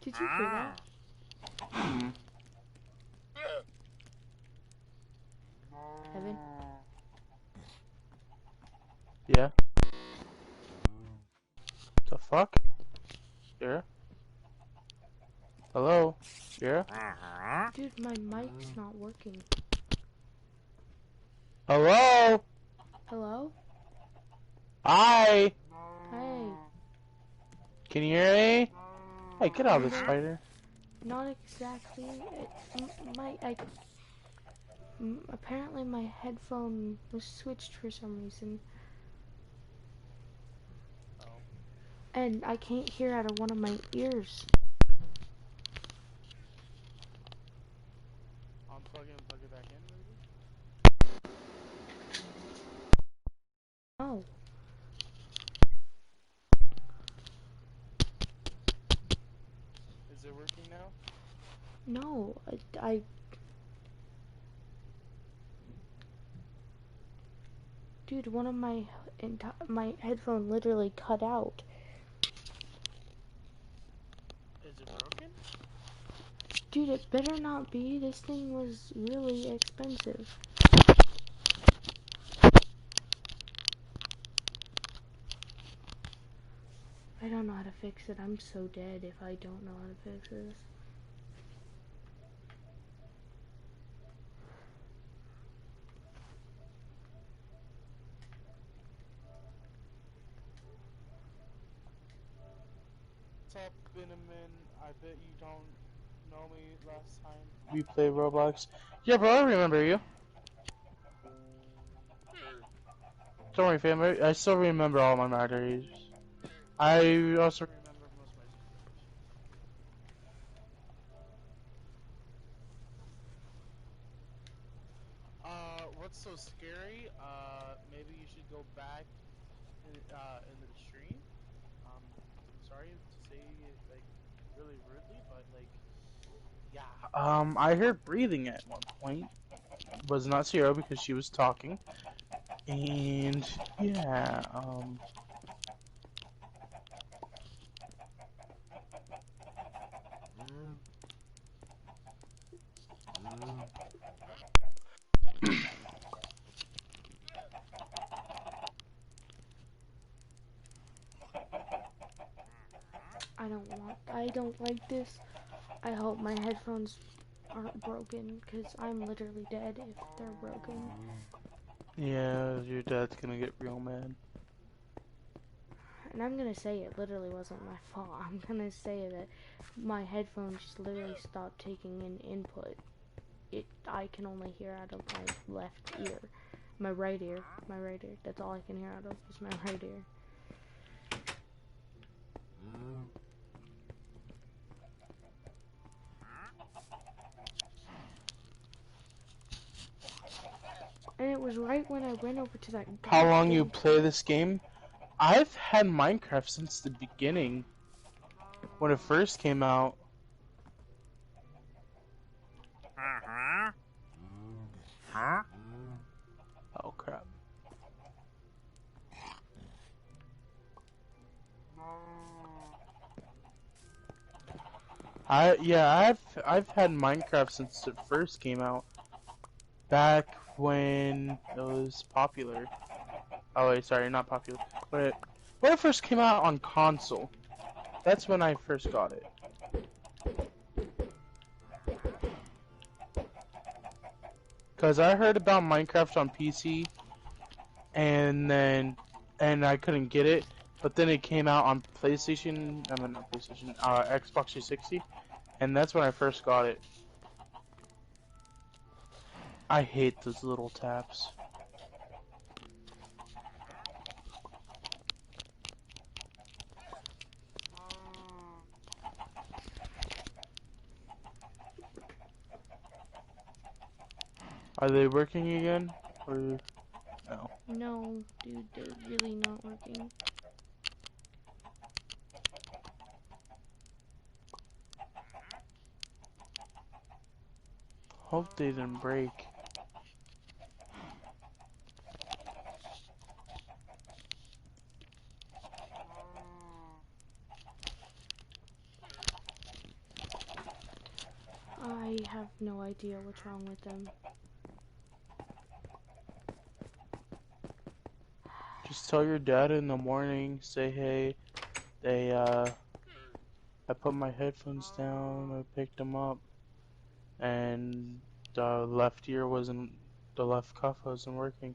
Did you hear that? Evan? Yeah? The fuck? Yeah? Hello? Yeah? Dude, my mic's not working. Hello? Hello? Hi! Hey. Can you hear me? Hey, get out of the spider. Not exactly. Apparently my headphone was switched for some reason. And I can't hear out of one of my ears. Unplug it and plug it back in, maybe? Oh. Is it working now? No, I Dude, one of my headphone literally cut out. Is it broken? Dude, it better not be. This thing was really expensive. I don't know how to fix it. I'm so dead if I don't know how to fix this. What's up, Binamin? I bet you don't know me last time we played Roblox. Yeah, bro, I remember you. Don't worry, fam. I still remember all my moderators. I also remember most of my subscribers. What's so scary? Maybe you should go back into the stream. I'm sorry to say it like really rudely, but like, yeah. I heard breathing at one point. Was not Sierra because she was talking, and yeah. I don't like this. I hope my headphones aren't broken, because I'm literally dead if they're broken. Yeah, your dad's gonna get real mad. And I'm gonna say it literally wasn't my fault. I'm gonna say that my headphones just literally stopped taking in input. I can only hear out of my left ear. My right ear. That's all I can hear out of is my right ear. And it was right when I went over to that How long goddamn you play this game? I've had Minecraft since the beginning. When it first came out. Oh crap. I've had Minecraft since it first came out. Back when it was popular. Oh wait, sorry, not popular. When it first came out on console. That's when I first got it. Cause I heard about Minecraft on PC, and I couldn't get it, but then it came out on PlayStation. I mean not PlayStation, Xbox 360, and that's when I first got it. I hate those little taps. Are they working again? Or no? No, dude, they're really not working. Hope they didn't break. I have no idea what's wrong with them. Just tell your dad in the morning, say hey, I put my headphones down, I picked them up, and the left cuff wasn't working.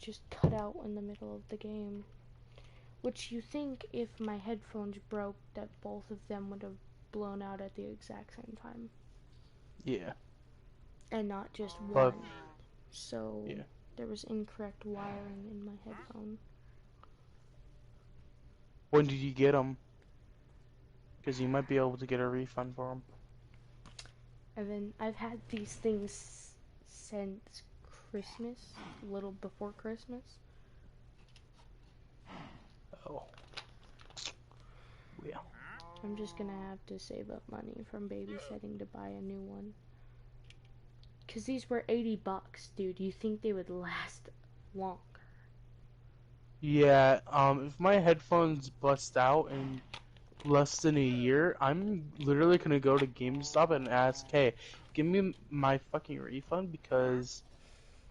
just cut out in the middle of the game. Which you think if my headphones broke that both of them would have blown out at the exact same time. Yeah. And not just But, one. So yeah. there was incorrect wiring in my headphone. When did you get them? Because you might be able to get a refund for them. And then I've had these things since Christmas, a little before Christmas. Oh. Yeah. I'm just gonna have to save up money from babysitting to buy a new one. Cause these were $80, dude. You think they would last longer? Yeah, if my headphones bust out in less than a year, I'm literally gonna go to GameStop and ask, hey, give me my fucking refund because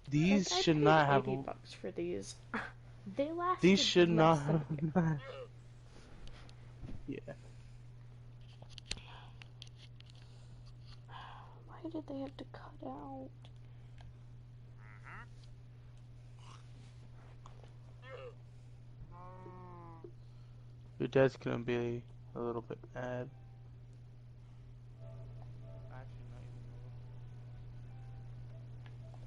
these Like, should I paid not have. $80 for these. They lasted These should not less than a year. have. Yeah. Why did they have to cut out? Your dad's gonna be a little bit mad.